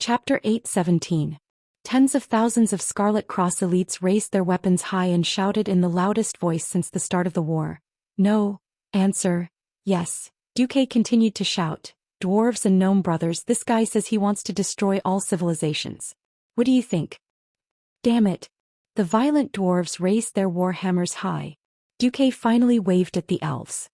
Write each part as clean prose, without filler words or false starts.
Chapter 8:17. Tens of thousands of Scarlet Cross elites raised their weapons high and shouted in the loudest voice since the start of the war. No. Answer. Yes. Duque continued to shout. Dwarves and gnome brothers, this guy says he wants to destroy all civilizations. What do you think? Damn it. The violent dwarves raised their war hammers high. Duque finally waved at the elves.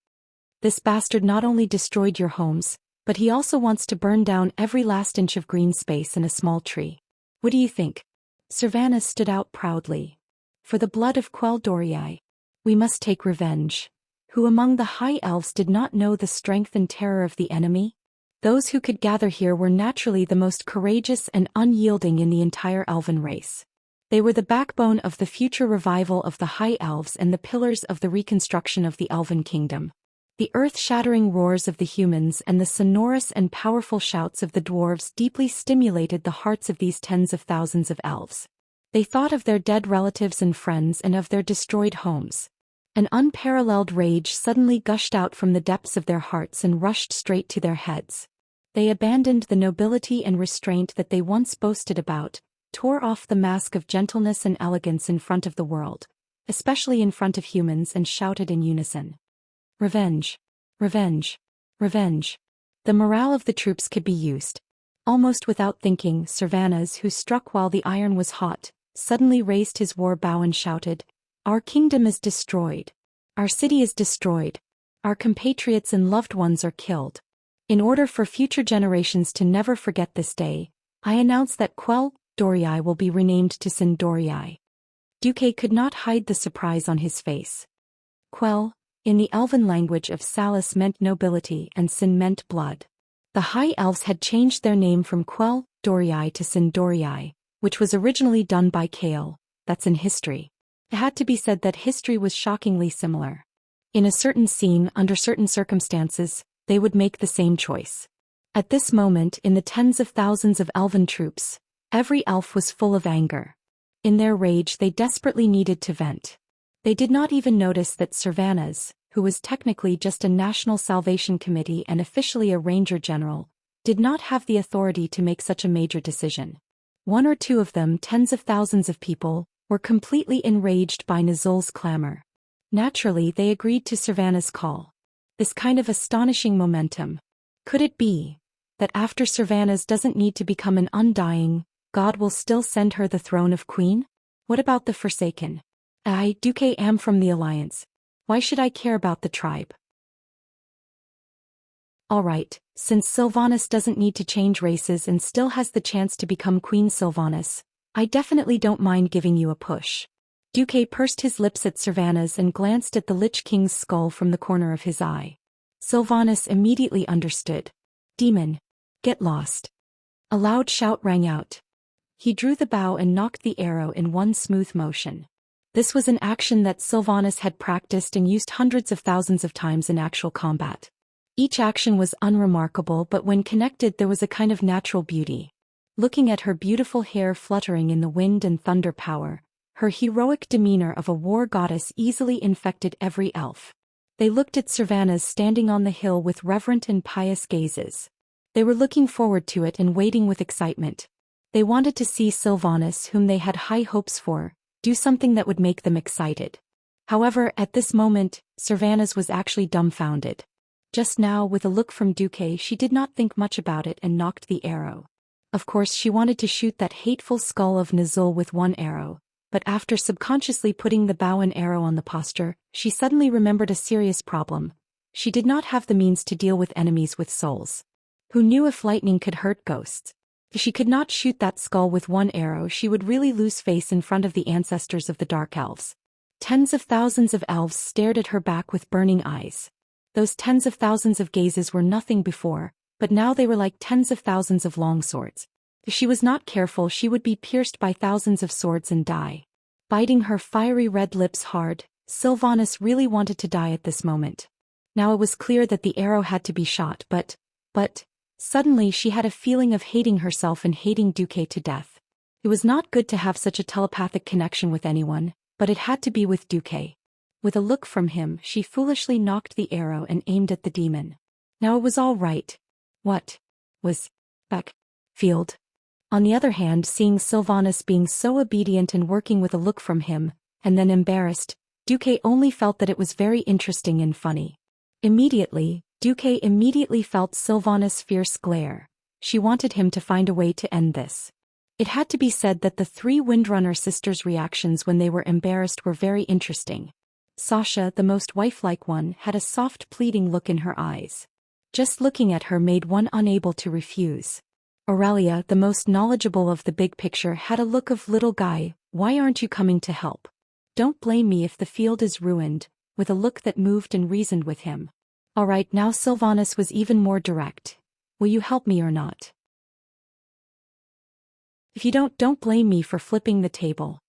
This bastard not only destroyed your homes, but he also wants to burn down every last inch of green space and a small tree. What do you think? Servanas stood out proudly. For the blood of Quell Dorii, we must take revenge. Who among the high elves did not know the strength and terror of the enemy? Those who could gather here were naturally the most courageous and unyielding in the entire elven race. They were the backbone of the future revival of the high elves and the pillars of the reconstruction of the elven kingdom. The earth-shattering roars of the humans and the sonorous and powerful shouts of the dwarves deeply stimulated the hearts of these tens of thousands of elves. They thought of their dead relatives and friends and of their destroyed homes. An unparalleled rage suddenly gushed out from the depths of their hearts and rushed straight to their heads. They abandoned the nobility and restraint that they once boasted about, tore off the mask of gentleness and elegance in front of the world, especially in front of humans, and shouted in unison. Revenge. Revenge. Revenge. The morale of the troops could be used. Almost without thinking, Servanas, who struck while the iron was hot, suddenly raised his war bow and shouted, "Our kingdom is destroyed. Our city is destroyed. Our compatriots and loved ones are killed. In order for future generations to never forget this day, I announce that Quell Dorii will be renamed to Sin Dorii." Duque could not hide the surprise on his face. Quell, in the elven language of Salis, meant nobility and Sin meant blood. The high elves had changed their name from Quell Dorii to Sin Dorii, which was originally done by Kale. That's in history. It had to be said that history was shockingly similar. In a certain scene, under certain circumstances, they would make the same choice. At this moment, in the tens of thousands of elven troops, every elf was full of anger. In their rage, they desperately needed to vent. They did not even notice that Servanas, who was technically just a National Salvation Committee and officially a Ranger General, did not have the authority to make such a major decision. One or two of them, tens of thousands of people, were completely enraged by Nizul's clamor. Naturally, they agreed to Servanas' call. This kind of astonishing momentum. Could it be that after Servanas doesn't need to become an undying, God will still send her the throne of queen? What about the Forsaken? I, Duque, am from the Alliance. Why should I care about the tribe? Alright, since Sylvanas doesn't need to change races and still has the chance to become Queen Sylvanas, I definitely don't mind giving you a push. Duque pursed his lips at Servanas and glanced at the Lich King's skull from the corner of his eye. Sylvanas immediately understood. Demon. Get lost. A loud shout rang out. He drew the bow and knocked the arrow in one smooth motion. This was an action that Sylvanas had practiced and used hundreds of thousands of times in actual combat. Each action was unremarkable, but when connected there was a kind of natural beauty. Looking at her beautiful hair fluttering in the wind and thunder power, her heroic demeanor of a war goddess easily infected every elf. They looked at Servanas standing on the hill with reverent and pious gazes. They were looking forward to it and waiting with excitement. They wanted to see Sylvanas, whom they had high hopes for, do something that would make them excited. However, at this moment, Servanas was actually dumbfounded. Just now, with a look from Duque, she did not think much about it and knocked the arrow. Of course, she wanted to shoot that hateful skull of Nizul with one arrow, but after subconsciously putting the bow and arrow on the posture, she suddenly remembered a serious problem. She did not have the means to deal with enemies with souls. Who knew if lightning could hurt ghosts? If she could not shoot that skull with one arrow, she would really lose face in front of the ancestors of the Dark Elves. Tens of thousands of elves stared at her back with burning eyes. Those tens of thousands of gazes were nothing before, but now they were like tens of thousands of long swords. If she was not careful, she would be pierced by thousands of swords and die. Biting her fiery red lips hard, Sylvanas really wanted to die at this moment. Now it was clear that the arrow had to be shot, but, suddenly she had a feeling of hating herself and hating Duque to death. It was not good to have such a telepathic connection with anyone, but it had to be with Duque. With a look from him, she foolishly knocked the arrow and aimed at the demon. Now it was all right. What? Was backfield? On the other hand, seeing Sylvanas being so obedient and working with a look from him, and then embarrassed, Duque only felt that it was very interesting and funny. Duque immediately felt Sylvanas' fierce glare. She wanted him to find a way to end this. It had to be said that the three Windrunner sisters' reactions when they were embarrassed were very interesting. Sasha, the most wife-like one, had a soft pleading look in her eyes. Just looking at her made one unable to refuse. Aurelia, the most knowledgeable of the big picture, had a look of little guy, why aren't you coming to help? Don't blame me if the field is ruined, with a look that moved and reasoned with him. Alright, now Sylvanas was even more direct. Will you help me or not? If you don't blame me for flipping the table.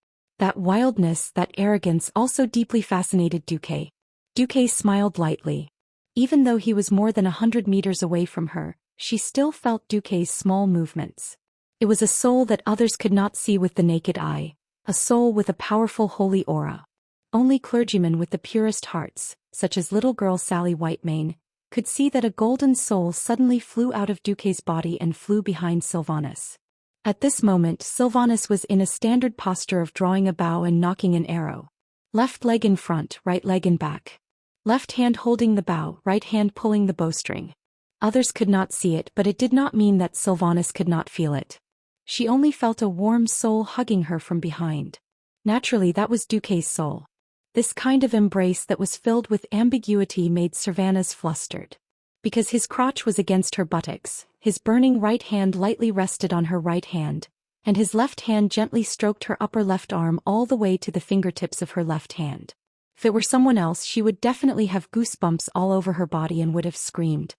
That wildness, that arrogance also deeply fascinated Duque. Duque smiled lightly. Even though he was more than 100 meters away from her, she still felt Duque's small movements. It was a soul that others could not see with the naked eye, a soul with a powerful holy aura. Only clergymen with the purest hearts, such as little girl Sally Whitemane, could see that a golden soul suddenly flew out of Duque's body and flew behind Sylvanas. At this moment, Sylvanas was in a standard posture of drawing a bow and knocking an arrow. Left leg in front, right leg in back. Left hand holding the bow, right hand pulling the bowstring. Others could not see it, but it did not mean that Sylvanas could not feel it. She only felt a warm soul hugging her from behind. Naturally, that was Duque's soul. This kind of embrace that was filled with ambiguity made Sylvanas flustered. Because his crotch was against her buttocks, his burning right hand lightly rested on her right hand, and his left hand gently stroked her upper left arm all the way to the fingertips of her left hand. If it were someone else, she would definitely have goosebumps all over her body and would have screamed.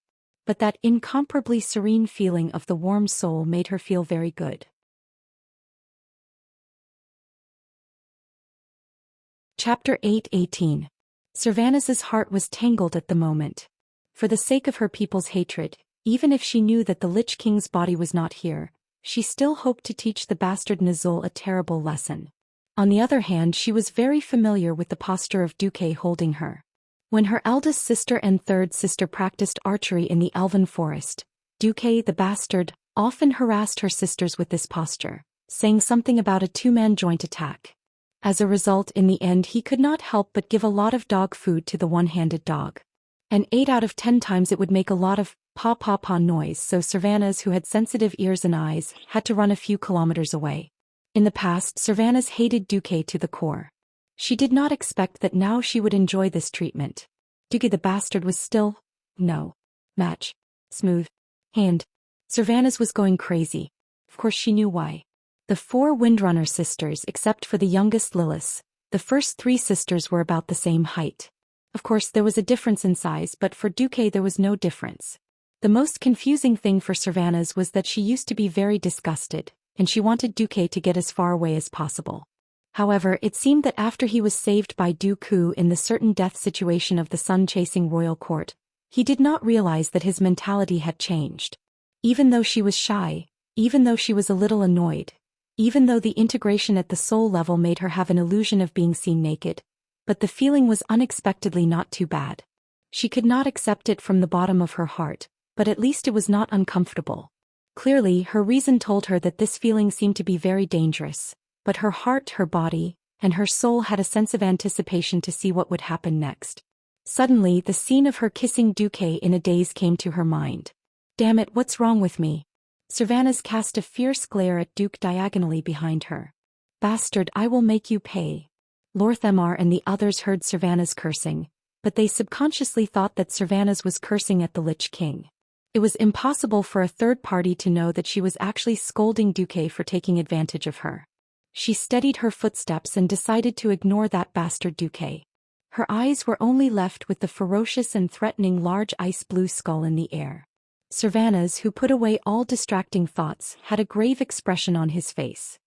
But that incomparably serene feeling of the warm soul made her feel very good. Chapter 8:18. Sylvanas's heart was tangled at the moment. For the sake of her people's hatred, even if she knew that the Lich King's body was not here, she still hoped to teach the bastard Nazul a terrible lesson. On the other hand, she was very familiar with the posture of Duque holding her. When her eldest sister and third sister practiced archery in the Elven Forest, Duque, the bastard, often harassed her sisters with this posture, saying something about a two-man joint attack. As a result, in the end, he could not help but give a lot of dog food to the one-handed dog. And 8 out of 10 times it would make a lot of paw-paw-paw noise, so Sylvanas, who had sensitive ears and eyes, had to run a few kilometers away. In the past, Sylvanas hated Duque to the core. She did not expect that now she would enjoy this treatment. Duque the bastard was still, no, match, smooth, hand. Sylvanas was going crazy. Of course she knew why. The 4 Windrunner sisters, except for the youngest Lilith, the first 3 sisters were about the same height. Of course there was a difference in size, but for Duque there was no difference. The most confusing thing for Sylvanas was that she used to be very disgusted, and she wanted Duque to get as far away as possible. However, it seemed that after he was saved by Dooku in the certain death situation of the sun-chasing royal court, he did not realize that his mentality had changed. Even though she was shy, even though she was a little annoyed, even though the integration at the soul level made her have an illusion of being seen naked, but the feeling was unexpectedly not too bad. She could not accept it from the bottom of her heart, but at least it was not uncomfortable. Clearly, her reason told her that this feeling seemed to be very dangerous, but her heart, her body, and her soul had a sense of anticipation to see what would happen next. Suddenly, the scene of her kissing Duque in a daze came to her mind. Damn it, what's wrong with me? Sylvanas cast a fierce glare at Duque diagonally behind her. Bastard, I will make you pay. Lorthamar and the others heard Sylvanas cursing, but they subconsciously thought that Sylvanas was cursing at the Lich King. It was impossible for a third party to know that she was actually scolding Duque for taking advantage of her. She steadied her footsteps and decided to ignore that bastard Duque. Her eyes were only left with the ferocious and threatening large ice-blue skull in the air. Sylvanas, who put away all distracting thoughts, had a grave expression on his face.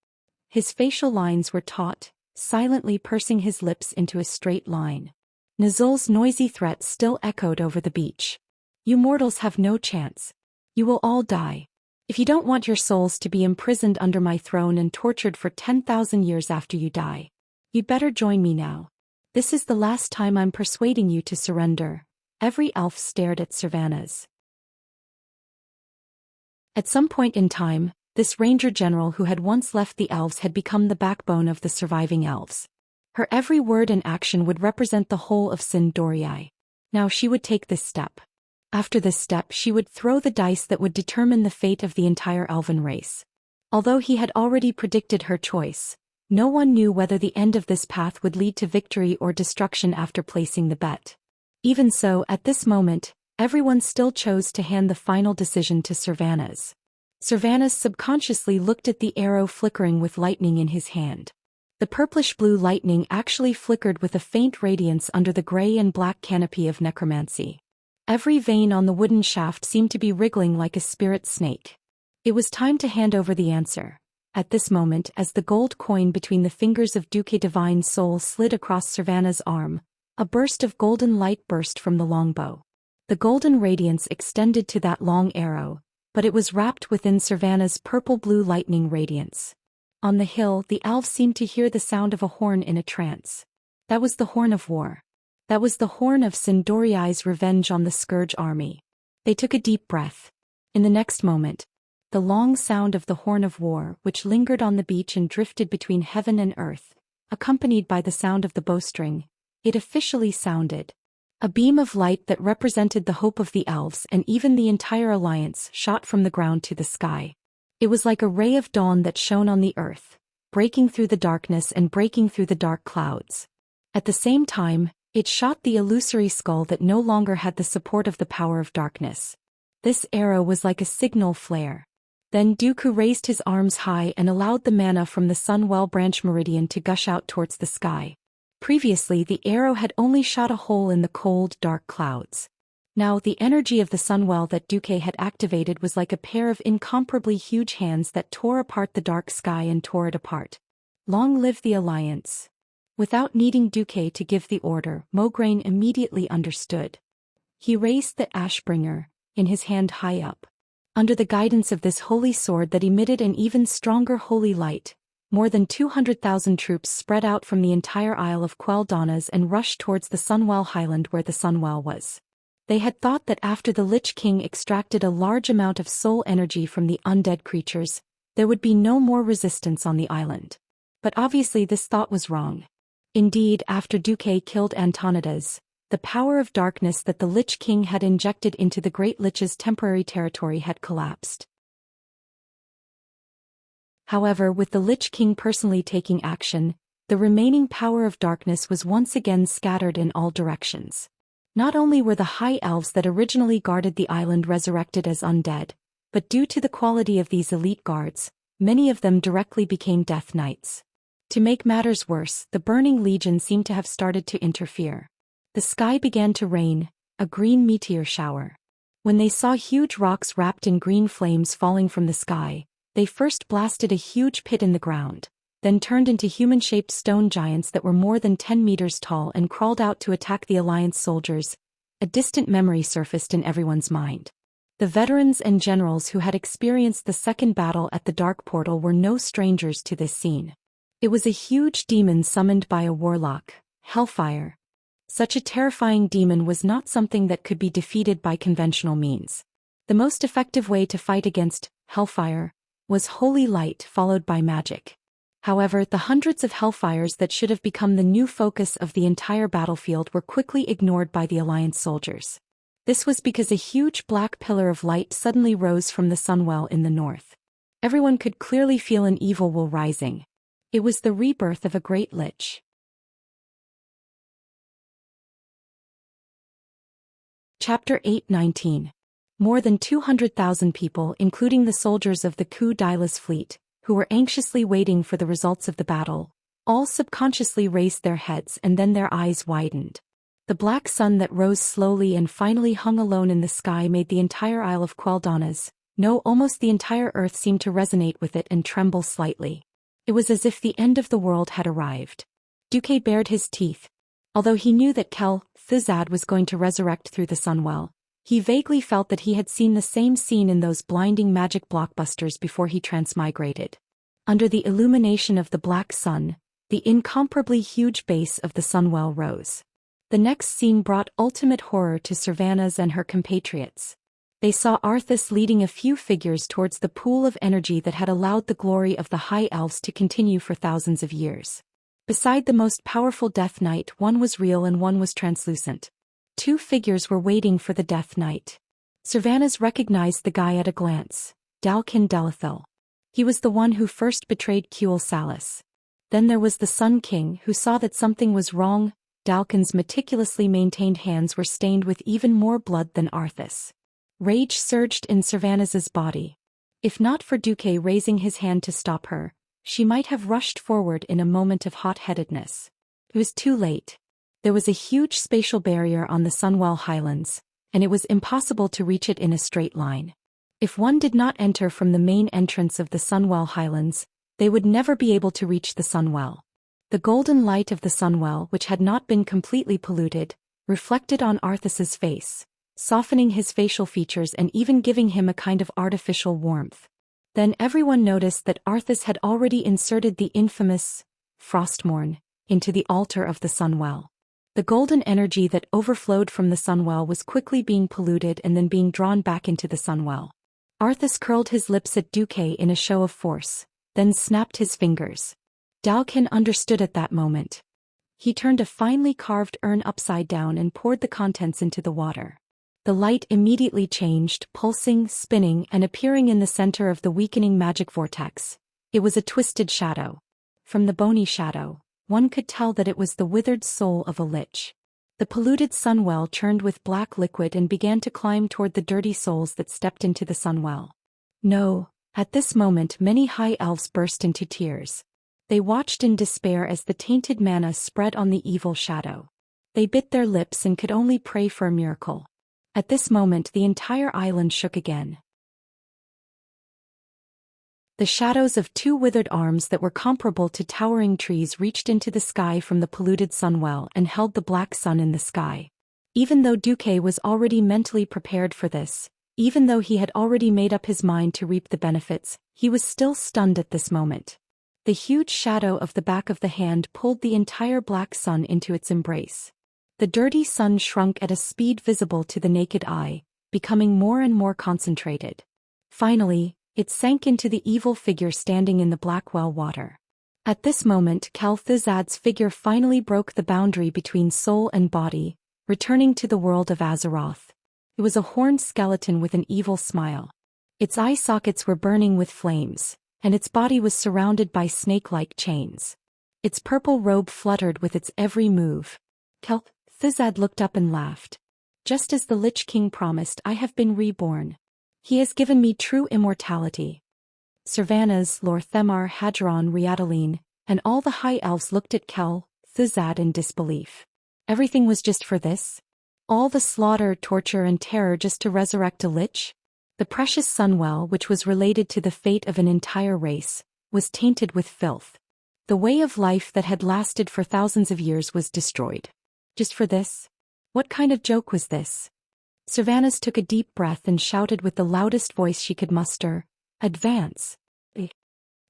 His facial lines were taut, silently pursing his lips into a straight line. Nazul's noisy threat still echoed over the beach. You mortals have no chance. You will all die. If you don't want your souls to be imprisoned under my throne and tortured for 10,000 years after you die, you'd better join me now. This is the last time I'm persuading you to surrender. Every elf stared at Sylvanas. At some point in time, This ranger general who had once left the elves had become the backbone of the surviving elves. Her every word and action would represent the whole of Sindorii. Now she would take this step. After this step she would throw the dice that would determine the fate of the entire elven race. Although he had already predicted her choice, no one knew whether the end of this path would lead to victory or destruction after placing the bet. Even so, at this moment, everyone still chose to hand the final decision to Servanas. Servanas subconsciously looked at the arrow flickering with lightning in his hand. The purplish-blue lightning actually flickered with a faint radiance under the gray and black canopy of necromancy. Every vein on the wooden shaft seemed to be wriggling like a spirit snake. It was time to hand over the answer. At this moment, as the gold coin between the fingers of Duque Divine Soul slid across Servanas' arm, a burst of golden light burst from the longbow. The golden radiance extended to that long arrow, but it was wrapped within Servanas' purple-blue lightning radiance. On the hill, the elves seemed to hear the sound of a horn in a trance. That was the horn of war. That was the horn of Sindoriai's revenge on the Scourge army. They took a deep breath. In the next moment, the long sound of the horn of war, which lingered on the beach and drifted between heaven and earth, accompanied by the sound of the bowstring, it officially sounded. A beam of light that represented the hope of the elves and even the entire alliance shot from the ground to the sky. It was like a ray of dawn that shone on the earth, breaking through the darkness and breaking through the dark clouds. At the same time, it shot the illusory skull that no longer had the support of the power of darkness. This arrow was like a signal flare. Then Dooku raised his arms high and allowed the mana from the Sunwell branch meridian to gush out towards the sky. Previously the arrow had only shot a hole in the cold, dark clouds. Now the energy of the Sunwell that Duque had activated was like a pair of incomparably huge hands that tore apart the dark sky and tore it apart. Long live the Alliance. Without needing Duque to give the order, Mograine immediately understood. He raised the Ashbringer, in his hand high up. Under the guidance of this holy sword that emitted an even stronger holy light, more than 200,000 troops spread out from the entire Isle of Quel'Danas and rushed towards the Sunwell Highland where the Sunwell was. They had thought that after the Lich King extracted a large amount of soul energy from the undead creatures, there would be no more resistance on the island. But obviously this thought was wrong. Indeed, after Duque killed Antonidas, the power of darkness that the Lich King had injected into the Great Lich's temporary territory had collapsed. However, with the Lich King personally taking action, the remaining power of darkness was once again scattered in all directions. Not only were the high elves that originally guarded the island resurrected as undead, but due to the quality of these elite guards, many of them directly became Death Knights. To make matters worse, the Burning Legion seemed to have started to interfere. The sky began to rain, a green meteor shower. When they saw huge rocks wrapped in green flames falling from the sky, they first blasted a huge pit in the ground, then turned into human-shaped stone giants that were more than 10 meters tall and crawled out to attack the Alliance soldiers. A distant memory surfaced in everyone's mind. The veterans and generals who had experienced the second battle at the Dark Portal were no strangers to this scene. It was a huge demon summoned by a warlock, Hellfire. Such a terrifying demon was not something that could be defeated by conventional means. The most effective way to fight against Hellfire was holy light followed by magic. However, the hundreds of Hellfires that should have become the new focus of the entire battlefield were quickly ignored by the Alliance soldiers. This was because a huge black pillar of light suddenly rose from the Sunwell in the north. Everyone could clearly feel an evil will rising. It was the rebirth of a great lich. Chapter 8:19. More than 200,000 people, including the soldiers of the Ku Dailas fleet, who were anxiously waiting for the results of the battle, all subconsciously raised their heads and then their eyes widened. The black sun that rose slowly and finally hung alone in the sky made the entire Isle of Quel'Danas, no, almost the entire earth seemed to resonate with it and tremble slightly. It was as if the end of the world had arrived. Duque bared his teeth. Although he knew that Thizad was going to resurrect through the Sunwell, he vaguely felt that he had seen the same scene in those blinding magic blockbusters before he transmigrated. Under the illumination of the black sun, the incomparably huge base of the Sunwell rose. The next scene brought ultimate horror to Servanas and her compatriots. They saw Arthas leading a few figures towards the pool of energy that had allowed the glory of the High Elves to continue for thousands of years. Beside the most powerful Death Knight, one was real and one was translucent. Two figures were waiting for the Death Knight. Servanas recognized the guy at a glance, Dalkin Delethil. He was the one who first betrayed Kuel Salas. Then there was the Sun King, who saw that something was wrong. Dalkin's meticulously maintained hands were stained with even more blood than Arthas. Rage surged in Servanas's body. If not for Duque raising his hand to stop her, she might have rushed forward in a moment of hot-headedness. It was too late. There was a huge spatial barrier on the Sunwell Highlands, and it was impossible to reach it in a straight line. If one did not enter from the main entrance of the Sunwell Highlands, they would never be able to reach the Sunwell. The golden light of the Sunwell, which had not been completely polluted, reflected on Arthas's face, softening his facial features and even giving him a kind of artificial warmth. Then everyone noticed that Arthas had already inserted the infamous Frostmourne into the altar of the Sunwell. The golden energy that overflowed from the Sunwell was quickly being polluted and then being drawn back into the Sunwell. Arthas curled his lips at Duque in a show of force, then snapped his fingers. Dalkin understood at that moment. He turned a finely carved urn upside down and poured the contents into the water. The light immediately changed, pulsing, spinning, and appearing in the center of the weakening magic vortex. It was a twisted shadow. From the bony shadow, one could tell that it was the withered soul of a lich. The polluted Sunwell churned with black liquid and began to climb toward the dirty souls that stepped into the Sunwell. No, at this moment many High Elves burst into tears. They watched in despair as the tainted mana spread on the evil shadow. They bit their lips and could only pray for a miracle. At this moment the entire island shook again. The shadows of two withered arms that were comparable to towering trees reached into the sky from the polluted Sunwell and held the black sun in the sky. Even though Duque was already mentally prepared for this, even though he had already made up his mind to reap the benefits, he was still stunned at this moment. The huge shadow of the back of the hand pulled the entire black sun into its embrace. The dirty sun shrunk at a speed visible to the naked eye, becoming more and more concentrated. Finally, it sank into the evil figure standing in the black well water. At this moment Kel'Thuzad's figure finally broke the boundary between soul and body, returning to the world of Azeroth. It was a horned skeleton with an evil smile. Its eye sockets were burning with flames, and its body was surrounded by snake-like chains. Its purple robe fluttered with its every move. Kel'Thuzad looked up and laughed. Just as the Lich King promised, I have been reborn. He has given me true immortality. Servanas, Lor'themar, Hadron, Riadaline, and all the High Elves looked at Kel'Thuzad in disbelief. Everything was just for this? All the slaughter, torture, and terror just to resurrect a lich? The precious Sunwell, which was related to the fate of an entire race, was tainted with filth. The way of life that had lasted for thousands of years was destroyed. Just for this? What kind of joke was this? Servanas took a deep breath and shouted with the loudest voice she could muster, "Advance!"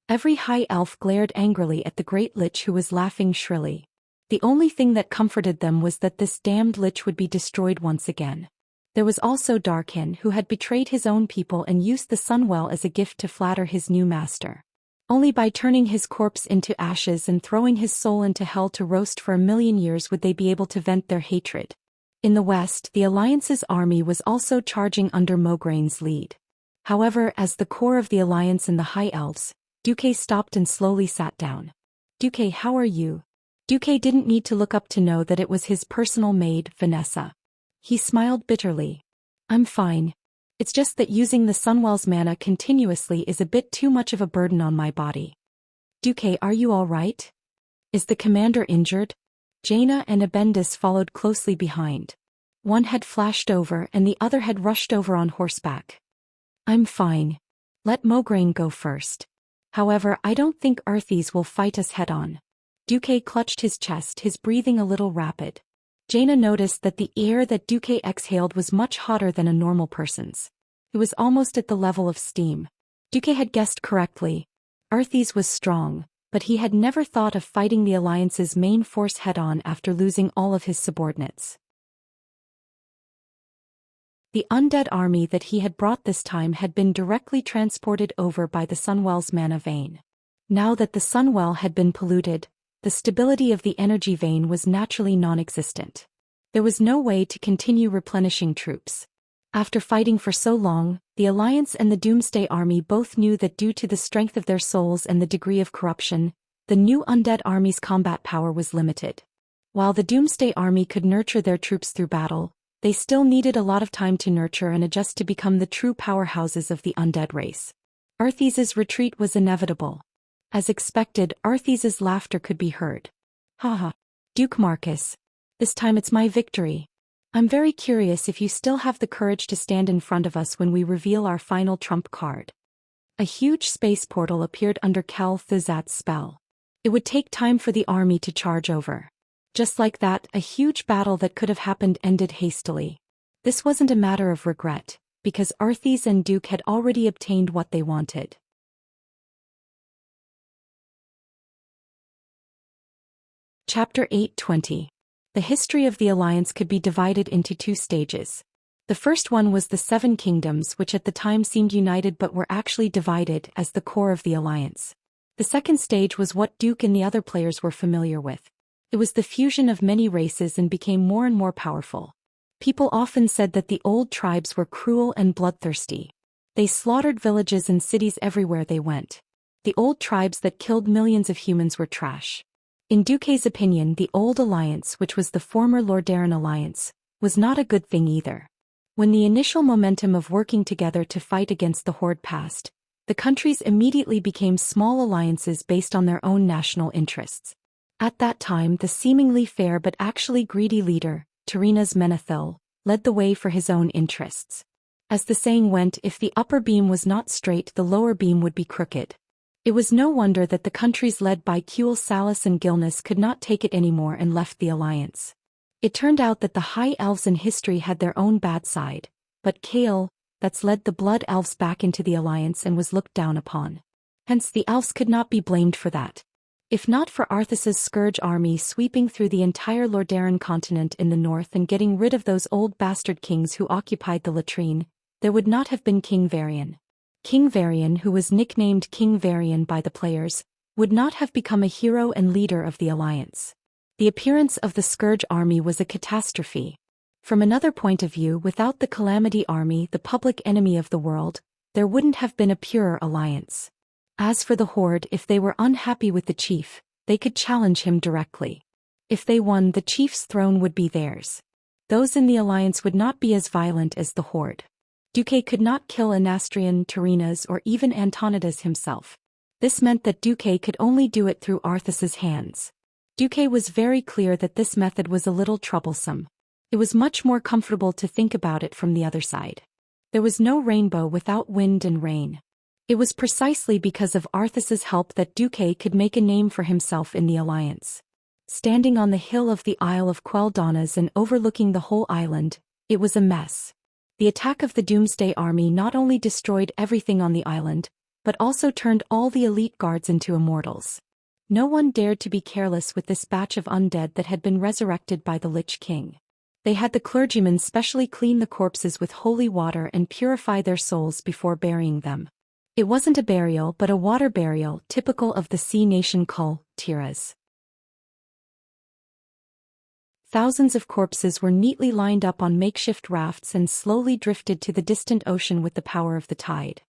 Every High Elf glared angrily at the great lich who was laughing shrilly. The only thing that comforted them was that this damned lich would be destroyed once again. There was also Darkin, who had betrayed his own people and used the Sunwell as a gift to flatter his new master. Only by turning his corpse into ashes and throwing his soul into hell to roast for 1,000,000 years would they be able to vent their hatred. In the west, the Alliance's army was also charging under Mograine's lead. However, as the core of the Alliance and the High Elves, Duque stopped and slowly sat down. "Duque, how are you?" Duque didn't need to look up to know that it was his personal maid, Vanessa. He smiled bitterly. "I'm fine. It's just that using the Sunwell's mana continuously is a bit too much of a burden on my body." "Duque, are you all right? Is the commander injured?" Jaina and Abendis followed closely behind. One had flashed over and the other had rushed over on horseback. "I'm fine. Let Mograine go first. However, I don't think Earthies will fight us head-on." Duque clutched his chest, his breathing a little rapid. Jaina noticed that the air that Duque exhaled was much hotter than a normal person's. It was almost at the level of steam. Duque had guessed correctly. Earthies was strong, but he had never thought of fighting the Alliance's main force head-on after losing all of his subordinates. The undead army that he had brought this time had been directly transported over by the Sunwell's mana vein. Now that the Sunwell had been polluted, the stability of the energy vein was naturally non-existent. There was no way to continue replenishing troops. After fighting for so long, the Alliance and the Doomsday Army both knew that due to the strength of their souls and the degree of corruption, the new undead army's combat power was limited. While the Doomsday Army could nurture their troops through battle, they still needed a lot of time to nurture and adjust to become the true powerhouses of the undead race. Arthes's retreat was inevitable. As expected, Arthes's laughter could be heard. Haha. Duke Marcus. This time it's my victory. I'm very curious if you still have the courage to stand in front of us when we reveal our final trump card. A huge space portal appeared under Kel Thizat's spell. It would take time for the army to charge over. Just like that, a huge battle that could have happened ended hastily. This wasn't a matter of regret, because Arthes and Duke had already obtained what they wanted. Chapter 8:20. The history of the Alliance could be divided into two stages. The first one was the Seven Kingdoms, which at the time seemed united but were actually divided as the core of the Alliance. The second stage was what Duke and the other players were familiar with. It was the fusion of many races and became more and more powerful. People often said that the old tribes were cruel and bloodthirsty. They slaughtered villages and cities everywhere they went. The old tribes that killed millions of humans were trash. In Duque's opinion, the old alliance, which was the former Lordaeron alliance, was not a good thing either. When the initial momentum of working together to fight against the Horde passed, the countries immediately became small alliances based on their own national interests. At that time, the seemingly fair but actually greedy leader, Tyrina's Menethil, led the way for his own interests. As the saying went, if the upper beam was not straight, the lower beam would be crooked. It was no wonder that the countries led by Kuel Salus and Gilnis could not take it anymore and left the alliance. It turned out that the High Elves in history had their own bad side, but Kael, that's led the Blood Elves back into the alliance and was looked down upon. Hence the Elves could not be blamed for that. If not for Arthas's Scourge army sweeping through the entire Lordaeron continent in the north and getting rid of those old bastard kings who occupied the latrine, there would not have been King Varian. King Varian, who was nicknamed King Varian by the players, would not have become a hero and leader of the alliance. The appearance of the Scourge army was a catastrophe. From another point of view, without the Calamity army, the public enemy of the world, there wouldn't have been a purer alliance. As for the Horde, if they were unhappy with the chief, they could challenge him directly. If they won, the chief's throne would be theirs. Those in the alliance would not be as violent as the Horde. Duque could not kill Anastrian, Tyrina's, or even Antonidas himself. This meant that Duque could only do it through Arthas's hands. Duque was very clear that this method was a little troublesome. It was much more comfortable to think about it from the other side. There was no rainbow without wind and rain. It was precisely because of Arthas's help that Duque could make a name for himself in the alliance. Standing on the hill of the Isle of Quel'Donas and overlooking the whole island, it was a mess. The attack of the Doomsday Army not only destroyed everything on the island, but also turned all the elite guards into immortals. No one dared to be careless with this batch of undead that had been resurrected by the Lich King. They had the clergymen specially clean the corpses with holy water and purify their souls before burying them. It wasn't a burial but a water burial, typical of the sea nation Cultivation. Thousands of corpses were neatly lined up on makeshift rafts and slowly drifted to the distant ocean with the power of the tide.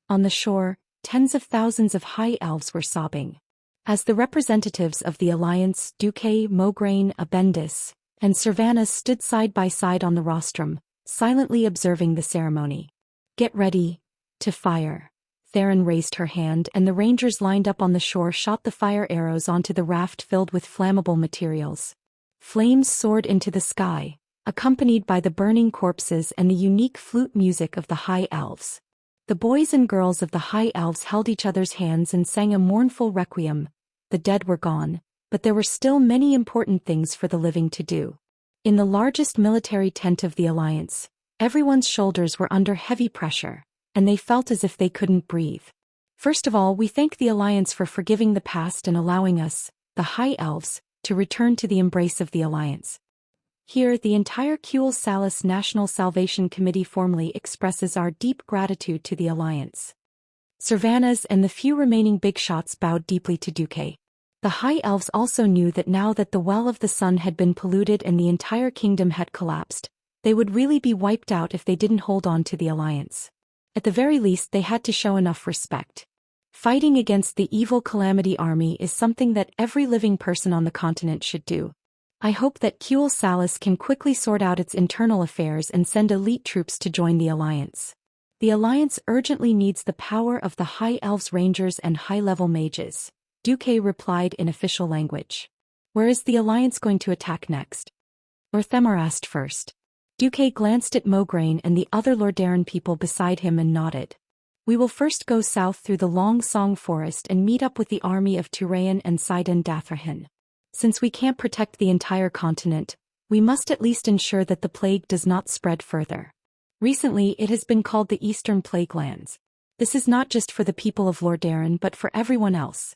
On the shore, tens of thousands of high elves were sobbing. As the representatives of the alliance, Duque, Mograine, Abendis, and Servanas stood side by side on the rostrum, silently observing the ceremony. "Get ready to fire." Theron raised her hand and the rangers lined up on the shore shot the fire arrows onto the raft filled with flammable materials. Flames soared into the sky, accompanied by the burning corpses and the unique flute music of the High Elves. The boys and girls of the High Elves held each other's hands and sang a mournful requiem. The dead were gone, but there were still many important things for the living to do. In the largest military tent of the Alliance, everyone's shoulders were under heavy pressure, and they felt as if they couldn't breathe. "First of all, we thank the Alliance for forgiving the past and allowing us, the High Elves, to return to the embrace of the Alliance. Here, the entire Kuel Salis National Salvation Committee formally expresses our deep gratitude to the Alliance. Servanas and the few remaining big shots bowed deeply to Duque. The High Elves also knew that now that the Well of the Sun had been polluted and the entire kingdom had collapsed, they would really be wiped out if they didn't hold on to the Alliance. At the very least, they had to show enough respect. Fighting against the evil Calamity Army is something that every living person on the continent should do. I hope that Kuel Salis can quickly sort out its internal affairs and send elite troops to join the Alliance. The Alliance urgently needs the power of the High Elves Rangers and high-level mages, Duque replied in official language. Where is the Alliance going to attack next? Orthamar asked first. Duque glanced at Mograine and the other Lordaeron people beside him and nodded. We will first go south through the Long Song Forest and meet up with the army of Turayan and Sidon Dathrahan. Since we can't protect the entire continent, we must at least ensure that the plague does not spread further. Recently, it has been called the Eastern Plague Lands. This is not just for the people of Lordaeron but for everyone else.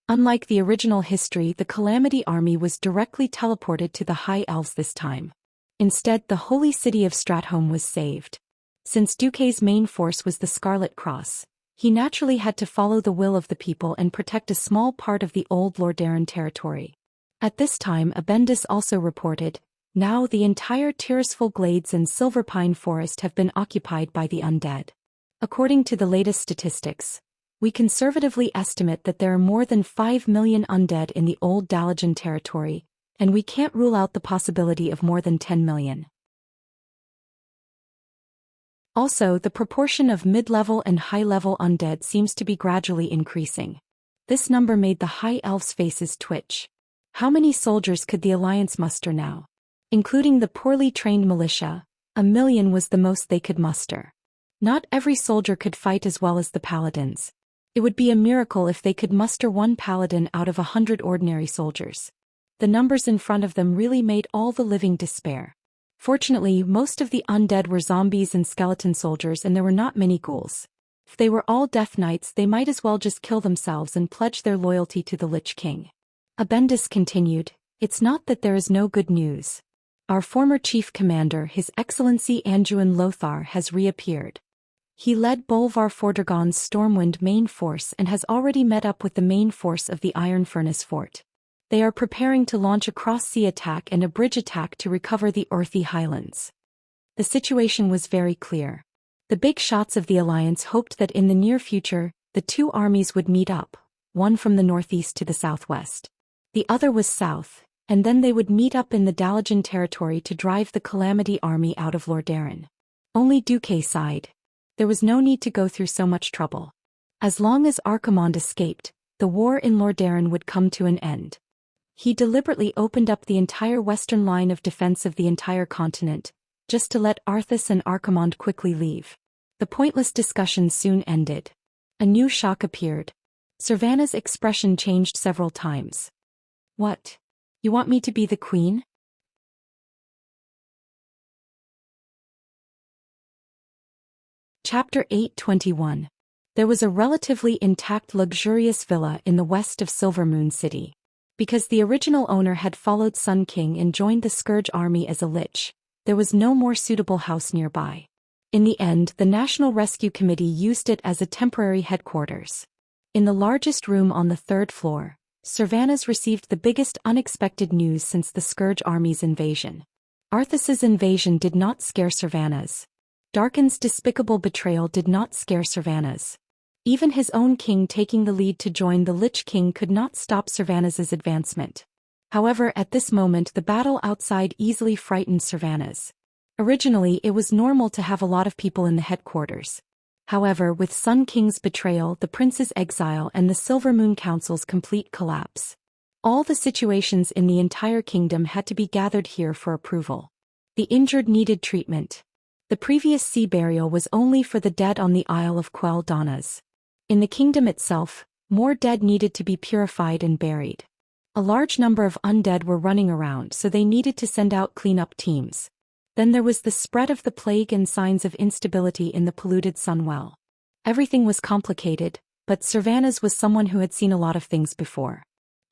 Unlike the original history, the Calamity Army was directly teleported to the High Elves this time. Instead, the holy city of Stratholme was saved. Since Duque's main force was the Scarlet Cross, he naturally had to follow the will of the people and protect a small part of the old Lordaeron territory. At this time, Abendis also reported, now the entire Tirisful Glades and Silverpine Forest have been occupied by the undead. According to the latest statistics, we conservatively estimate that there are more than 5 million undead in the old Dalajan territory, and we can't rule out the possibility of more than 10 million. Also, the proportion of mid-level and high-level undead seems to be gradually increasing. This number made the High Elves' faces twitch. How many soldiers could the Alliance muster now? Including the poorly trained militia, 1 million was the most they could muster. Not every soldier could fight as well as the paladins. It would be a miracle if they could muster 1 paladin out of 100 ordinary soldiers. The numbers in front of them really made all the living despair. Fortunately, most of the undead were zombies and skeleton soldiers, and there were not many ghouls. If they were all Death Knights, they might as well just kill themselves and pledge their loyalty to the Lich King. Abendis continued, it's not that there is no good news. Our former chief commander, His Excellency Anduin Lothar, has reappeared. He led Bolvar Fordragon's Stormwind main force and has already met up with the main force of the Iron Furnace Fort. They are preparing to launch a cross-sea attack and a bridge attack to recover the Earthy Highlands. The situation was very clear. The big shots of the Alliance hoped that in the near future, the two armies would meet up, one from the northeast to the southwest. The other was south, and then they would meet up in the Dalajan territory to drive the Calamity Army out of Lordaeron. Only Duque sighed. There was no need to go through so much trouble. As long as Archimonde escaped, the war in Lordaeron would come to an end. He deliberately opened up the entire western line of defense of the entire continent, just to let Arthas and Archimonde quickly leave. The pointless discussion soon ended. A new shock appeared. Servana's expression changed several times. What? You want me to be the queen? Chapter 8:21. There was a relatively intact luxurious villa in the west of Silvermoon City. Because the original owner had followed Sun King and joined the Scourge army as a lich, there was no more suitable house nearby. In the end, the National Rescue Committee used it as a temporary headquarters. In the largest room on the 3rd floor, Servanas received the biggest unexpected news since the Scourge army's invasion. Arthas's invasion did not scare Servanas. Darkin's despicable betrayal did not scare Servanas. Even his own king taking the lead to join the Lich King could not stop Servanas's advancement. However, at this moment the battle outside easily frightened Servanas. Originally, it was normal to have a lot of people in the headquarters. However, with Sun King's betrayal, the prince's exile, and the Silvermoon Council's complete collapse, all the situations in the entire kingdom had to be gathered here for approval. The injured needed treatment. The previous sea burial was only for the dead on the Isle of Quell Donnas. In the kingdom itself, more dead needed to be purified and buried. A large number of undead were running around, so they needed to send out cleanup teams. Then there was the spread of the plague and signs of instability in the polluted Sunwell. Everything was complicated, but Servanas was someone who had seen a lot of things before.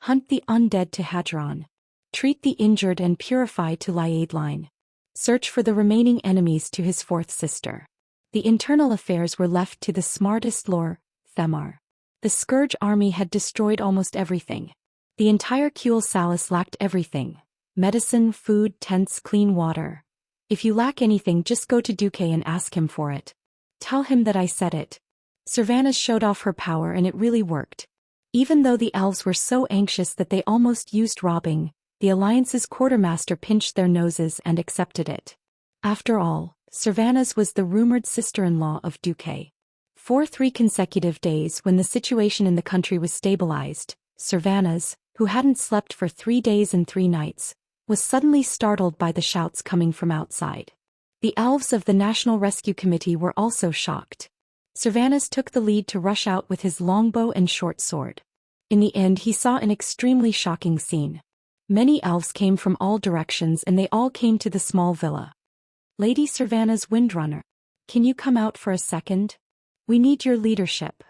Hunt the undead to Hadron. Treat the injured and purify to Liade line. Search for the remaining enemies to his fourth sister. The internal affairs were left to the smartest lore, Themar. The Scourge army had destroyed almost everything. The entire Kuel Salis lacked everything. Medicine, food, tents, clean water. If you lack anything, just go to Duque and ask him for it. Tell him that I said it. Servanas showed off her power and it really worked. Even though the elves were so anxious that they almost used robbing, the Alliance's quartermaster pinched their noses and accepted it. After all, Servanas was the rumored sister-in-law of Duque. For 3 consecutive days when the situation in the country was stabilized, Servanas, who hadn't slept for 3 days and 3 nights, was suddenly startled by the shouts coming from outside. The elves of the National Rescue Committee were also shocked. Servanas took the lead to rush out with his longbow and short sword. In the end, he saw an extremely shocking scene. Many elves came from all directions and they all came to the small villa. Lady Servanas Windrunner, can you come out for a second? We need your leadership.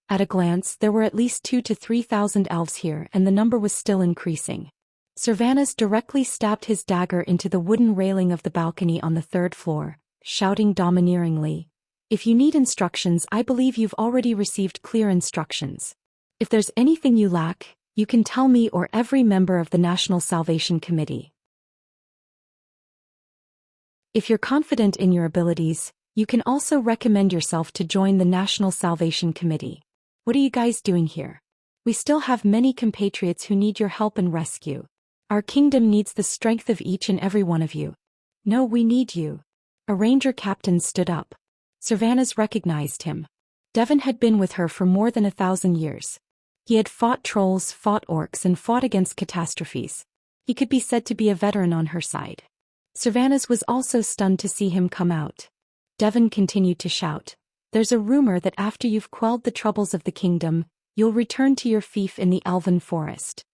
At a glance, there were at least 2,000 to 3,000 elves here and the number was still increasing. Servanas directly stabbed his dagger into the wooden railing of the balcony on the 3rd floor, shouting domineeringly, "If you need instructions, I believe you've already received clear instructions. If there's anything you lack, you can tell me or every member of the National Salvation Committee. If you're confident in your abilities, you can also recommend yourself to join the National Salvation Committee. What are you guys doing here? We still have many compatriots who need your help and rescue. Our kingdom needs the strength of each and every one of you. No, we need you." A ranger captain stood up. Servanas recognized him. Devon had been with her for more than 1,000 years. He had fought trolls, fought orcs and fought against catastrophes. He could be said to be a veteran on her side. Servanas was also stunned to see him come out. Devon continued to shout, "There's a rumor that after you've quelled the troubles of the kingdom, you'll return to your fief in the elven forest."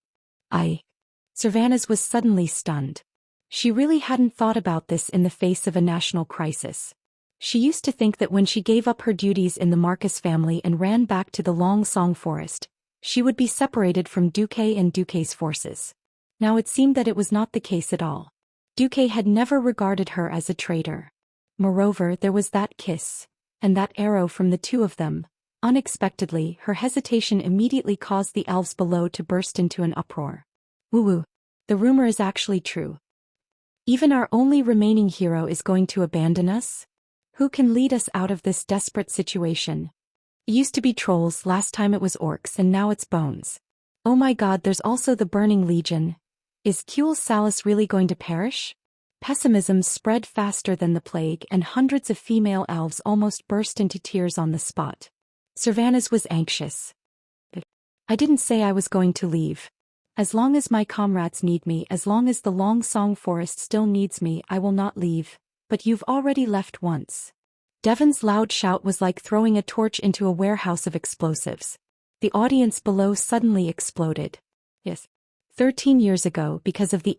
Servanas was suddenly stunned. She really hadn't thought about this in the face of a national crisis. She used to think that when she gave up her duties in the Marcus family and ran back to the Long Song Forest, she would be separated from Duque and Duque's forces. Now it seemed that it was not the case at all. Duque had never regarded her as a traitor. Moreover, there was that kiss, and that arrow from the 2 of them. Unexpectedly, her hesitation immediately caused the elves below to burst into an uproar. "Woo-woo, the rumor is actually true. Even our only remaining hero is going to abandon us? Who can lead us out of this desperate situation? It used to be trolls, last time it was orcs and now it's bones. Oh my god, there's also the Burning Legion. Is Kuel Salis really going to perish?" Pessimism spread faster than the plague and hundreds of female elves almost burst into tears on the spot. Servanas was anxious. "I didn't say I was going to leave. As long as my comrades need me, as long as the Long Song Forest still needs me, I will not leave. But you've already left once." Devon's loud shout was like throwing a torch into a warehouse of explosives. The audience below suddenly exploded. Yes. 13 years ago, because of the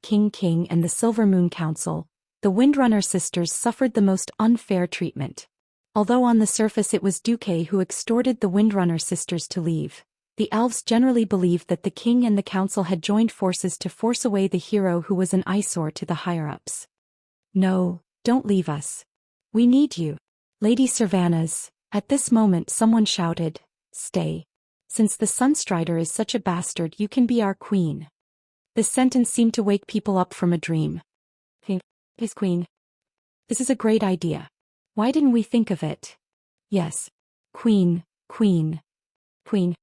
King and the Silver Moon Council, the Windrunner sisters suffered the most unfair treatment. Although on the surface it was Duque who extorted the Windrunner sisters to leave, the elves generally believed that the king and the council had joined forces to force away the hero who was an eyesore to the higher-ups. "No, don't leave us. We need you." "Lady Servanas," at this moment someone shouted, "Stay. Since the Sunstrider is such a bastard, you can be our queen." This sentence seemed to wake people up from a dream. "His queen. This is a great idea. Why didn't we think of it?" "Yes. Queen, queen, queen,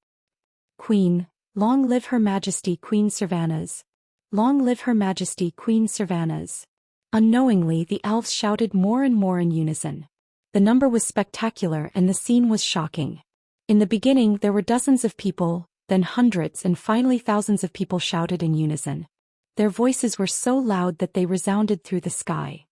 queen. Long live Her Majesty Queen Servanas. Long live Her Majesty Queen Servanas." Unknowingly, the elves shouted more and more in unison. The number was spectacular and the scene was shocking. In the beginning there were dozens of people, then hundreds and finally thousands of people shouted in unison. Their voices were so loud that they resounded through the sky.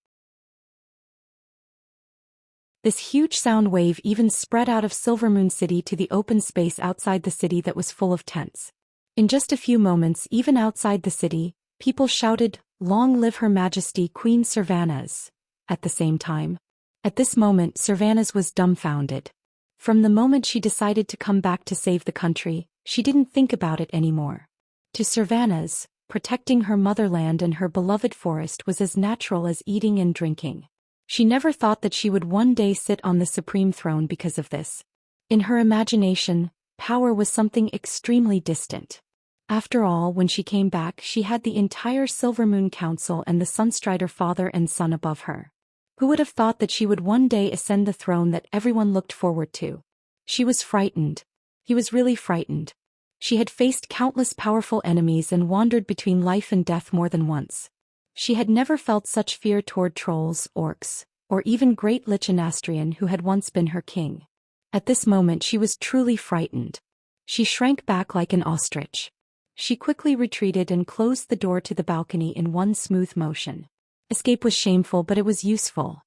This huge sound wave even spread out of Silvermoon City to the open space outside the city that was full of tents. In just a few moments, even outside the city, people shouted, "Long live Her Majesty Queen Servanas," at the same time. At this moment, Servanas was dumbfounded. From the moment she decided to come back to save the country, she didn't think about it anymore. To Servanas, protecting her motherland and her beloved forest was as natural as eating and drinking. She never thought that she would one day sit on the supreme throne because of this. In her imagination, power was something extremely distant. After all, when she came back, she had the entire Silver Moon Council and the Sunstrider father and son above her. Who would have thought that she would one day ascend the throne that everyone looked forward to? She was frightened. He was really frightened. She had faced countless powerful enemies and wandered between life and death more than once. She had never felt such fear toward trolls, orcs, or even great Lich Anastrian who had once been her king. At this moment she was truly frightened. She shrank back like an ostrich. She quickly retreated and closed the door to the balcony in one smooth motion. Escape was shameful, but it was useful.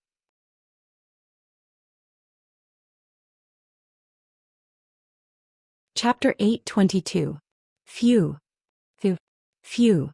Chapter 8:22. Phew. Phew. Phew.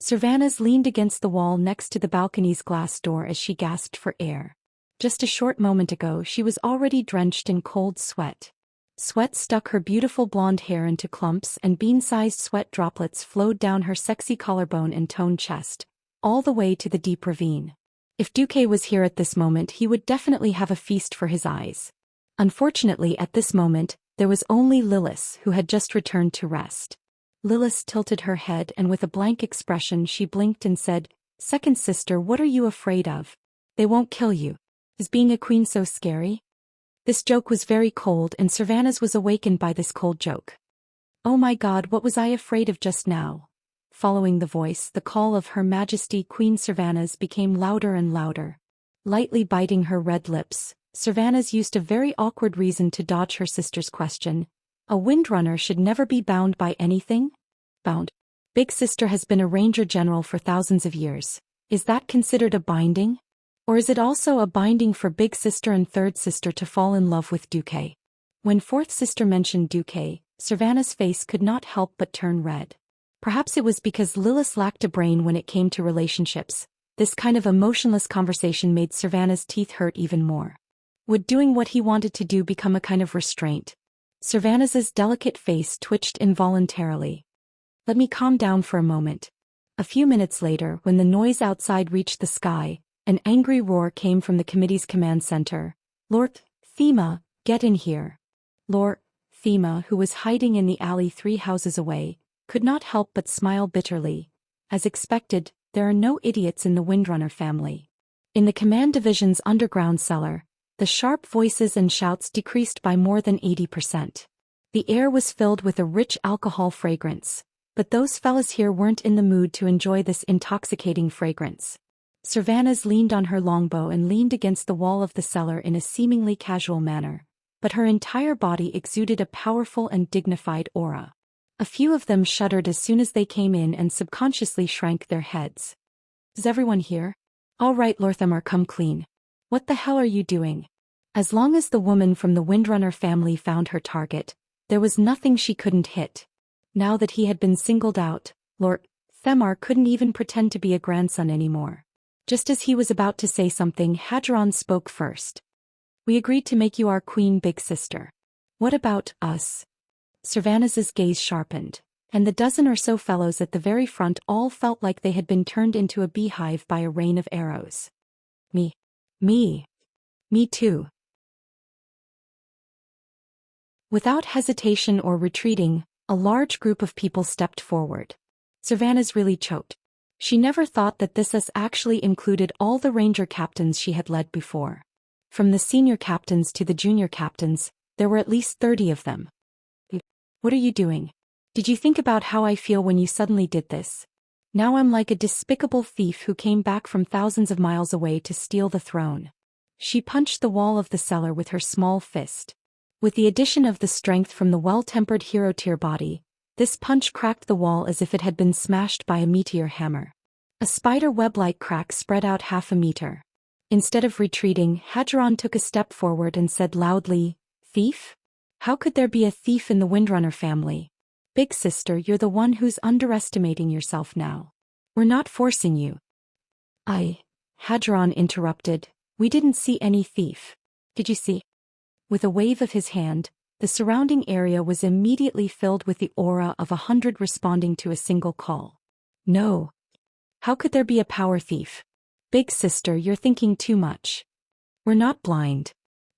Servanas leaned against the wall next to the balcony's glass door as she gasped for air. Just a short moment ago she was already drenched in cold sweat. Sweat stuck her beautiful blonde hair into clumps and bean-sized sweat droplets flowed down her sexy collarbone and toned chest, all the way to the deep ravine. If Duque was here at this moment, he would definitely have a feast for his eyes. Unfortunately, at this moment, there was only Lilith, who had just returned to rest. Lilith tilted her head and with a blank expression she blinked and said, "Second sister, what are you afraid of? They won't kill you. Is being a queen so scary?" This joke was very cold and Servanas was awakened by this cold joke. Oh my god, what was I afraid of just now? Following the voice, the call of Her Majesty Queen Servanas became louder and louder. Lightly biting her red lips, Servanas used a very awkward reason to dodge her sister's question. A windrunner should never be bound by anything? Bound. Big sister has been a ranger general for thousands of years. Is that considered a binding? Or is it also a binding for big sister and third sister to fall in love with Duque? When fourth sister mentioned Duque, Servanas' face could not help but turn red. Perhaps it was because Lilith lacked a brain when it came to relationships. This kind of emotionless conversation made Servanas' teeth hurt even more. Would doing what he wanted to do become a kind of restraint? Servanas' delicate face twitched involuntarily. Let me calm down for a moment. A few minutes later, when the noise outside reached the sky, an angry roar came from the committee's command center. Lord Thema, get in here. Lord Thema, who was hiding in the alley 3 houses away, could not help but smile bitterly. As expected, there are no idiots in the Windrunner family. In the command division's underground cellar, the sharp voices and shouts decreased by more than 80%. The air was filled with a rich alcohol fragrance, but those fellas here weren't in the mood to enjoy this intoxicating fragrance. Servanas leaned on her longbow and leaned against the wall of the cellar in a seemingly casual manner, but her entire body exuded a powerful and dignified aura. A few of them shuddered as soon as they came in and subconsciously shrank their heads. Is everyone here? All right, Lorthamar, come clean. What the hell are you doing? As long as the woman from the Windrunner family found her target, there was nothing she couldn't hit. Now that he had been singled out, Lord Themar couldn't even pretend to be a grandson anymore. Just as he was about to say something, Hadron spoke first. We agreed to make you our queen, big sister. What about us? Servanas' gaze sharpened, and the dozen or so fellows at the very front all felt like they had been turned into a beehive by a rain of arrows. Me too. Without hesitation or retreating, a large group of people stepped forward. Servanas really choked. She never thought that this actually included all the ranger captains she had led before. From the senior captains to the junior captains, there were at least 30 of them. What are you doing? Did you think about how I feel when you suddenly did this? Now I'm like a despicable thief who came back from thousands of miles away to steal the throne. She punched the wall of the cellar with her small fist. With the addition of the strength from the well-tempered hero-tier body, this punch cracked the wall as if it had been smashed by a meteor hammer. A spider web-like crack spread out half a meter. Instead of retreating, Hadron took a step forward and said loudly, "Thief? How could there be a thief in the Windrunner family? Big sister, you're the one who's underestimating yourself now. We're not forcing you." Hadron interrupted. "We didn't see any thief. Did you see?" With a wave of his hand, the surrounding area was immediately filled with the aura of 100 responding to a single call. No. How could there be a power thief? Big sister, you're thinking too much. We're not blind.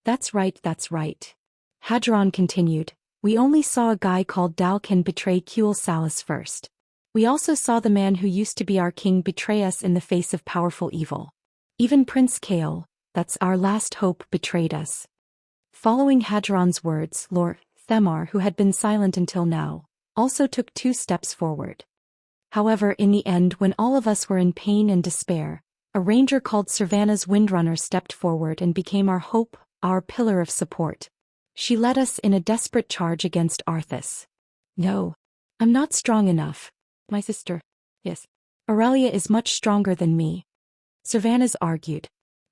That's right, that's right. Hadron continued. We only saw a guy called Dao Qian betray Xianxia first. We also saw the man who used to be our king betray us in the face of powerful evil. Even Prince Kael, that's our last hope, betrayed us. Following Hadron's words, Lord Themar, who had been silent until now, also took 2 steps forward. However, in the end, when all of us were in pain and despair, a ranger called Savannah's Windrunner stepped forward and became our hope, our pillar of support. She led us in a desperate charge against Arthas. No. I'm not strong enough. My sister. Yes. Aurelia is much stronger than me. Cervantes argued.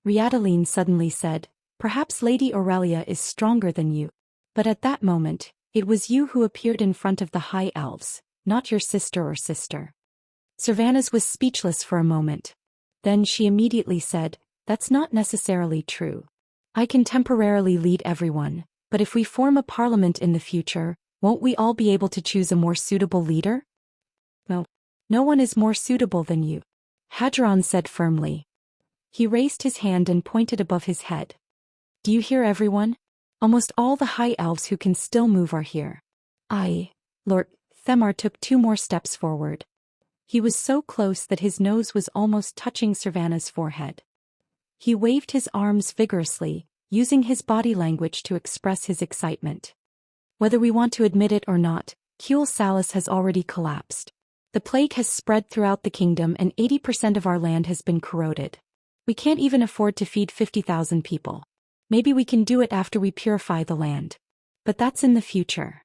Riadaline suddenly said, perhaps Lady Aurelia is stronger than you. But at that moment, it was you who appeared in front of the High Elves, not your sister or sister. Cervantes was speechless for a moment. Then she immediately said, that's not necessarily true. I can temporarily lead everyone, but if we form a parliament in the future, won't we all be able to choose a more suitable leader? Well, no one is more suitable than you. Hadron said firmly. He raised his hand and pointed above his head. Do you hear everyone? Almost all the High Elves who can still move are here. Lord Themar took 2 more steps forward. He was so close that his nose was almost touching Savannah's forehead. He waved his arms vigorously, using his body language to express his excitement. Whether we want to admit it or not, Xianxia has already collapsed. The plague has spread throughout the kingdom and 80% of our land has been corroded. We can't even afford to feed 50,000 people. Maybe we can do it after we purify the land. But that's in the future.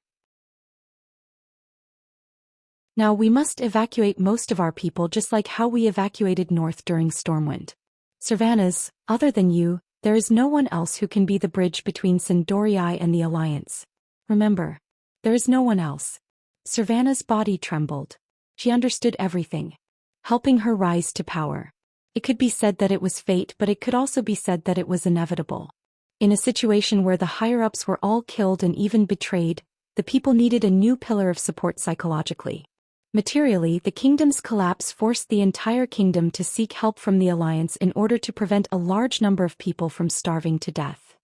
Now we must evacuate most of our people just like how we evacuated north during Stormwind. Cervantes, other than you, there is no one else who can be the bridge between Sindorii and the Alliance. Remember, there is no one else. Cervantes' body trembled. She understood everything. Helping her rise to power. It could be said that it was fate, but it could also be said that it was inevitable. In a situation where the higher-ups were all killed and even betrayed, the people needed a new pillar of support psychologically. Materially, the kingdom's collapse forced the entire kingdom to seek help from the Alliance in order to prevent a large number of people from starving to death.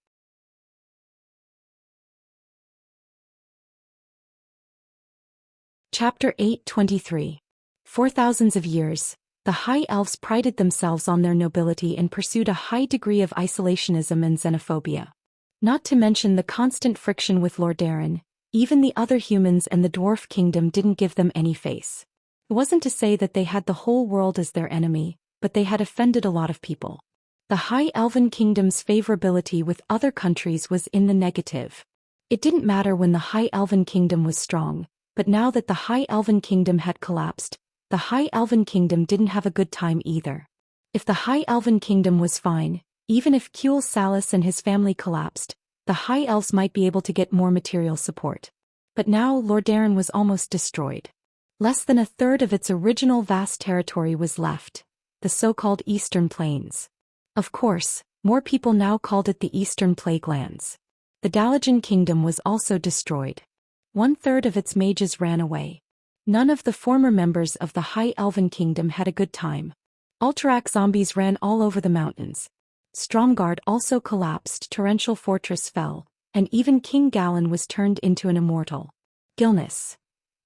Chapter 8:23. For thousands of years, the High Elves prided themselves on their nobility and pursued a high degree of isolationism and xenophobia. Not to mention the constant friction with Lordaeron, even the other humans and the Dwarf Kingdom didn't give them any face. It wasn't to say that they had the whole world as their enemy, but they had offended a lot of people. The High Elven Kingdom's favorability with other countries was in the negative. It didn't matter when the High Elven Kingdom was strong, but now that the High Elven Kingdom had collapsed, the High Elven Kingdom didn't have a good time either. If the High Elven Kingdom was fine, even if Xianxia and his family collapsed, the High Elves might be able to get more material support. But now Lordaeron was almost destroyed. Less than a third of its original vast territory was left, the so-called Eastern Plains. Of course, more people now called it the Eastern Plague Lands. The Dalajan Kingdom was also destroyed. 1/3 of its mages ran away. None of the former members of the High Elven Kingdom had a good time. Ultrarak zombies ran all over the mountains. Stromgard also collapsed, Torrential Fortress fell, and even King Galen was turned into an immortal. Gilnis.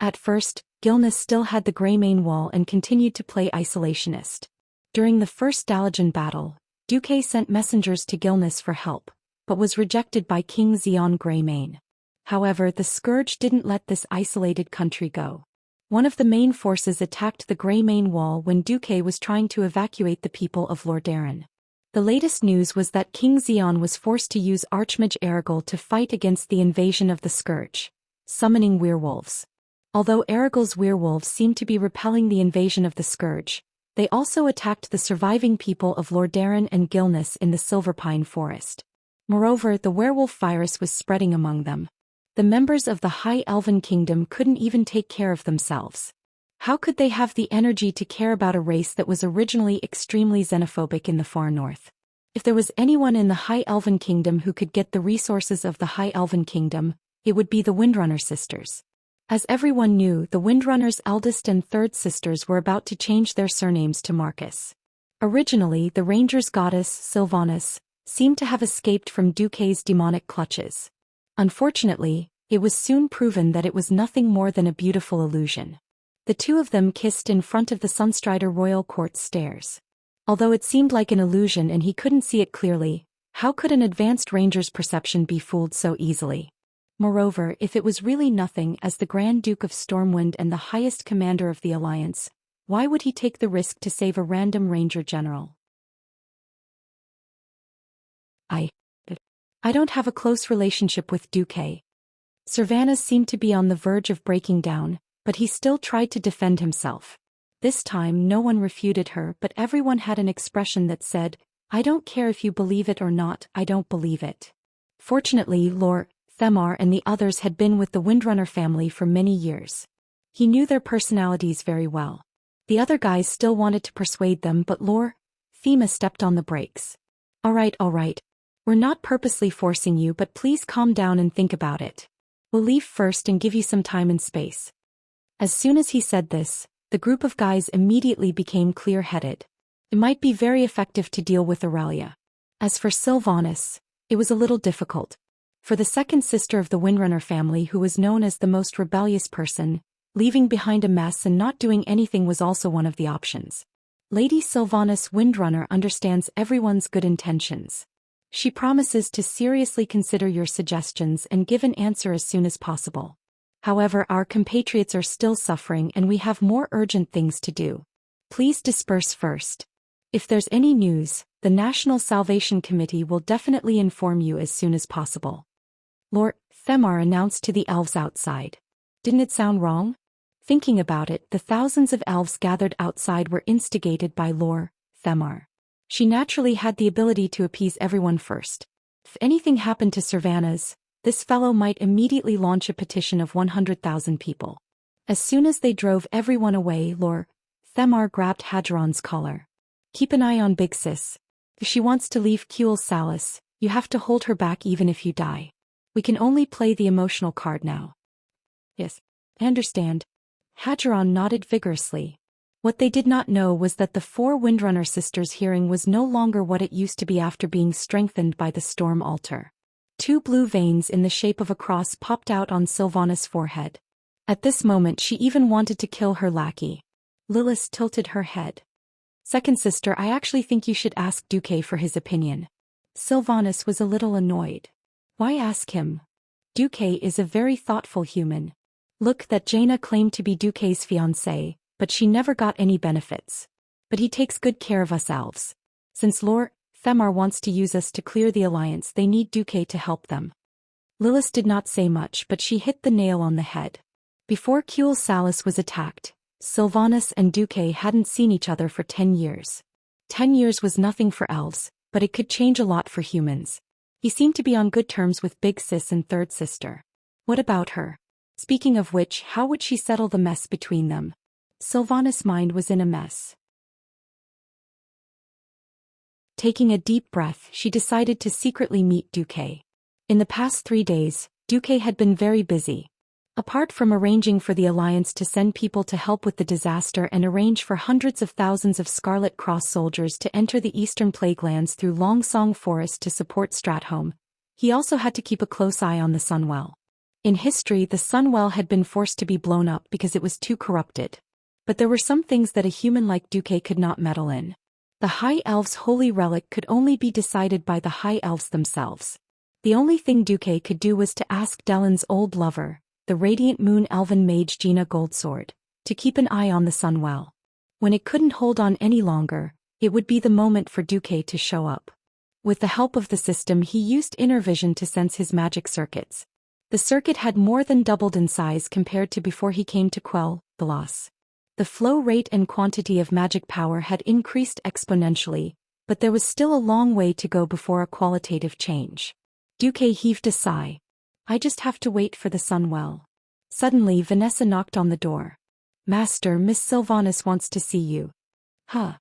At first, Gilnis still had the Greymane Wall and continued to play isolationist. During the first Dalajan battle, Duque sent messengers to Gilnis for help, but was rejected by King Xian Greymane. However, the Scourge didn't let this isolated country go. One of the main forces attacked the Greymane Wall when Duque was trying to evacuate the people of Lordaeron. The latest news was that King Xian was forced to use Archmage Erigel to fight against the invasion of the Scourge, summoning werewolves. Although Erigel's werewolves seemed to be repelling the invasion of the Scourge, they also attacked the surviving people of Lordaeron and Gilnis in the Silverpine Forest. Moreover, the werewolf virus was spreading among them. The members of the High Elven Kingdom couldn't even take care of themselves. How could they have the energy to care about a race that was originally extremely xenophobic in the far north? If there was anyone in the High Elven Kingdom who could get the resources of the High Elven Kingdom, it would be the Windrunner sisters. As everyone knew, the Windrunner's eldest and third sisters were about to change their surnames to Marcus. Originally, the Ranger's goddess, Sylvanas, seemed to have escaped from Duque's demonic clutches. Unfortunately, it was soon proven that it was nothing more than a beautiful illusion. The two of them kissed in front of the Sunstrider royal court stairs. Although it seemed like an illusion and he couldn't see it clearly, how could an advanced ranger's perception be fooled so easily? Moreover, if it was really nothing, as the Grand Duke of Stormwind and the highest commander of the Alliance, why would he take the risk to save a random ranger general? I don't have a close relationship with Duque. Sylvanas seemed to be on the verge of breaking down, but he still tried to defend himself. This time no one refuted her, but everyone had an expression that said, "I don't care if you believe it or not, I don't believe it." Fortunately, Lord Themar and the others had been with the Windrunner family for many years. He knew their personalities very well. The other guys still wanted to persuade them, but Lord Thema stepped on the brakes. All right. We're not purposely forcing you, but please calm down and think about it. We'll leave first and give you some time and space. As soon as he said this, the group of guys immediately became clear-headed. It might be very effective to deal with Aurelia. As for Sylvanas, it was a little difficult. For the second sister of the Windrunner family, who was known as the most rebellious person, leaving behind a mess and not doing anything was also one of the options. Lady Sylvanas Windrunner understands everyone's good intentions. She promises to seriously consider your suggestions and give an answer as soon as possible. However, our compatriots are still suffering and we have more urgent things to do. Please disperse first. If there's any news, the National Salvation Committee will definitely inform you as soon as possible. Lord Themar announced to the elves outside. Didn't it sound wrong? Thinking about it, the thousands of elves gathered outside were instigated by Lord Themar. She naturally had the ability to appease everyone first. If anything happened to Sylvanas, this fellow might immediately launch a petition of 100,000 people. As soon as they drove everyone away, Lord Themar grabbed Hadron's collar. Keep an eye on Big Sis. If she wants to leave Kuel Salis, you have to hold her back even if you die. We can only play the emotional card now. Yes, I understand. Hadron nodded vigorously. What they did not know was that the four Windrunner sisters' hearing was no longer what it used to be after being strengthened by the storm altar. Two blue veins in the shape of a cross popped out on Sylvanas' forehead. At this moment she even wanted to kill her lackey. Lilith tilted her head. Second sister, I actually think you should ask Duque for his opinion. Sylvanas was a little annoyed. Why ask him? Duque is a very thoughtful human. Look, that Jaina claimed to be Duque's fiancée, but she never got any benefits. But he takes good care of us elves. Since Lord Themar wants to use us to clear the Alliance, they need Duque to help them. Lilith did not say much, but she hit the nail on the head. Before Kuel Salis was attacked, Sylvanas and Duque hadn't seen each other for 10 years. 10 years was nothing for elves, but it could change a lot for humans. He seemed to be on good terms with Big Sis and third sister. What about her? Speaking of which, how would she settle the mess between them? Sylvanas' mind was in a mess. Taking a deep breath, she decided to secretly meet Duque. In the past 3 days, Duque had been very busy. Apart from arranging for the Alliance to send people to help with the disaster and arrange for hundreds of thousands of Scarlet Cross soldiers to enter the eastern Plaguelands through Longsong Forest to support Stratholme, he also had to keep a close eye on the Sunwell. In history, the Sunwell had been forced to be blown up because it was too corrupted. But there were some things that a human like Duque could not meddle in. The High Elves' holy relic could only be decided by the High Elves themselves. The only thing Duque could do was to ask Dellen's old lover, the Radiant Moon Elven mage Gina Goldsword, to keep an eye on the Sunwell. When it couldn't hold on any longer, it would be the moment for Duque to show up. With the help of the system, he used inner vision to sense his magic circuits. The circuit had more than doubled in size compared to before he came to quell the loss. The flow rate and quantity of magic power had increased exponentially, but there was still a long way to go before a qualitative change. Duque heaved a sigh. I just have to wait for the Sunwell. Suddenly Vanessa knocked on the door. Master, Miss Sylvanas wants to see you. Huh.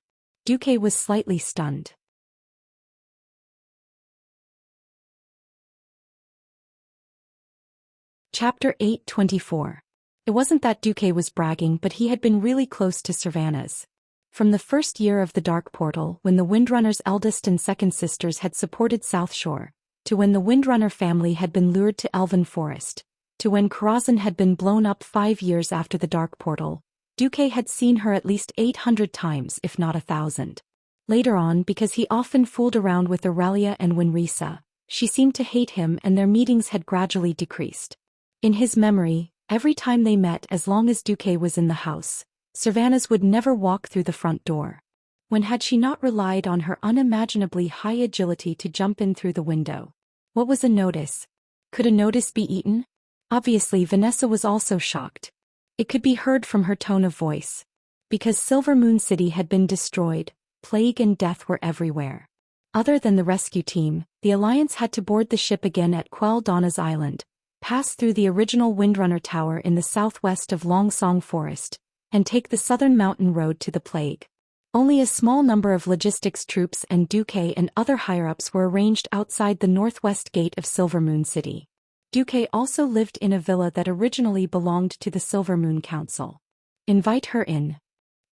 Duque was slightly stunned. Chapter 8:24. It wasn't that Duque was bragging, but he had been really close to Sylvanas. From the first year of the Dark Portal, when the Windrunner's eldest and second sisters had supported South Shore, to when the Windrunner family had been lured to Elven Forest, to when Karazhan had been blown up 5 years after the Dark Portal, Duque had seen her at least 800 times, if not 1,000. Later on, because he often fooled around with Aurelia and Winrisa, she seemed to hate him and their meetings had gradually decreased. In his memory, every time they met, as long as Duque was in the house, Sylvanas would never walk through the front door. When had she not relied on her unimaginably high agility to jump in through the window? What was a notice? Could a notice be eaten? Obviously, Vanessa was also shocked. It could be heard from her tone of voice. Because Silver Moon City had been destroyed, plague and death were everywhere. Other than the rescue team, the Alliance had to board the ship again at Quel'Dana's Island, pass through the original Windrunner Tower in the southwest of Longsong Forest, and take the southern mountain road to the plague. Only a small number of logistics troops and Duque and other higher-ups were arranged outside the northwest gate of Silver Moon City. Duque also lived in a villa that originally belonged to the Silver Moon Council. Invite her in.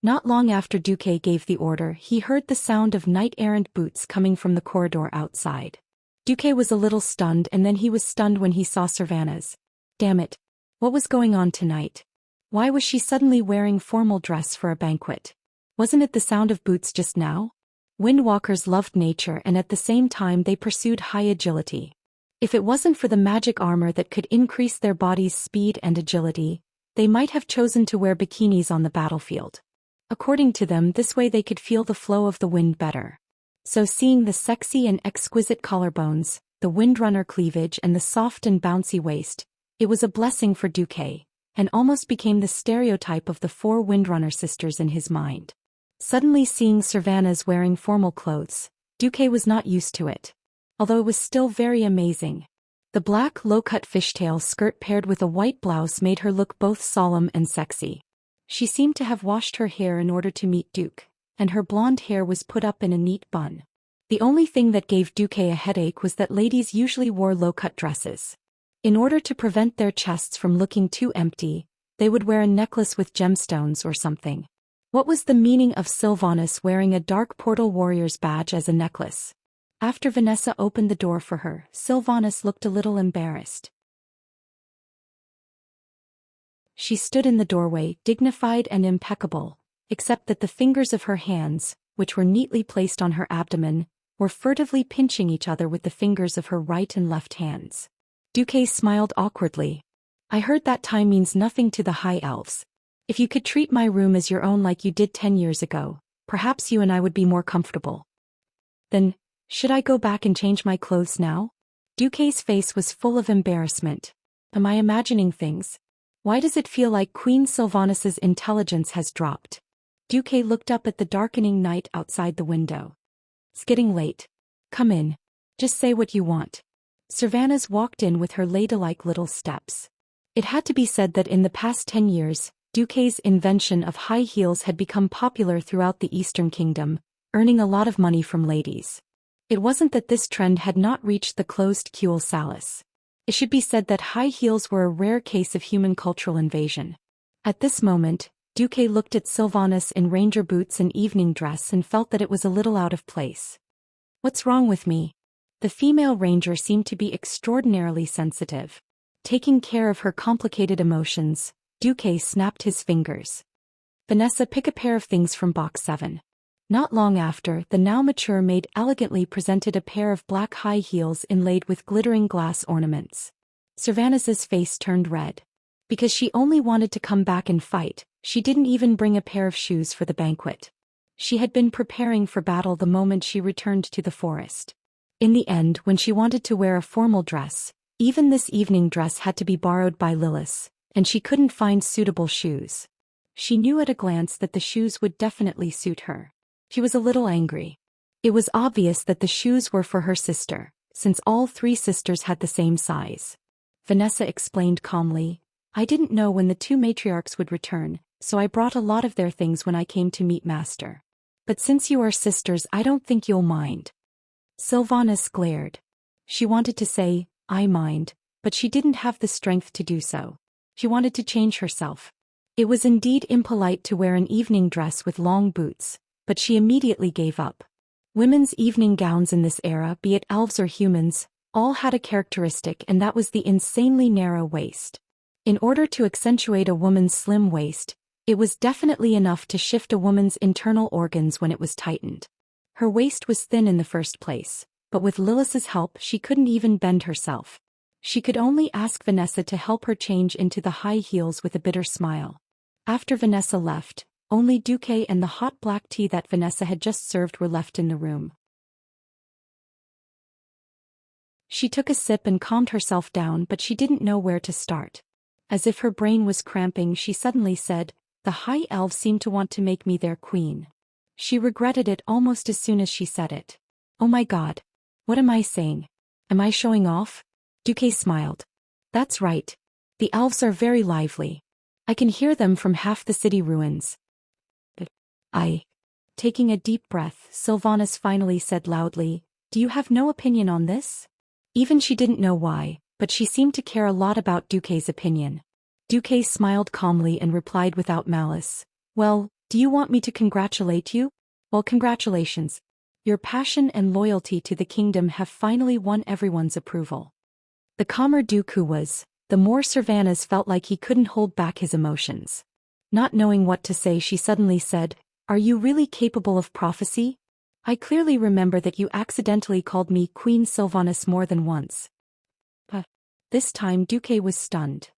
Not long after Duque gave the order, he heard the sound of knight-errant boots coming from the corridor outside. Duque was a little stunned, and then he was stunned when he saw Sylvanas. Damn it. What was going on tonight? Why was she suddenly wearing formal dress for a banquet? Wasn't it the sound of boots just now? Windwalkers loved nature, and at the same time they pursued high agility. If it wasn't for the magic armor that could increase their body's speed and agility, they might have chosen to wear bikinis on the battlefield. According to them, this way they could feel the flow of the wind better. So seeing the sexy and exquisite collarbones, the Windrunner cleavage and the soft and bouncy waist, it was a blessing for Duque, and almost became the stereotype of the 4 Windrunner sisters in his mind. Suddenly seeing Sylvanas wearing formal clothes, Duque was not used to it. Although it was still very amazing. The black low-cut fishtail skirt paired with a white blouse made her look both solemn and sexy. She seemed to have washed her hair in order to meet Duque, and her blonde hair was put up in a neat bun. The only thing that gave Duque a headache was that ladies usually wore low-cut dresses. In order to prevent their chests from looking too empty, they would wear a necklace with gemstones or something. What was the meaning of Sylvanas wearing a Dark Portal Warrior's badge as a necklace? After Vanessa opened the door for her, Sylvanas looked a little embarrassed. She stood in the doorway, dignified and impeccable, except that the fingers of her hands, which were neatly placed on her abdomen, were furtively pinching each other with the fingers of her right and left hands. Duque smiled awkwardly. I heard that time means nothing to the High Elves. If you could treat my room as your own like you did 10 years ago, perhaps you and I would be more comfortable. Then, should I go back and change my clothes now? Duque's face was full of embarrassment. Am I imagining things? Why does it feel like Queen Sylvanas's intelligence has dropped? Duque looked up at the darkening night outside the window. It's getting late. Come in. Just say what you want. Sylvanas walked in with her ladylike little steps. It had to be said that in the past 10 years, Duque's invention of high heels had become popular throughout the Eastern Kingdom, earning a lot of money from ladies. It wasn't that this trend had not reached the closed Kuel Salis. It should be said that high heels were a rare case of human cultural invasion. At this moment, Duque looked at Sylvanas in ranger boots and evening dress and felt that it was a little out of place. What's wrong with me? The female ranger seemed to be extraordinarily sensitive. Taking care of her complicated emotions, Duque snapped his fingers. Vanessa, pick a pair of things from box 7. Not long after, the now mature maid elegantly presented a pair of black high heels inlaid with glittering glass ornaments. Sylvanas's face turned red. Because she only wanted to come back and fight, she didn't even bring a pair of shoes for the banquet. She had been preparing for battle the moment she returned to the forest. In the end, when she wanted to wear a formal dress, even this evening dress had to be borrowed by Lilith, and she couldn't find suitable shoes. She knew at a glance that the shoes would definitely suit her. She was a little angry. It was obvious that the shoes were for her sister, since all 3 sisters had the same size. Vanessa explained calmly, I didn't know when the 2 matriarchs would return, so I brought a lot of their things when I came to meet Master. But since you are sisters, I don't think you'll mind. Sylvanas glared. She wanted to say, I mind, but she didn't have the strength to do so. She wanted to change herself. It was indeed impolite to wear an evening dress with long boots, but she immediately gave up. Women's evening gowns in this era, be it elves or humans, all had a characteristic, and that was the insanely narrow waist. In order to accentuate a woman's slim waist, it was definitely enough to shift a woman's internal organs when it was tightened. Her waist was thin in the first place, but with Lilith's help she couldn't even bend herself. She could only ask Vanessa to help her change into the high heels with a bitter smile. After Vanessa left, only Duque and the hot black tea that Vanessa had just served were left in the room. She took a sip and calmed herself down, but she didn't know where to start. As if her brain was cramping, she suddenly said, "The High Elves seem to want to make me their queen." She regretted it almost as soon as she said it. "Oh my God. What am I saying? Am I showing off?" Duque smiled. "That's right. The elves are very lively. I can hear them from half the city ruins." Taking a deep breath, Sylvanas finally said loudly, "Do you have no opinion on this?" Even she didn't know why, but she seemed to care a lot about Duque's opinion. Duque smiled calmly and replied without malice, "Well, do you want me to congratulate you? Well, congratulations. Your passion and loyalty to the kingdom have finally won everyone's approval." The calmer Duque was, the more Sylvanas felt like he couldn't hold back his emotions. Not knowing what to say, she suddenly said, "Are you really capable of prophecy? I clearly remember that you accidentally called me Queen Sylvanas more than once." This time Duque was stunned.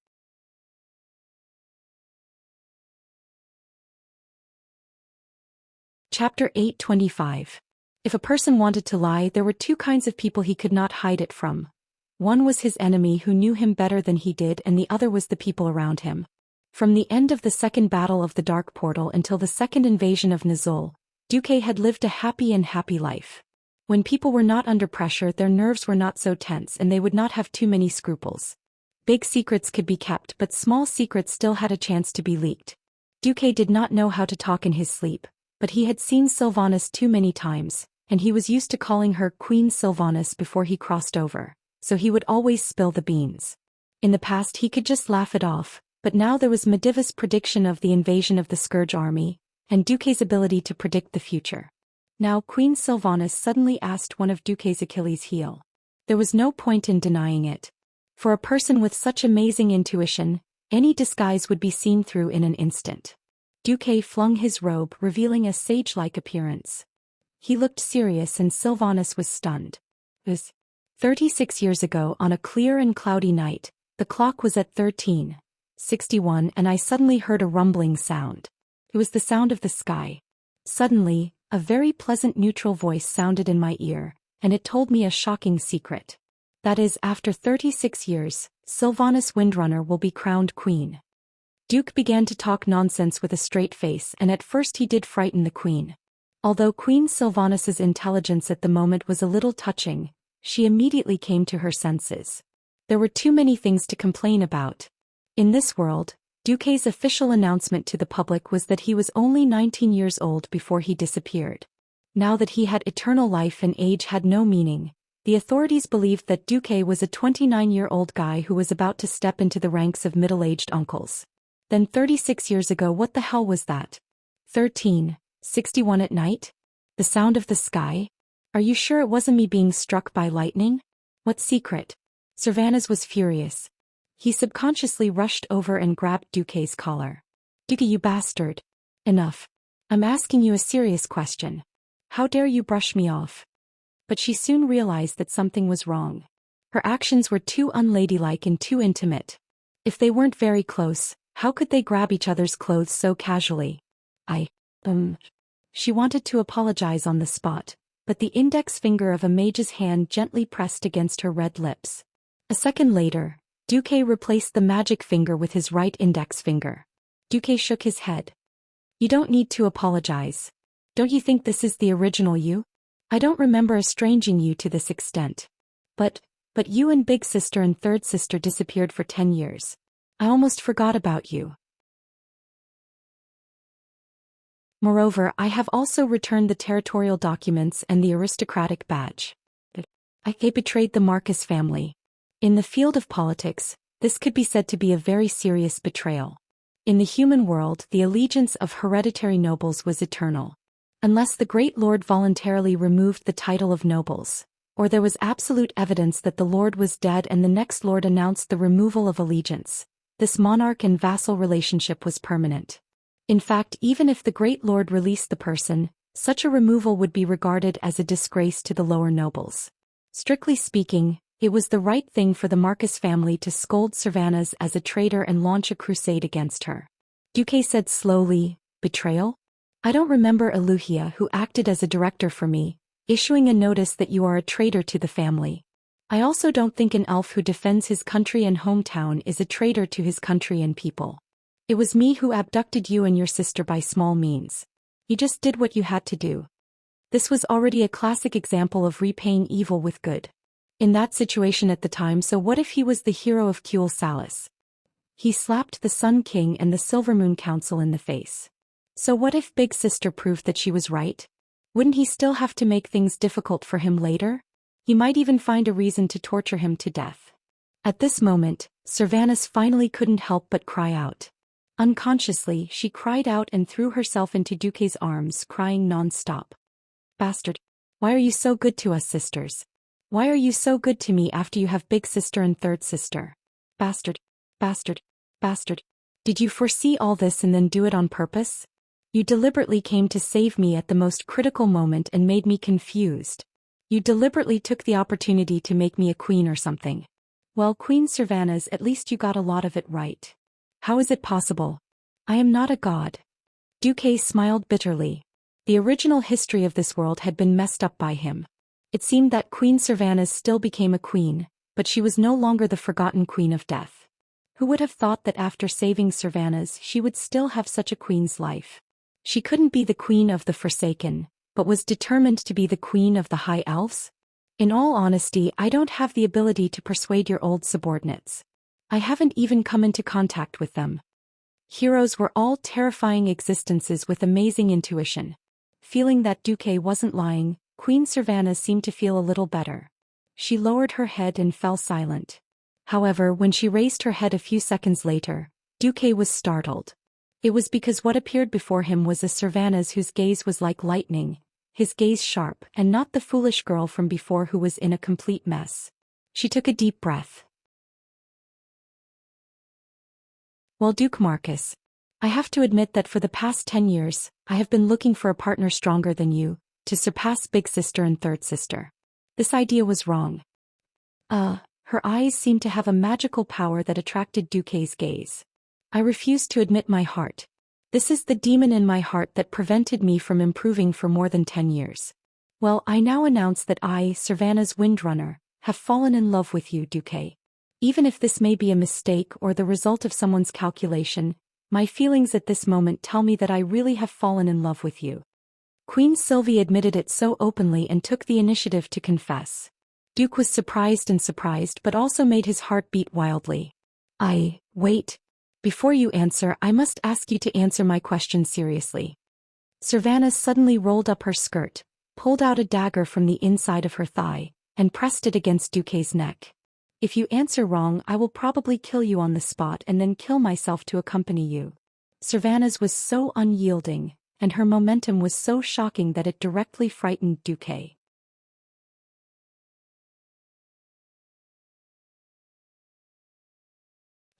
Chapter 825. If a person wanted to lie, there were two kinds of people he could not hide it from. One was his enemy who knew him better than he did, and the other was the people around him. From the end of the second battle of the Dark Portal until the second invasion of Nizul, Duque had lived a happy life. When people were not under pressure, their nerves were not so tense and they would not have too many scruples. Big secrets could be kept, but small secrets still had a chance to be leaked. Duque did not know how to talk in his sleep, but he had seen Sylvanas too many times, and he was used to calling her Queen Sylvanas before he crossed over, so he would always spill the beans. In the past he could just laugh it off, but now there was Mediva's prediction of the invasion of the Scourge army, and Duque's ability to predict the future. Now Queen Sylvanas suddenly asked one of Duque's Achilles' heel. There was no point in denying it. For a person with such amazing intuition, any disguise would be seen through in an instant. Duque flung his robe, revealing a sage-like appearance. He looked serious and Sylvanas was stunned. It was 36 years ago on a clear and cloudy night. The clock was at 13:61 and I suddenly heard a rumbling sound. It was the sound of the sky. Suddenly, a very pleasant neutral voice sounded in my ear, and it told me a shocking secret. That is, after 36 years, Sylvanas Windrunner will be crowned queen. Duque began to talk nonsense with a straight face, and at first he did frighten the queen. Although Queen Sylvanas's intelligence at the moment was a little touching, she immediately came to her senses. There were too many things to complain about. In this world, Duque's official announcement to the public was that he was only 19 years old before he disappeared. Now that he had eternal life and age had no meaning, the authorities believed that Duque was a 29-year-old guy who was about to step into the ranks of middle-aged uncles. Then 36 years ago, what the hell was that? 13:61 at night? The sound of the sky? Are you sure it wasn't me being struck by lightning? What secret? Sylvanas was furious. He subconsciously rushed over and grabbed Duque's collar. "Duque, you bastard. Enough. I'm asking you a serious question. How dare you brush me off?" But she soon realized that something was wrong. Her actions were too unladylike and too intimate. If they weren't very close, how could they grab each other's clothes so casually? She wanted to apologize on the spot, but the index finger of a mage's hand gently pressed against her red lips. A second later, Duque replaced the magic finger with his right index finger. Duque shook his head. "You don't need to apologize. Don't you think this is the original you? I don't remember estranging you to this extent. But you and big sister and third sister disappeared for 10 years. I almost forgot about you. Moreover, I have also returned the territorial documents and the aristocratic badge. I betrayed the Marcus family. In the field of politics, This could be said to be a very serious betrayal. In the human world, the allegiance of hereditary nobles was eternal. Unless the great lord voluntarily removed the title of nobles, or there was absolute evidence that the lord was dead and the next lord announced the removal of allegiance, this monarch and vassal relationship was permanent. In fact, even if the great lord released the person, such a removal would be regarded as a disgrace to the lower nobles. Strictly speaking, it was the right thing for the Marcus family to scold Servanas as a traitor and launch a crusade against her. Duque said slowly, "Betrayal? I don't remember Eluhia, who acted as a director for me, issuing a notice that you are a traitor to the family. I also don't think an elf who defends his country and hometown is a traitor to his country and people. It was me who abducted you and your sister by small means. You just did what you had to do." This was already a classic example of repaying evil with good. In that situation at the time, so what if he was the hero of Cule Salis? He slapped the Sun King and the Silvermoon Council in the face. So what if Big Sister proved that she was right? Wouldn't he still have to make things difficult for him later? He might even find a reason to torture him to death. At this moment, Servanas finally couldn't help but cry out. Unconsciously, she cried out and threw herself into Duque's arms, crying non-stop. "Bastard! Why are you so good to us sisters? Why are you so good to me after you have big sister and third sister? Bastard! Bastard! Bastard! Did you foresee all this and then do it on purpose? You deliberately came to save me at the most critical moment and made me confused. You deliberately took the opportunity to make me a queen or something. Well, Queen Servanas, at least you got a lot of it right. How is it possible? I am not a god." Duque smiled bitterly. The original history of this world had been messed up by him. It seemed that Queen Servanas still became a queen, but she was no longer the forgotten queen of death. Who would have thought that after saving Servanas she would still have such a queen's life? She couldn't be the queen of the Forsaken, but was determined to be the queen of the High Elves? In all honesty, I don't have the ability to persuade your old subordinates. I haven't even come into contact with them. Heroes were all terrifying existences with amazing intuition. Feeling that Duque wasn't lying, Queen Servanas seemed to feel a little better. She lowered her head and fell silent. However, when she raised her head a few seconds later, Duque was startled. It was because what appeared before him was a Servanas whose gaze was like lightning, his gaze sharp, and not the foolish girl from before who was in a complete mess. She took a deep breath. "Well, Duke Marcus, I have to admit that for the past 10 years, I have been looking for a partner stronger than you, to surpass Big Sister and Third Sister. This idea was wrong." Her eyes seemed to have a magical power that attracted Duque's gaze. "I refuse to admit my heart. This is the demon in my heart that prevented me from improving for more than 10 years. Well, I now announce that I, Servanas Windrunner, have fallen in love with you, Duque. Even if this may be a mistake or the result of someone's calculation, my feelings at this moment tell me that I really have fallen in love with you." Queen Sylvie admitted it so openly and took the initiative to confess. Duke was surprised but also made his heart beat wildly. Wait. Before you answer, I must ask you to answer my question seriously." Servanas suddenly rolled up her skirt, pulled out a dagger from the inside of her thigh, and pressed it against Duque's neck. "If you answer wrong, I will probably kill you on the spot and then kill myself to accompany you." Servanas was so unyielding, and her momentum was so shocking that it directly frightened Duque.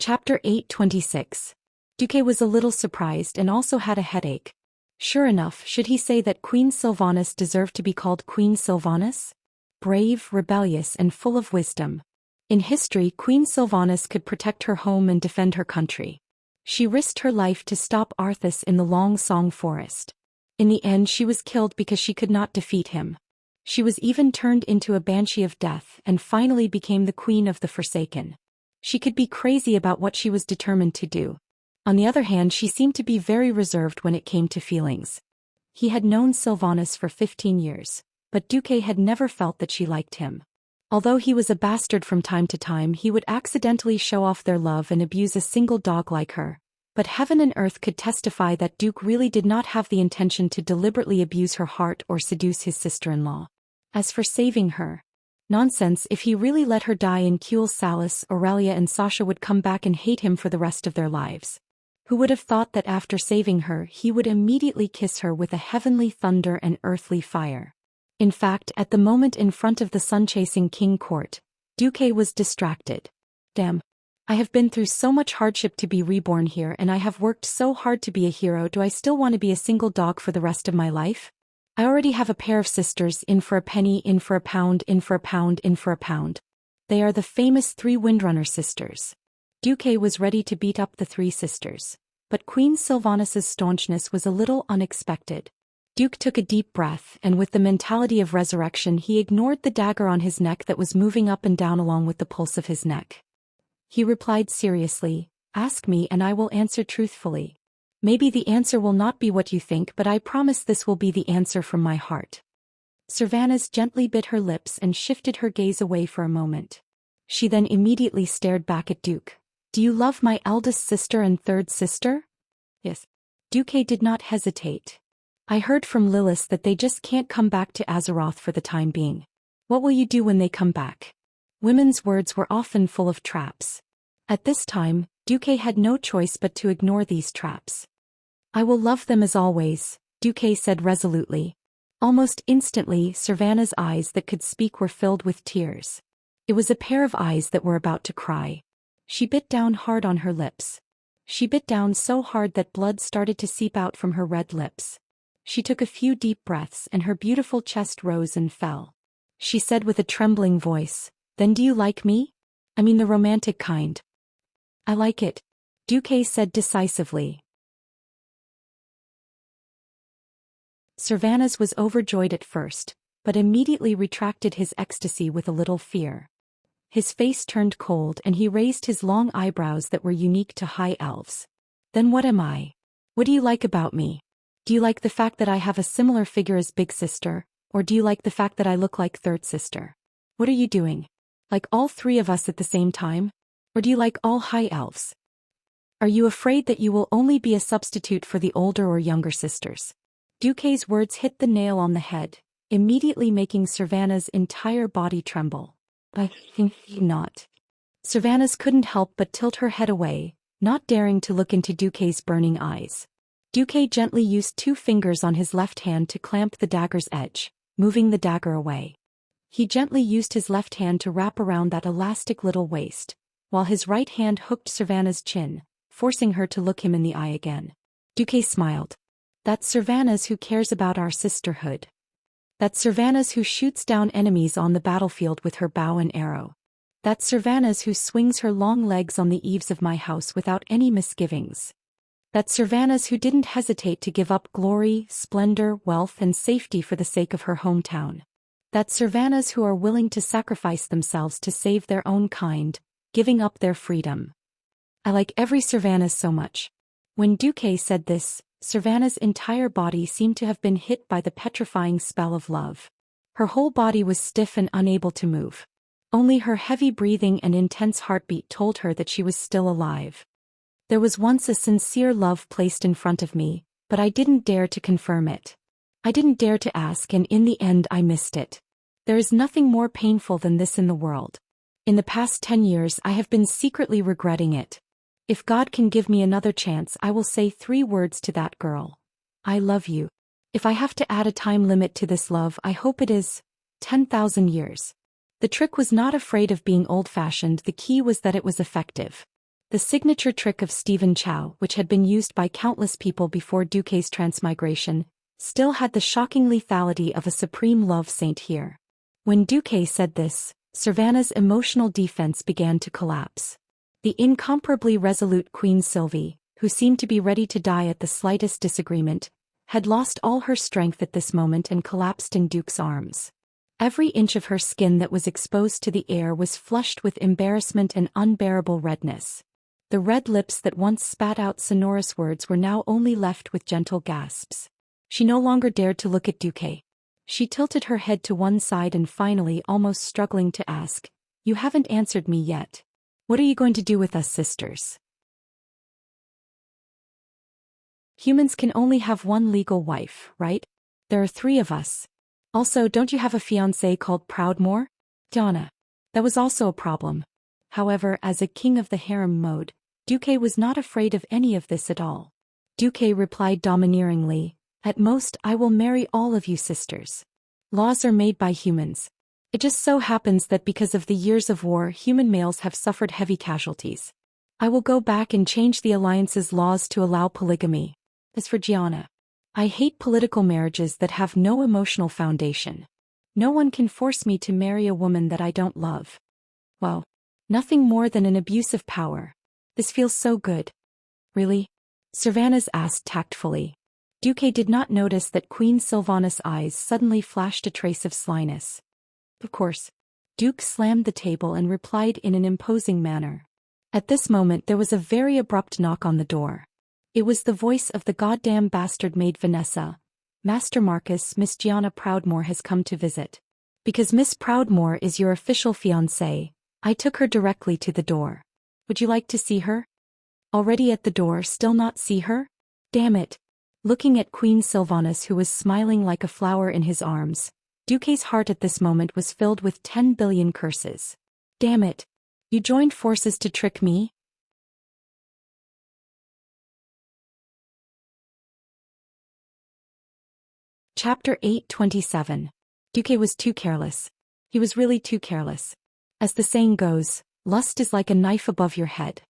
Chapter 826. Duque was a little surprised and also had a headache. Sure enough, should he say that Queen Sylvanas deserved to be called Queen Sylvanas? Brave, rebellious, and full of wisdom. In history, Queen Sylvanas could protect her home and defend her country. She risked her life to stop Arthas in the Long Song Forest. In the end, she was killed because she could not defeat him. She was even turned into a banshee of death and finally became the Queen of the Forsaken. She could be crazy about what she was determined to do. On the other hand, she seemed to be very reserved when it came to feelings. He had known Sylvanas for 15 years, but Duque had never felt that she liked him. Although he was a bastard from time to time, he would accidentally show off their love and abuse a single dog like her. But heaven and earth could testify that Duke really did not have the intention to deliberately abuse her heart or seduce his sister-in-law. As for saving her, Nonsense, if he really let her die in Kuel Salis, Aurelia and Sasha would come back and hate him for the rest of their lives. Who would have thought that after saving her he would immediately kiss her with a heavenly thunder and earthly fire? In fact, at the moment in front of the sun-chasing king court, Duque was distracted. Damn. I have been through so much hardship to be reborn here and I have worked so hard to be a hero. Do I still want to be a single dog for the rest of my life? I already have a pair of sisters, in for a penny, in for a pound, in for a pound, in for a pound. They are the famous 3 Windrunner sisters. Duque was ready to beat up the 3 sisters. But Queen Sylvanas' staunchness was a little unexpected. Duke took a deep breath and with the mentality of resurrection he ignored the dagger on his neck that was moving up and down along with the pulse of his neck. He replied seriously, "Ask me and I will answer truthfully. Maybe the answer will not be what you think, but I promise this will be the answer from my heart." Sylvanas gently bit her lips and shifted her gaze away for a moment. She then immediately stared back at Duke. "Do you love my eldest sister and third sister?" "Yes." Duque did not hesitate. "I heard from Lilith that they just can't come back to Azeroth for the time being. What will you do when they come back?" Women's words were often full of traps. At this time, Duque had no choice but to ignore these traps. "I will love them as always," Duque said resolutely. Almost instantly, Sylvanas' eyes that could speak were filled with tears. It was a pair of eyes that were about to cry. She bit down hard on her lips. She bit down so hard that blood started to seep out from her red lips. She took a few deep breaths and her beautiful chest rose and fell. She said with a trembling voice, "Then do you like me? I mean the romantic kind." "I like it," Duque said decisively. Sylvanas was overjoyed at first, but immediately retracted his ecstasy with a little fear. His face turned cold and he raised his long eyebrows that were unique to high elves. "Then what am I? What do you like about me? Do you like the fact that I have a similar figure as Big Sister, or do you like the fact that I look like Third Sister? What are you doing? Like all 3 of us at the same time? Or do you like all high elves? Are you afraid that you will only be a substitute for the older or younger sisters?" Duque's words hit the nail on the head, immediately making Sylvanas' entire body tremble. "I think not." Sylvanas couldn't help but tilt her head away, not daring to look into Duque's burning eyes. Duque gently used 2 fingers on his left hand to clamp the dagger's edge, moving the dagger away. He gently used his left hand to wrap around that elastic little waist, while his right hand hooked Sylvanas' chin, forcing her to look him in the eye again. Duque smiled. "That's Sylvanas who cares about our sisterhood. That's Sylvanas who shoots down enemies on the battlefield with her bow and arrow. That's Sylvanas who swings her long legs on the eaves of my house without any misgivings. That's Sylvanas who didn't hesitate to give up glory, splendor, wealth and safety for the sake of her hometown. That's Sylvanas who are willing to sacrifice themselves to save their own kind, giving up their freedom. I like every Sylvanas so much." When Duque said this, Sylvanas' entire body seemed to have been hit by the petrifying spell of love. Her whole body was stiff and unable to move. Only her heavy breathing and intense heartbeat told her that she was still alive. "There was once a sincere love placed in front of me, but I didn't dare to confirm it. I didn't dare to ask and in the end I missed it. There is nothing more painful than this in the world. In the past 10 years I have been secretly regretting it. If God can give me another chance I will say 3 words to that girl. I love you. If I have to add a time limit to this love I hope it is 10,000 years. The trick was not afraid of being old-fashioned, the key was that it was effective. The signature trick of Stephen Chow, which had been used by countless people before Duque's transmigration, still had the shocking lethality of a supreme love saint here. When Duque said this, Sylvanas' emotional defense began to collapse. The incomparably resolute Queen Sylvie, who seemed to be ready to die at the slightest disagreement, had lost all her strength at this moment and collapsed in Duke's arms. Every inch of her skin that was exposed to the air was flushed with embarrassment and unbearable redness. The red lips that once spat out sonorous words were now only left with gentle gasps. She no longer dared to look at Duque. She tilted her head to one side and finally, almost struggling to ask, "You haven't answered me yet. What are you going to do with us sisters?" Humans can only have one legal wife, right? There are 3 of us. Also, don't you have a fiancé called Proudmoore? Diana. That was also a problem. However, as a king of the harem mode, Duque was not afraid of any of this at all. Duque replied domineeringly, "At most I will marry all of you sisters. Laws are made by humans. It just so happens that because of the years of war, human males have suffered heavy casualties. I will go back and change the alliance's laws to allow polygamy. As for Gianna, I hate political marriages that have no emotional foundation. No one can force me to marry a woman that I don't love. Well, nothing more than an abuse of power. This feels so good." "Really?" Cervantes asked tactfully. Duque did not notice that Queen Sylvanas' eyes suddenly flashed a trace of slyness. "Of course." Duke slammed the table and replied in an imposing manner. At this moment there was a very abrupt knock on the door. It was the voice of the goddamn bastard maid Vanessa. "Master Marcus, Miss Gianna Proudmoore has come to visit. Because Miss Proudmoore is your official fiancée, I took her directly to the door. Would you like to see her?" Already at the door, still not see her? Damn it. Looking at Queen Sylvanas, who was smiling like a flower in his arms, Duque's heart at this moment was filled with 10 billion curses. Damn it. You joined forces to trick me? Chapter 827. Duque was too careless. He was really too careless. As the saying goes, lust is like a knife above your head.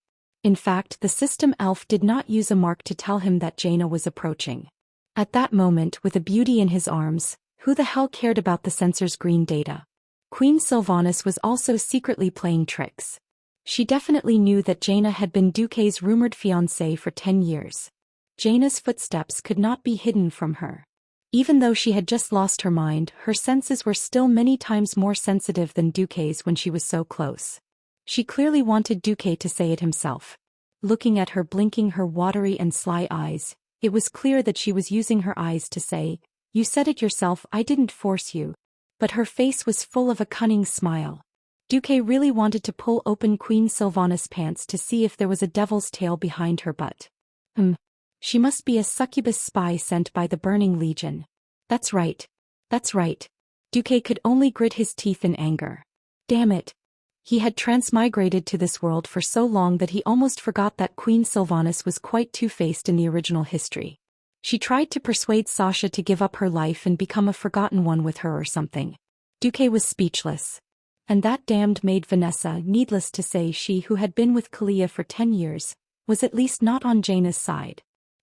In fact, the system elf did not use a mark to tell him that Jaina was approaching. At that moment, with a beauty in his arms, who the hell cared about the sensor's green data? Queen Sylvanas was also secretly playing tricks. She definitely knew that Jaina had been Duque's rumored fiancée for 10 years. Jaina's footsteps could not be hidden from her. Even though she had just lost her mind, her senses were still many times more sensitive than Duque's when she was so close. She clearly wanted Duque to say it himself. Looking at her, blinking her watery and sly eyes, it was clear that she was using her eyes to say, "You said it yourself, I didn't force you." But her face was full of a cunning smile. Duque really wanted to pull open Queen Sylvanas' pants to see if there was a devil's tail behind her butt. She must be a succubus spy sent by the Burning Legion. That's right. That's right. Duque could only grit his teeth in anger. Damn it. He had transmigrated to this world for so long that he almost forgot that Queen Sylvanas was quite two-faced in the original history. She tried to persuade Sasha to give up her life and become a forgotten one with her or something. Duque was speechless. And that damned maid Vanessa, needless to say, she who had been with Kalia for 10 years, was at least not on Jaina's side.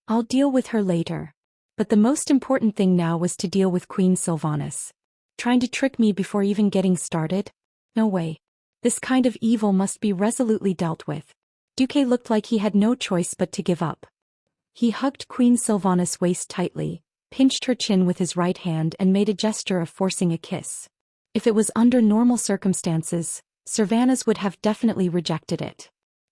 I'll deal with her later. But the most important thing now was to deal with Queen Sylvanas. Trying to trick me before even getting started? No way. This kind of evil must be resolutely dealt with. Duque looked like he had no choice but to give up. He hugged Queen Sylvanas' waist tightly, pinched her chin with his right hand and made a gesture of forcing a kiss. If it was under normal circumstances, Cervantes would have definitely rejected it.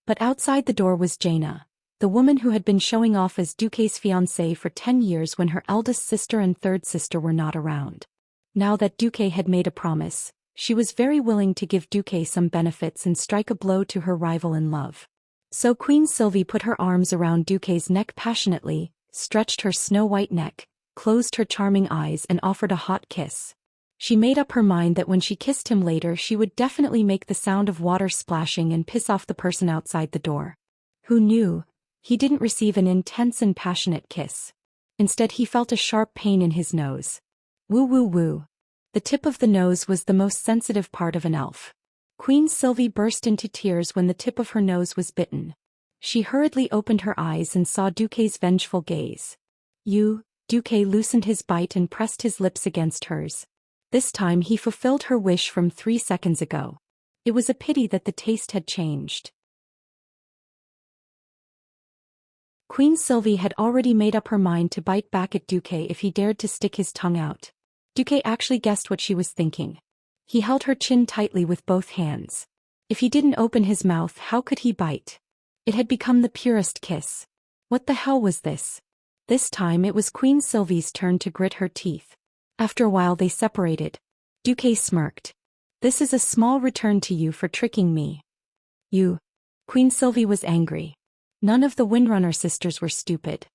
But outside the door was Jaina, the woman who had been showing off as Duque's fiancée for 10 years when her eldest sister and third sister were not around. Now that Duque had made a promise, she was very willing to give Duque some benefits and strike a blow to her rival in love. So Queen Sylvie put her arms around Duque's neck passionately, stretched her snow-white neck, closed her charming eyes and offered a hot kiss. She made up her mind that when she kissed him later she would definitely make the sound of water splashing and piss off the person outside the door. Who knew? He didn't receive an intense and passionate kiss. Instead he felt a sharp pain in his nose. Woo woo woo. The tip of the nose was the most sensitive part of an elf. Queen Sylvie burst into tears when the tip of her nose was bitten. She hurriedly opened her eyes and saw Duque's vengeful gaze. Duque loosened his bite and pressed his lips against hers. This time he fulfilled her wish from 3 seconds ago. It was a pity that the taste had changed. Queen Sylvie had already made up her mind to bite back at Duque if he dared to stick his tongue out. Duque actually guessed what she was thinking. He held her chin tightly with both hands. If he didn't open his mouth, how could he bite? It had become the purest kiss. What the hell was this? This time it was Queen Sylvie's turn to grit her teeth. After a while they separated. Duque smirked. This is a small return to you for tricking me. You. Queen Sylvie was angry. None of the Windrunner sisters were stupid.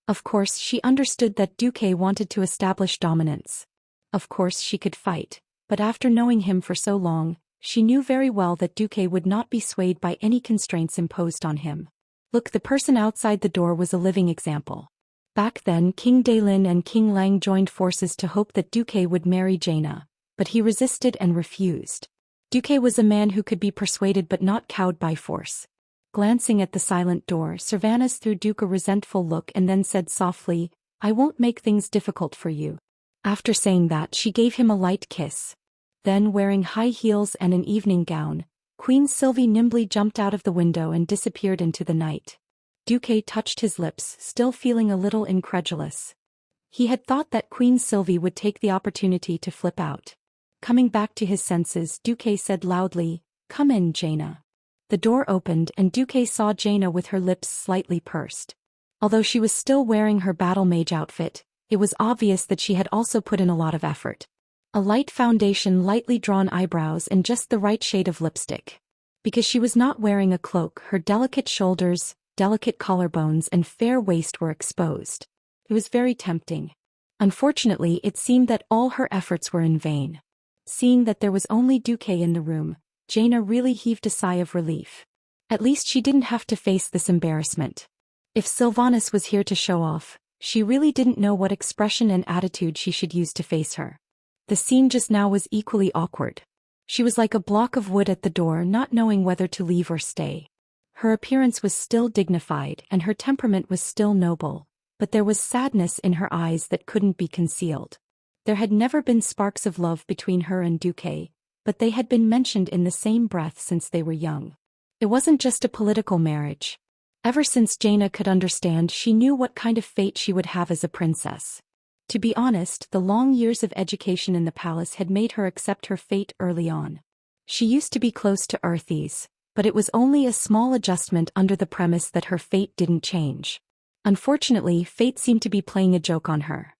Of course she understood that Duque wanted to establish dominance. Of course she could fight, but after knowing him for so long, She knew very well that Duque would not be swayed by any constraints imposed on him. Look, the person outside the door was a living example. Back then, King Dailin and King Lang joined forces to hope that Duque would marry Jaina, but he resisted and refused. Duque was a man who could be persuaded but not cowed by force. Glancing at the silent door, Cervantes threw Duque a resentful look and then said softly, "I won't make things difficult for you." After saying that, she gave him a light kiss. Then, wearing high heels and an evening gown, Queen Sylvie nimbly jumped out of the window and disappeared into the night. Duque touched his lips, still feeling a little incredulous. He had thought that Queen Sylvie would take the opportunity to flip out. Coming back to his senses, Duque said loudly, "Come in, Jaina." The door opened and Duque saw Jaina with her lips slightly pursed. Although she was still wearing her battle mage outfit, it was obvious that she had also put in a lot of effort. A light foundation, lightly drawn eyebrows, and just the right shade of lipstick. Because she was not wearing a cloak, her delicate shoulders, delicate collarbones, and fair waist were exposed. It was very tempting. Unfortunately, it seemed that all her efforts were in vain. Seeing that there was only Duque in the room, Jaina really heaved a sigh of relief. At least she didn't have to face this embarrassment. If Sylvanus was here to show off, she really didn't know what expression and attitude she should use to face her. The scene just now was equally awkward. She was like a block of wood at the door, not knowing whether to leave or stay. Her appearance was still dignified and her temperament was still noble, but there was sadness in her eyes that couldn't be concealed. There had never been sparks of love between her and Duque, but they had been mentioned in the same breath since they were young. It wasn't just a political marriage. Ever since Jaina could understand, she knew what kind of fate she would have as a princess. To be honest, the long years of education in the palace had made her accept her fate early on. She used to be close to Earthies, but it was only a small adjustment under the premise that her fate didn't change. Unfortunately, fate seemed to be playing a joke on her.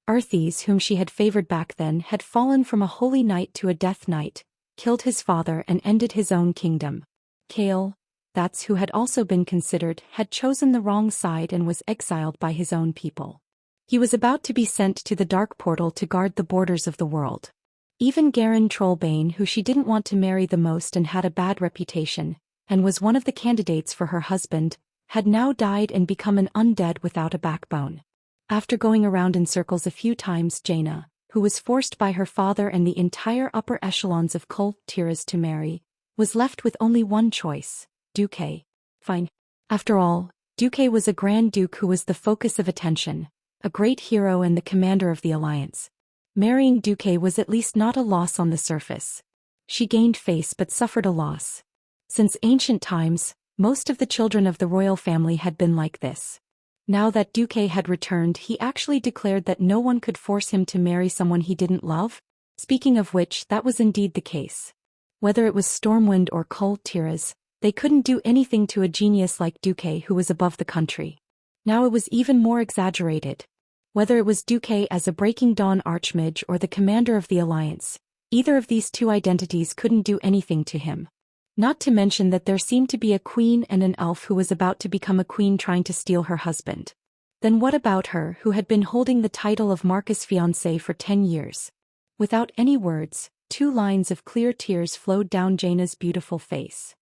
Earthies, whom she had favored back then, had fallen from a holy knight to a death knight, killed his father and ended his own kingdom. Kale, that's who had also been considered, had chosen the wrong side and was exiled by his own people. He was about to be sent to the Dark Portal to guard the borders of the world. Even Garen Trollbane, who she didn't want to marry the most and had a bad reputation, and was one of the candidates for her husband, had now died and become an undead without a backbone. After going around in circles a few times, Jaina, who was forced by her father and the entire upper echelons of Cultivation to marry, was left with only one choice: Duque. Fine. After all, Duque was a Grand Duke who was the focus of attention, a great hero and the commander of the alliance. Marrying Duque was at least not a loss on the surface. She gained face but suffered a loss. Since ancient times, most of the children of the royal family had been like this. Now that Duque had returned, he actually declared that no one could force him to marry someone he didn't love. Speaking of which, that was indeed the case. Whether it was Stormwind or Cultivation, they couldn't do anything to a genius like Duque who was above the country. Now it was even more exaggerated. Whether it was Duque as a Breaking Dawn Archmage or the commander of the Alliance, either of these two identities couldn't do anything to him. Not to mention that there seemed to be a queen and an elf who was about to become a queen trying to steal her husband. Then what about her, who had been holding the title of Marquis fiancé for 10 years? Without any words, 2 lines of clear tears flowed down Jaina's beautiful face.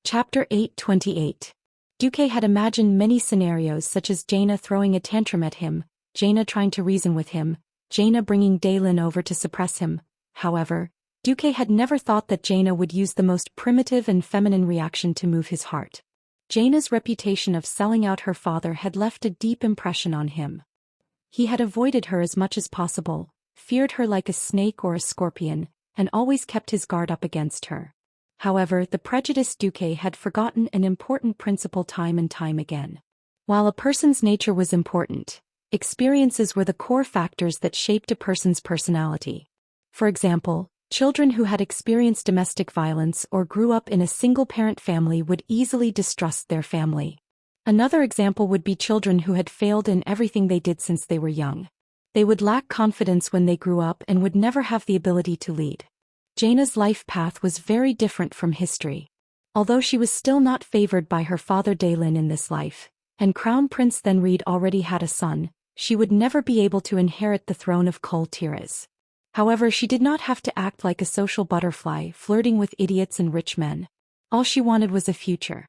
Chapter 828. Duque had imagined many scenarios, such as Jaina throwing a tantrum at him, Jaina trying to reason with him, Jaina bringing Dailin over to suppress him. However, Duque had never thought that Jaina would use the most primitive and feminine reaction to move his heart. Jaina's reputation of selling out her father had left a deep impression on him. He had avoided her as much as possible, feared her like a snake or a scorpion, and always kept his guard up against her. However, the prejudiced Duque had forgotten an important principle time and time again. While a person's nature was important, experiences were the core factors that shaped a person's personality. For example, children who had experienced domestic violence or grew up in a single-parent family would easily distrust their family. Another example would be children who had failed in everything they did since they were young. They would lack confidence when they grew up and would never have the ability to lead. Jaina's life path was very different from history. Although she was still not favored by her father Dailin in this life, And Crown Prince Thenreed already had a son. She would never be able to inherit the throne of Cultivation. However, she did not have to act like a social butterfly, flirting with idiots and rich men. All she wanted was a future.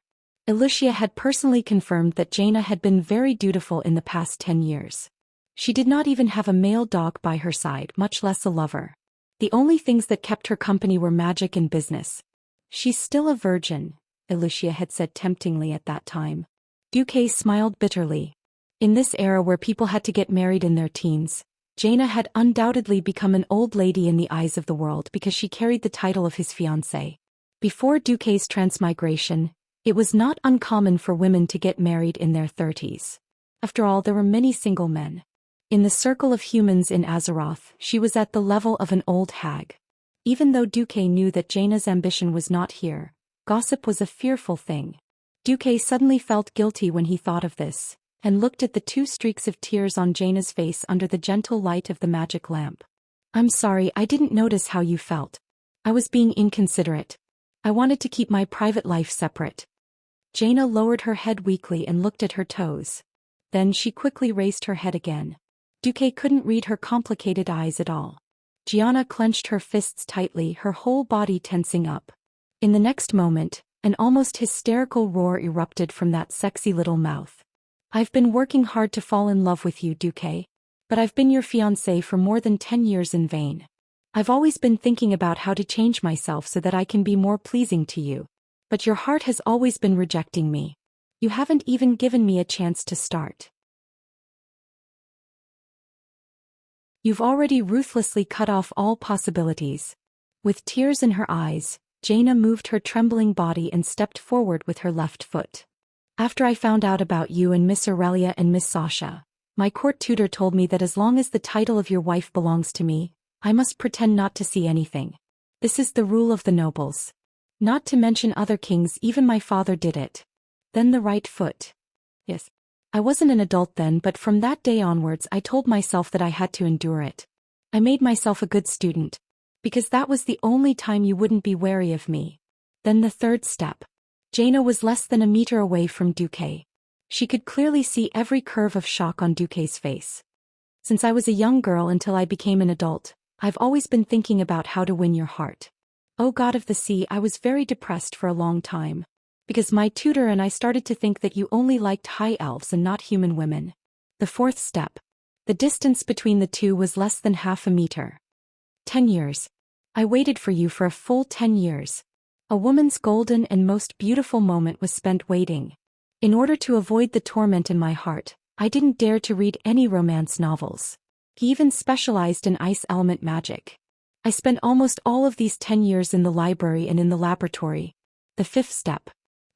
Lucia had personally confirmed that Jaina had been very dutiful in the past 10 years. She did not even have a male dog by her side, much less a lover. The only things that kept her company were magic and business. She's still a virgin, Lucia had said temptingly at that time. Duque smiled bitterly. In this era where people had to get married in their teens, Jaina had undoubtedly become an old lady in the eyes of the world because she carried the title of his fiancée. Before Duque's transmigration, it was not uncommon for women to get married in their 30s. After all, there were many single men. In the circle of humans in Azeroth, she was at the level of an old hag. Even though Duque knew that Jaina's ambition was not here, gossip was a fearful thing. Duque suddenly felt guilty when he thought of this, and looked at the 2 streaks of tears on Jaina's face under the gentle light of the magic lamp. I'm sorry, I didn't notice how you felt. I was being inconsiderate. I wanted to keep my private life separate. Jaina lowered her head weakly and looked at her toes. Then she quickly raised her head again. Duque couldn't read her complicated eyes at all. Gianna clenched her fists tightly, her whole body tensing up. In the next moment, an almost hysterical roar erupted from that sexy little mouth. I've been working hard to fall in love with you, Duque. But I've been your fiancé for more than 10 years in vain. I've always been thinking about how to change myself so that I can be more pleasing to you. But your heart has always been rejecting me. You haven't even given me a chance to start. You've already ruthlessly cut off all possibilities. With tears in her eyes, Jaina moved her trembling body and stepped forward with her left foot. After I found out about you and Miss Aurelia and Miss Sasha, my court tutor told me that as long as the title of your wife belongs to me, I must pretend not to see anything. This is the rule of the nobles. Not to mention other kings, even my father did it. Then the right foot. Yes. I wasn't an adult then, but from that day onwards I told myself that I had to endure it. I made myself a good student. Because that was the only time you wouldn't be wary of me. Then the third step. Jaina was less than a meter away from Duque. She could clearly see every curve of shock on Duque's face. Since I was a young girl until I became an adult, I've always been thinking about how to win your heart. Oh God of the sea, I was very depressed for a long time. Because my tutor and I started to think that you only liked high elves and not human women. The fourth step. The distance between the two was less than half a meter. 10 years. I waited for you for a full 10 years. A woman's golden and most beautiful moment was spent waiting. In order to avoid the torment in my heart, I didn't dare to read any romance novels. He even specialized in ice element magic. I spent almost all of these 10 years in the library and in the laboratory. The fifth step.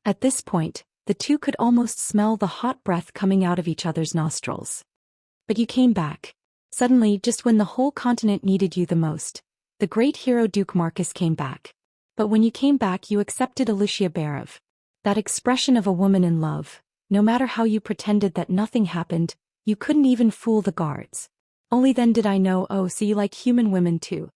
At this point, the two could almost smell the hot breath coming out of each other's nostrils. But you came back. Suddenly, just when the whole continent needed you the most, the great hero Duke Marcus came back. But when you came back, you accepted Lucia Barev. That expression of a woman in love, no matter how you pretended that nothing happened, you couldn't even fool the guards. Only then did I know, oh, so you like human women too.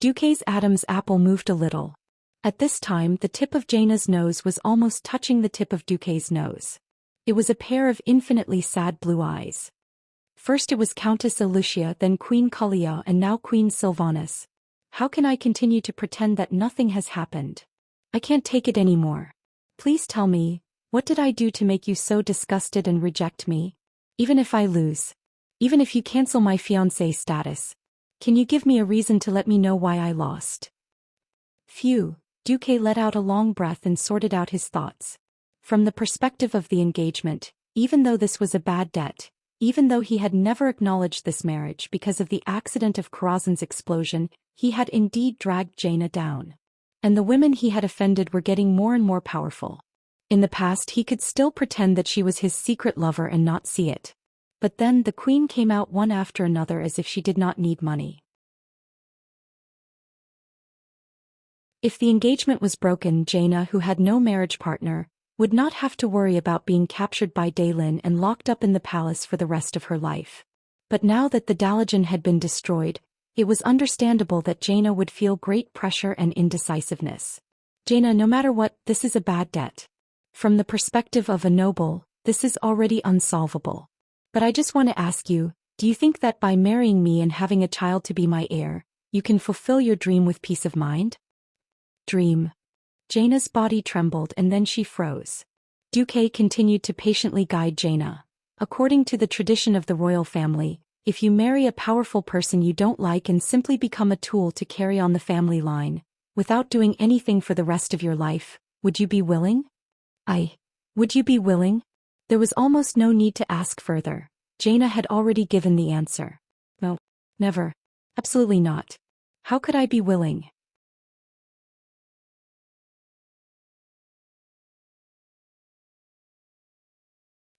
Duque's Adam's apple moved a little. At this time, the tip of Jaina's nose was almost touching the tip of Duque's nose. It was a pair of infinitely sad blue eyes. First it was Countess Lucia, then Queen Kalia, and now Queen Sylvanas. How can I continue to pretend that nothing has happened? I can't take it anymore. Please tell me, what did I do to make you so disgusted and reject me? Even if I lose. Even if you cancel my fiancé status. Can you give me a reason to let me know why I lost? Phew, Duque let out a long breath and sorted out his thoughts. From the perspective of the engagement, even though this was a bad debt, even though he had never acknowledged this marriage because of the accident of Karazhan's explosion, he had indeed dragged Jaina down. And the women he had offended were getting more and more powerful. In the past he could still pretend that she was his secret lover and not see it. But then the queen came out one after another as if she did not need money. If the engagement was broken, Jaina, who had no marriage partner, would not have to worry about being captured by Daelin and locked up in the palace for the rest of her life. But now that the Dalajan had been destroyed, it was understandable that Jaina would feel great pressure and indecisiveness. Jaina, no matter what, this is a bad debt. From the perspective of a noble, This is already unsolvable. But I just want to ask you, do you think that by marrying me and having a child to be my heir, you can fulfill your dream with peace of mind? Dream. Jaina's body trembled and then she froze. Duque continued to patiently guide Jaina. According to the tradition of the royal family, if you marry a powerful person you don't like and simply become a tool to carry on the family line, without doing anything for the rest of your life, would you be willing? Would you be willing? There was almost no need to ask further. Jaina had already given the answer. No. Never. Absolutely not. How could I be willing?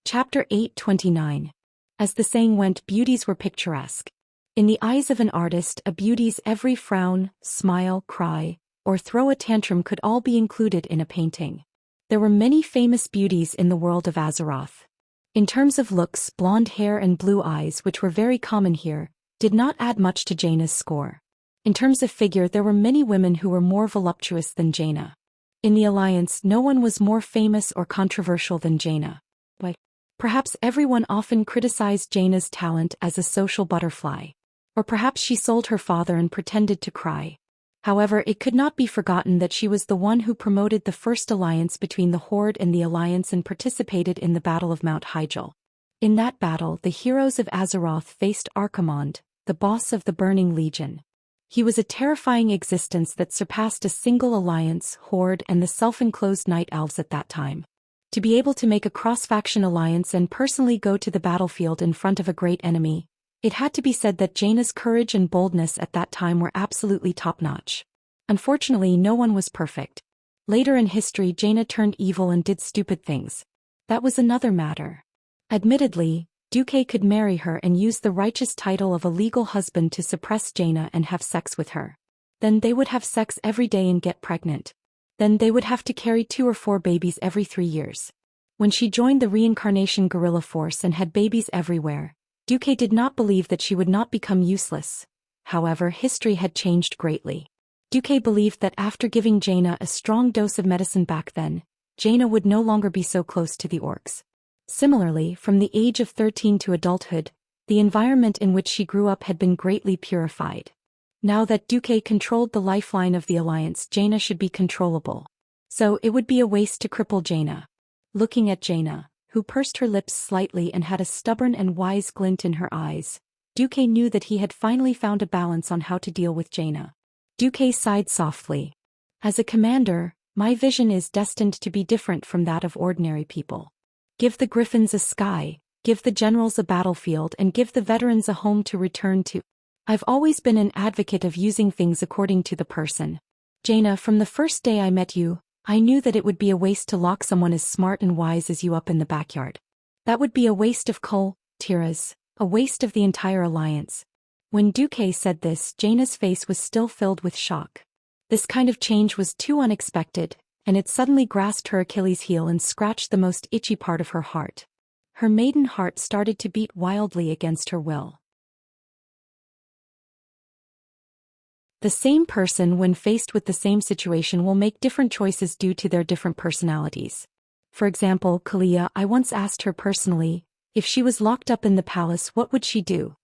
Chapter 8:29. As the saying went, beauties were picturesque. In the eyes of an artist, a beauty's every frown, smile, cry, or throw a tantrum could all be included in a painting. There were many famous beauties in the world of Azeroth. In terms of looks, blonde hair and blue eyes, which were very common here, did not add much to Jaina's score. In terms of figure, there were many women who were more voluptuous than Jaina. In the Alliance, no one was more famous or controversial than Jaina. Perhaps everyone often criticized Jaina's talent as a social butterfly. Or perhaps she sold her father and pretended to cry. However, it could not be forgotten that she was the one who promoted the first alliance between the Horde and the Alliance and participated in the Battle of Mount Hyjal. In that battle, the heroes of Azeroth faced Archimonde, the boss of the Burning Legion. He was a terrifying existence that surpassed a single alliance, Horde, and the self-enclosed Night Elves at that time. To be able to make a cross-faction alliance and personally go to the battlefield in front of a great enemy, it had to be said that Jaina's courage and boldness at that time were absolutely top-notch. Unfortunately, no one was perfect. Later in history, Jaina turned evil and did stupid things. That was another matter. Admittedly, Duque could marry her and use the righteous title of a legal husband to suppress Jaina and have sex with her. Then they would have sex every day and get pregnant. Then they would have to carry 2 or 4 babies every 3 years. When she joined the reincarnation guerrilla force and had babies everywhere, Duque did not believe that she would not become useless. However, history had changed greatly. Duque believed that after giving Jaina a strong dose of medicine back then, Jaina would no longer be so close to the orcs. Similarly, from the age of 13 to adulthood, the environment in which she grew up had been greatly purified. Now that Duque controlled the lifeline of the Alliance, Jaina should be controllable. So it would be a waste to cripple Jaina. Looking at Jaina, who pursed her lips slightly and had a stubborn and wise glint in her eyes, Duque knew that he had finally found a balance on how to deal with Jaina. Duque sighed softly. As a commander, my vision is destined to be different from that of ordinary people. Give the griffins a sky, give the generals a battlefield, and give the veterans a home to return to. I've always been an advocate of using things according to the person. Jaina, from the first day I met you, I knew that it would be a waste to lock someone as smart and wise as you up in the backyard. That would be a waste of coal, Tiras, a waste of the entire alliance. When Duque said this, Jaina's face was still filled with shock. This kind of change was too unexpected, and it suddenly grasped her Achilles' heel and scratched the most itchy part of her heart. Her maiden heart started to beat wildly against her will. The same person, when faced with the same situation, will make different choices due to their different personalities. For example, Kalia, I once asked her personally, if she was locked up in the palace, what would she do?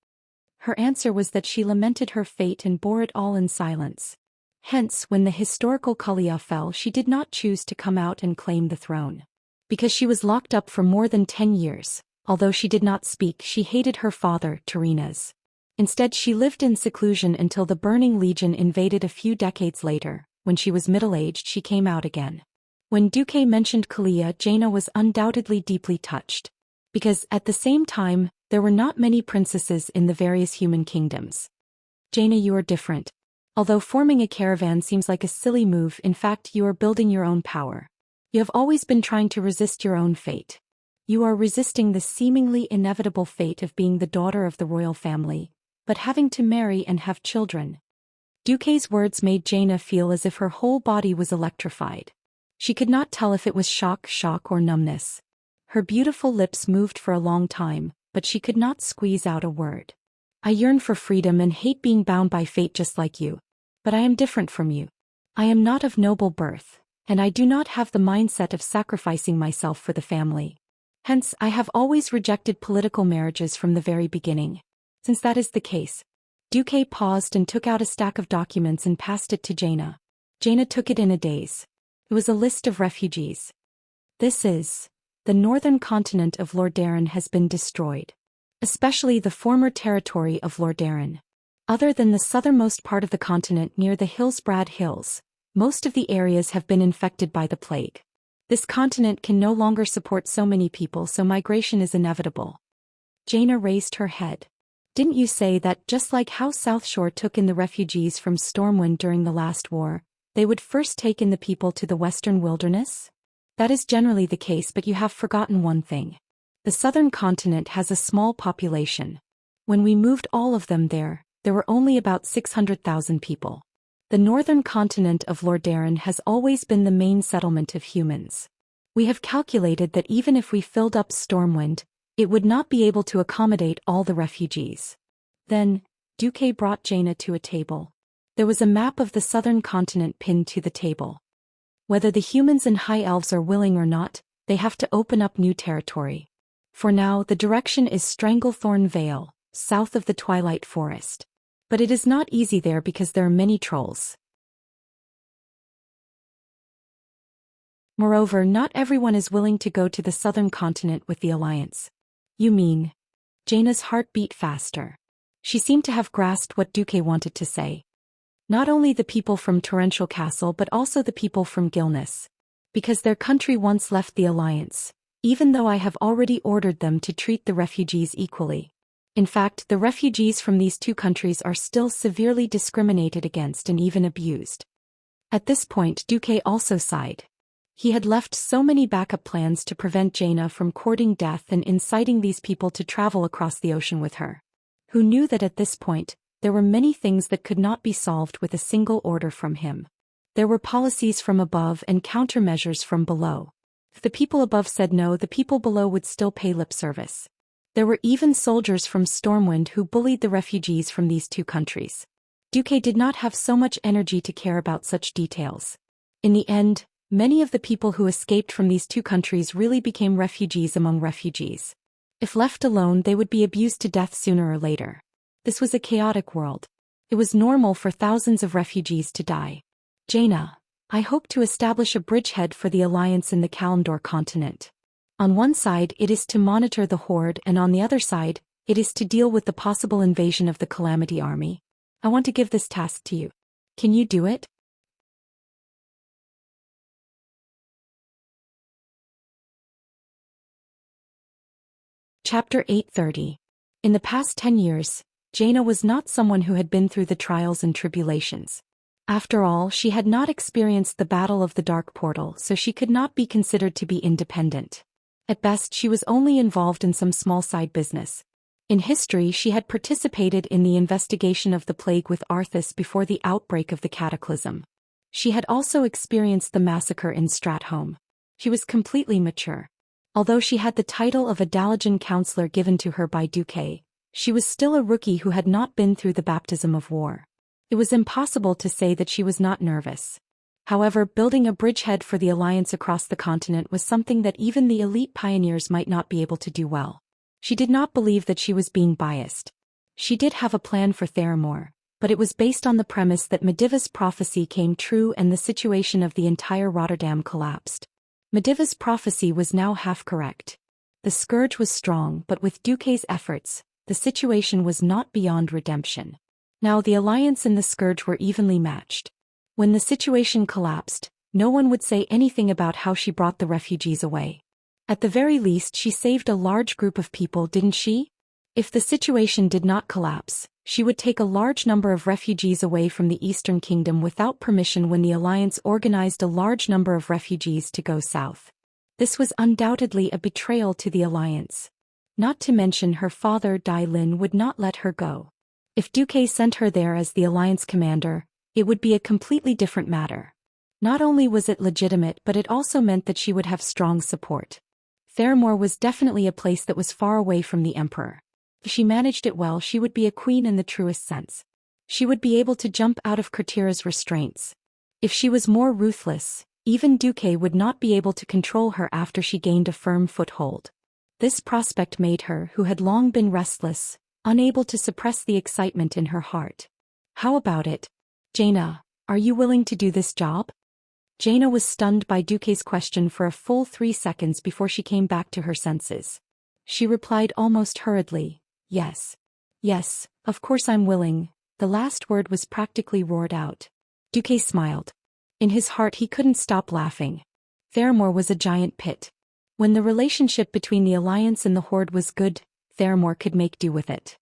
Her answer was that she lamented her fate and bore it all in silence. Hence, when the historical Kalia fell, she did not choose to come out and claim the throne. Because she was locked up for more than 10 years, although she did not speak, she hated her father, Tarinas. Instead, she lived in seclusion until the Burning Legion invaded a few decades later. When she was middle-aged, she came out again. When Duque mentioned Kalia, Jaina was undoubtedly deeply touched. Because, at the same time, there were not many princesses in the various human kingdoms. Jaina, you are different. Although forming a caravan seems like a silly move, in fact you are building your own power. You have always been trying to resist your own fate. You are resisting the seemingly inevitable fate of being the daughter of the royal family, but having to marry and have children. Duque's words made Jaina feel as if her whole body was electrified. She could not tell if it was shock, or numbness. Her beautiful lips moved for a long time, but she could not squeeze out a word. I yearn for freedom and hate being bound by fate just like you. But I am different from you. I am not of noble birth, and I do not have the mindset of sacrificing myself for the family. Hence, I have always rejected political marriages from the very beginning. Since that is the case. Duque paused and took out a stack of documents and passed it to Jaina. Jaina took it in a daze. It was a list of refugees. This is. The northern continent of Lordaeron has been destroyed. Especially the former territory of Lordaeron. Other than the southernmost part of the continent near the Hillsbrad Hills, most of the areas have been infected by the plague. This continent can no longer support so many people, so migration is inevitable. Jaina raised her head. Didn't you say that, just like how South Shore took in the refugees from Stormwind during the last war, they would first take in the people to the western wilderness? That is generally the case, but you have forgotten one thing. The southern continent has a small population. When we moved all of them there were only about 600,000 people. The northern continent of Lordaeron has always been the main settlement of humans. We have calculated that even if we filled up Stormwind, it would not be able to accommodate all the refugees. Then, Duque brought Jaina to a table. There was a map of the southern continent pinned to the table. Whether the humans and high elves are willing or not, they have to open up new territory. For now, the direction is Stranglethorn Vale, south of the Twilight Forest. But it is not easy there because there are many trolls. Moreover, not everyone is willing to go to the southern continent with the Alliance. You mean? Jaina's heart beat faster. She seemed to have grasped what Duque wanted to say. Not only the people from Torrential Castle but also the people from Gilness. Because their country once left the Alliance, even though I have already ordered them to treat the refugees equally. In fact, the refugees from these two countries are still severely discriminated against and even abused. At this point, Duque also sighed. He had left so many backup plans to prevent Jaina from courting death and inciting these people to travel across the ocean with her. Who knew that at this point, there were many things that could not be solved with a single order from him. There were policies from above and countermeasures from below. If the people above said no, the people below would still pay lip service. There were even soldiers from Stormwind who bullied the refugees from these two countries. Duque did not have so much energy to care about such details. In the end, many of the people who escaped from these two countries really became refugees among refugees. If left alone, they would be abused to death sooner or later. This was a chaotic world. It was normal for thousands of refugees to die. Jaina, I hope to establish a bridgehead for the Alliance in the Kalimdor continent. On one side, it is to monitor the Horde, and on the other side, it is to deal with the possible invasion of the Calamity Army. I want to give this task to you. Can you do it? Chapter 830. In the past 10 years, Jaina was not someone who had been through the trials and tribulations. After all, she had not experienced the Battle of the Dark Portal, so she could not be considered to be independent. At best, she was only involved in some small side business. In history, she had participated in the investigation of the plague with Arthas before the outbreak of the cataclysm. She had also experienced the massacre in Stratholme. She was completely mature. Although she had the title of a Dalajan counselor given to her by Duque, she was still a rookie who had not been through the baptism of war. It was impossible to say that she was not nervous. However, building a bridgehead for the Alliance across the continent was something that even the elite pioneers might not be able to do well. She did not believe that she was being biased. She did have a plan for Theramore, but it was based on the premise that Medivh's prophecy came true and the situation of the entire Rotterdam collapsed. Medivh's prophecy was now half correct. The scourge was strong, but with Duque's efforts, the situation was not beyond redemption. Now the Alliance and the scourge were evenly matched. When the situation collapsed, no one would say anything about how she brought the refugees away. At the very least, she saved a large group of people, didn't she? If the situation did not collapse, she would take a large number of refugees away from the Eastern Kingdom without permission when the Alliance organized a large number of refugees to go south. This was undoubtedly a betrayal to the Alliance. Not to mention her father Dai Lin would not let her go. If Duque sent her there as the Alliance commander, it would be a completely different matter. Not only was it legitimate, but it also meant that she would have strong support. Theramore was definitely a place that was far away from the Emperor. If she managed it well, she would be a queen in the truest sense. She would be able to jump out of Kurtira's restraints. If she was more ruthless, even Duque would not be able to control her after she gained a firm foothold. This prospect made her, who had long been restless, unable to suppress the excitement in her heart. How about it? Jaina, are you willing to do this job? Jaina was stunned by Duque's question for a full 3 seconds before she came back to her senses. She replied almost hurriedly, yes. Yes, of course I'm willing. The last word was practically roared out. Duque smiled. In his heart he couldn't stop laughing. Theramore was a giant pit. When the relationship between the Alliance and the Horde was good, Theramore could make do with it.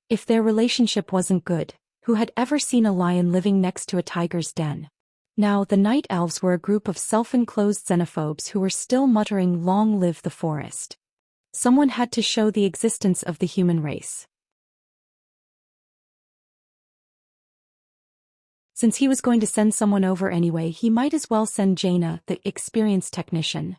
If their relationship wasn't good, who had ever seen a lion living next to a tiger's den? Now the Night Elves were a group of self-enclosed xenophobes who were still muttering "Long live the forest." Someone had to show the existence of the human race. Since he was going to send someone over anyway, he might as well send Jaina, the experienced technician.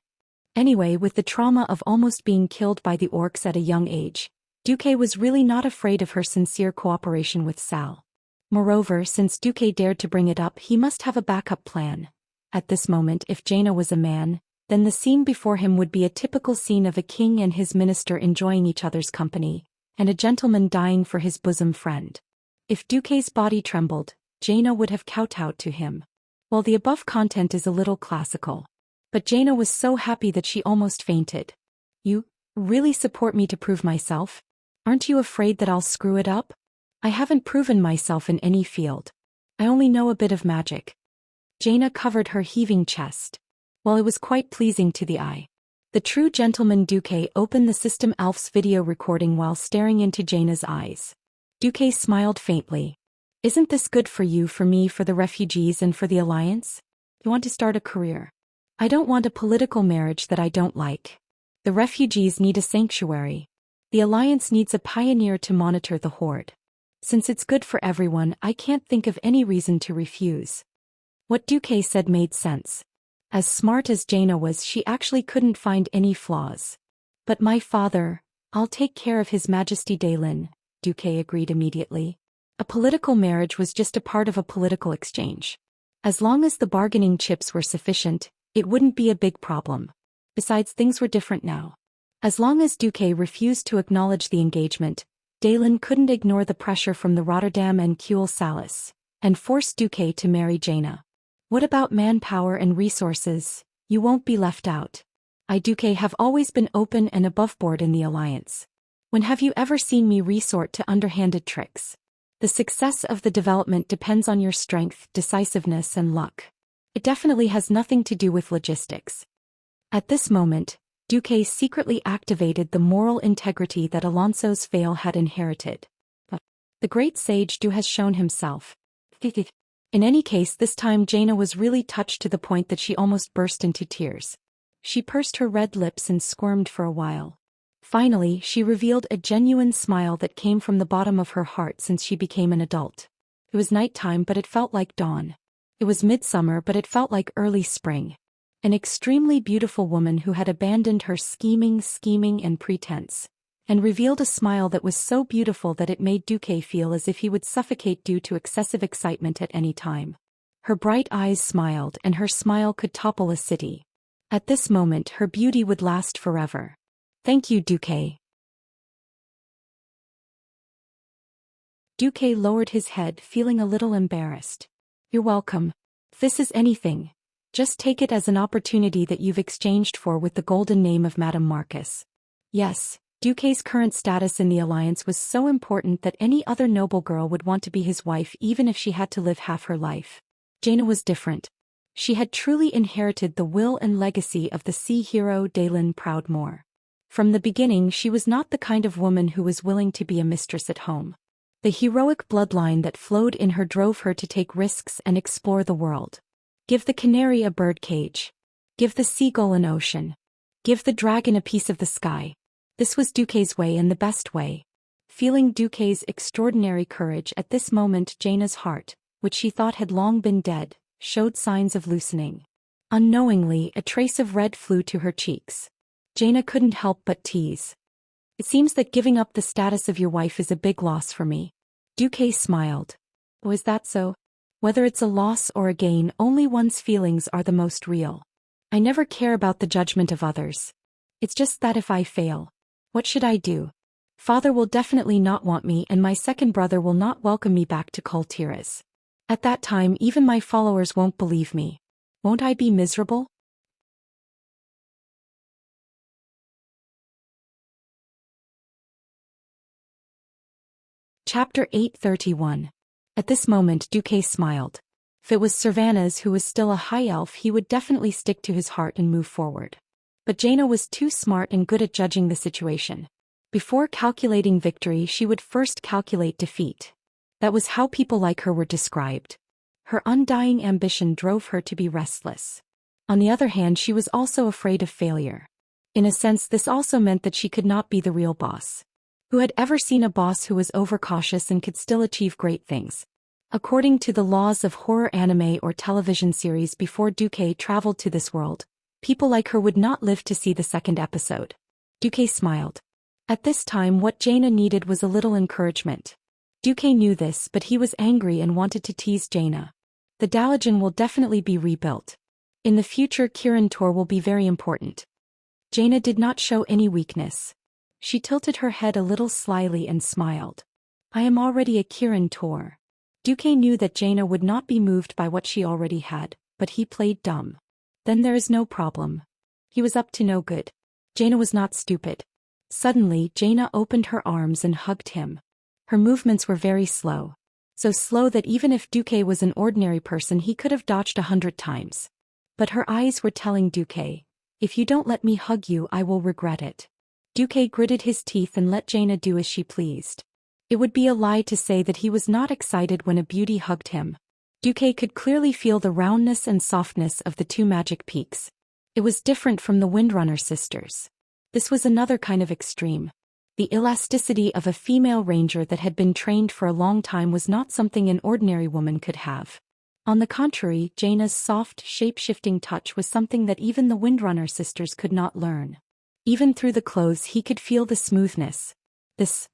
Anyway, with the trauma of almost being killed by the orcs at a young age, Duque was really not afraid of her sincere cooperation with Sal. Moreover, since Duque dared to bring it up, he must have a backup plan. At this moment, if Jaina was a man, then the scene before him would be a typical scene of a king and his minister enjoying each other's company, and a gentleman dying for his bosom friend. If Duque's body trembled, Jaina would have kowtowed to him. Well, the above content is a little classical. But Jaina was so happy that she almost fainted. You really support me to prove myself? Aren't you afraid that I'll screw it up? I haven't proven myself in any field. I only know a bit of magic. Jaina covered her heaving chest. Well, it was quite pleasing to the eye. The true gentleman Duque opened the System Elf's video recording while staring into Jaina's eyes. Duque smiled faintly. Isn't this good for you, for me, for the refugees, and for the Alliance? You want to start a career. I don't want a political marriage that I don't like. The refugees need a sanctuary. The Alliance needs a pioneer to monitor the Horde. Since it's good for everyone, I can't think of any reason to refuse. What Duque said made sense. As smart as Jaina was, she actually couldn't find any flaws. But my father, I'll take care of His Majesty Daelin, Duque agreed immediately. A political marriage was just a part of a political exchange. As long as the bargaining chips were sufficient, it wouldn't be a big problem. Besides, things were different now. As long as Duque refused to acknowledge the engagement, Daelin couldn't ignore the pressure from the Rotterdam and Kuel Salis, and forced Duque to marry Jaina. What about manpower and resources? You won't be left out. I, Duque, have always been open and aboveboard in the Alliance. When have you ever seen me resort to underhanded tricks? The success of the development depends on your strength, decisiveness, and luck. It definitely has nothing to do with logistics. At this moment, Duque secretly activated the moral integrity that Alonso's Vale had inherited. The great sage Du has shown himself. In any case, this time Jaina was really touched to the point that she almost burst into tears. She pursed her red lips and squirmed for a while. Finally, she revealed a genuine smile that came from the bottom of her heart since she became an adult. It was nighttime, but it felt like dawn. It was midsummer, but it felt like early spring. An extremely beautiful woman who had abandoned her scheming and pretense, and revealed a smile that was so beautiful that it made Duque feel as if he would suffocate due to excessive excitement at any time. Her bright eyes smiled, and her smile could topple a city. At this moment, her beauty would last forever. Thank you, Duque. Duque lowered his head, feeling a little embarrassed. You're welcome. If this is anything, just take it as an opportunity that you've exchanged for with the golden name of Madame Marcus. Yes, Duque's current status in the Alliance was so important that any other noble girl would want to be his wife even if she had to live half her life. Jaina was different. She had truly inherited the will and legacy of the sea hero Daelin Proudmoore. From the beginning, she was not the kind of woman who was willing to be a mistress at home. The heroic bloodline that flowed in her drove her to take risks and explore the world. Give the canary a bird cage. Give the seagull an ocean. Give the dragon a piece of the sky. This was Duque's way, and the best way. Feeling Duque's extraordinary courage at this moment, Jaina's heart, which she thought had long been dead, showed signs of loosening. Unknowingly, a trace of red flew to her cheeks. Jaina couldn't help but tease. It seems that giving up the status of your wife is a big loss for me. Duque smiled. Oh, is that so? Whether it's a loss or a gain, only one's feelings are the most real. I never care about the judgment of others. It's just that if I fail, What should I do? Father will definitely not want me and my second brother will not welcome me back to Cultivation. At that time even my followers won't believe me. Won't I be miserable? Chapter 831. At this moment Duque smiled. If it was Servanas who was still a high elf he would definitely stick to his heart and move forward. But Jaina was too smart and good at judging the situation. Before calculating victory she would first calculate defeat. That was how people like her were described. Her undying ambition drove her to be restless. On the other hand she was also afraid of failure. In a sense this also meant that she could not be the real boss. Who had ever seen a boss who was overcautious and could still achieve great things? According to the laws of horror anime or television series before Duque traveled to this world, people like her would not live to see the second episode. Duque smiled. At this time what Jaina needed was a little encouragement. Duque knew this but he was angry and wanted to tease Jaina. The Daoijin will definitely be rebuilt. In the future Kirin Tor will be very important. Jaina did not show any weakness. She tilted her head a little slyly and smiled. I am already a Kirin Tor. Duque knew that Jaina would not be moved by what she already had, but he played dumb. Then there is no problem. He was up to no good. Jaina was not stupid. Suddenly Jaina opened her arms and hugged him. Her movements were very slow. So slow that even if Duque was an ordinary person he could have dodged 100 times. But her eyes were telling Duque, if you don't let me hug you I will regret it. Duque gritted his teeth and let Jaina do as she pleased. It would be a lie to say that he was not excited when a beauty hugged him. Duque could clearly feel the roundness and softness of the two magic peaks. It was different from the Windrunner sisters. This was another kind of extreme. The elasticity of a female ranger that had been trained for a long time was not something an ordinary woman could have. On the contrary, Jaina's soft, shape-shifting touch was something that even the Windrunner sisters could not learn. Even through the clothes he could feel the smoothness. This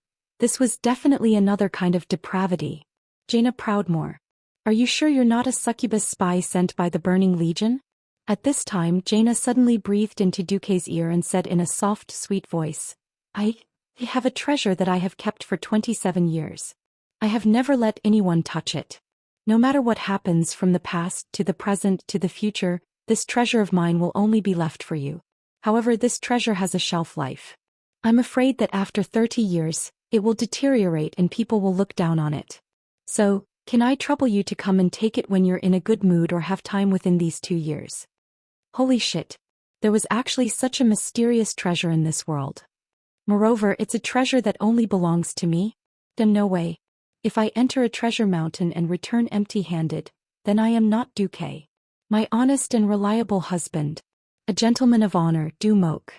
was definitely another kind of depravity. Jaina Proudmore. Are you sure you're not a succubus spy sent by the Burning Legion? At this time Jaina suddenly breathed into Duque's ear and said in a soft, sweet voice, I have a treasure that I have kept for 27 years. I have never let anyone touch it. No matter what happens from the past to the present to the future, this treasure of mine will only be left for you. However, this treasure has a shelf life. I'm afraid that after 30 years, it will deteriorate and people will look down on it. So, can I trouble you to come and take it when you're in a good mood or have time within these 2 years? Holy shit. There was actually such a mysterious treasure in this world. Moreover, it's a treasure that only belongs to me? Then no way. If I enter a treasure mountain and return empty-handed, then I am not Duque. My honest and reliable husband. A gentleman of honor, Du Moke.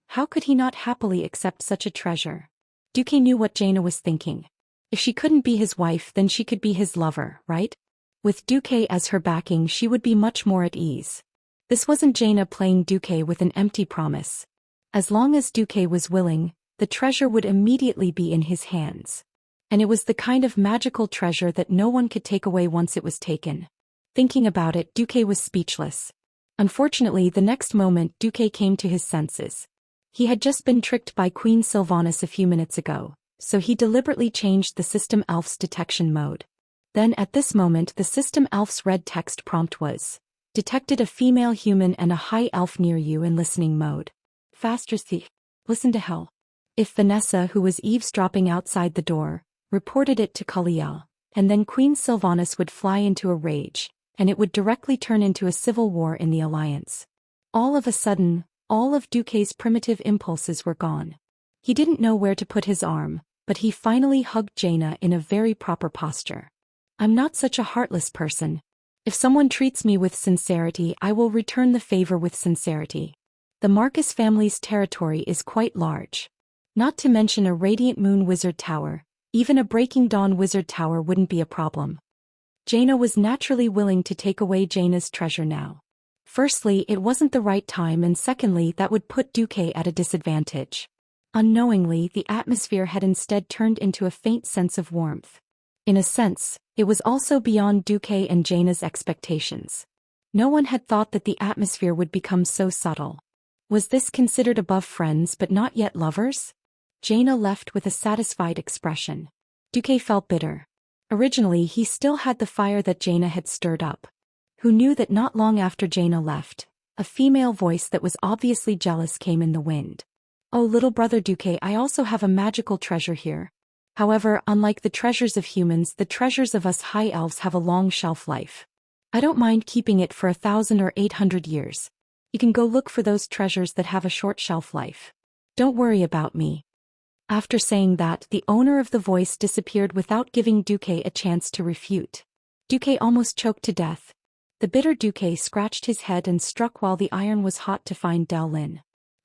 How could he not happily accept such a treasure? Duque knew what Jaina was thinking. If she couldn't be his wife then she could be his lover, right? With Duque as her backing she would be much more at ease. This wasn't Jaina playing Duque with an empty promise. As long as Duque was willing, the treasure would immediately be in his hands. And it was the kind of magical treasure that no one could take away once it was taken. Thinking about it, Duque was speechless. Unfortunately, the next moment Duque came to his senses. He had just been tricked by Queen Sylvanas a few minutes ago, so he deliberately changed the System Elf's detection mode. Then at this moment the System Elf's red text prompt was, detected a female human and a high elf near you in listening mode. Faster thief. Listen to hell. If Vanessa, who was eavesdropping outside the door, reported it to Kaliel, and then Queen Sylvanas would fly into a rage, and it would directly turn into a civil war in the Alliance. All of a sudden, all of Duque's primitive impulses were gone. He didn't know where to put his arm, but he finally hugged Jaina in a very proper posture. I'm not such a heartless person. If someone treats me with sincerity I will return the favor with sincerity. The Marcus family's territory is quite large. Not to mention a Radiant Moon Wizard Tower. Even a Breaking Dawn Wizard Tower wouldn't be a problem. Jaina was naturally willing to take away Jaina's treasure now. Firstly, it wasn't the right time and secondly that would put Duque at a disadvantage. Unknowingly, the atmosphere had instead turned into a faint sense of warmth. In a sense, it was also beyond Duque and Jaina's expectations. No one had thought that the atmosphere would become so subtle. Was this considered above friends but not yet lovers? Jaina left with a satisfied expression. Duque felt bitter. Originally he still had the fire that Jaina had stirred up. Who knew that not long after Jaina left, a female voice that was obviously jealous came in the wind. Oh little brother Duque, I also have a magical treasure here. However, unlike the treasures of humans, the treasures of us high elves have a long shelf life. I don't mind keeping it for 1,000 or 800 years. You can go look for those treasures that have a short shelf life. Don't worry about me. After saying that, the owner of the voice disappeared without giving Duque a chance to refute. Duque almost choked to death. The bitter Duque scratched his head and struck while the iron was hot to find Delin.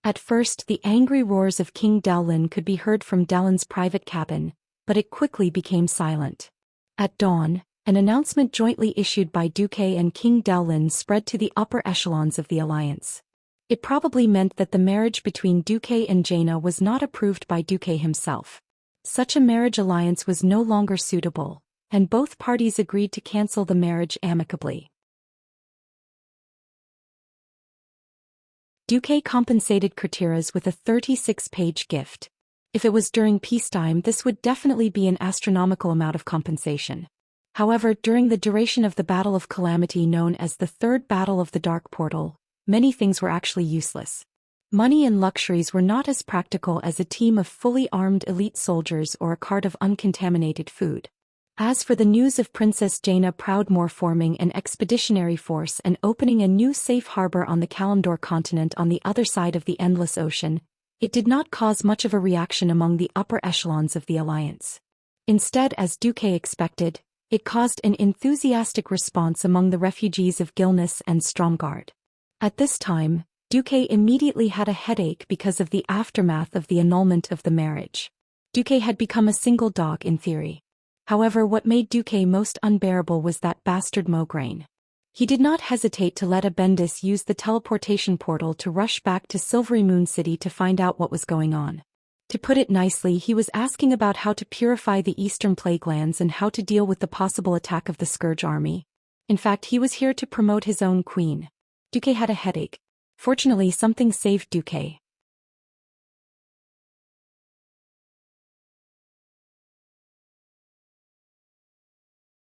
At first, the angry roars of King Delin could be heard from Delin's private cabin, but it quickly became silent. At dawn, an announcement jointly issued by Duque and King Delin spread to the upper echelons of the alliance. It probably meant that the marriage between Duque and Jaina was not approved by Duque himself. Such a marriage alliance was no longer suitable, and both parties agreed to cancel the marriage amicably. Duque compensated Kratiras with a 36-page gift. If it was during peacetime, this would definitely be an astronomical amount of compensation. However, during the duration of the Battle of Calamity known as the Third Battle of the Dark Portal, many things were actually useless. Money and luxuries were not as practical as a team of fully armed elite soldiers or a cart of uncontaminated food. As for the news of Princess Jaina Proudmoore forming an expeditionary force and opening a new safe harbor on the Kalimdor continent on the other side of the Endless Ocean, it did not cause much of a reaction among the upper echelons of the alliance. Instead, as Duque expected, it caused an enthusiastic response among the refugees of Gilnis and Stromgard. At this time, Duque immediately had a headache because of the aftermath of the annulment of the marriage. Duque had become a single dog in theory. However, what made Duque most unbearable was that bastard Mograine. He did not hesitate to let Abendis use the teleportation portal to rush back to Silvery Moon City to find out what was going on. To put it nicely, he was asking about how to purify the eastern plague lands and how to deal with the possible attack of the Scourge army. In fact, he was here to promote his own queen. Duque had a headache. Fortunately, something saved Duque.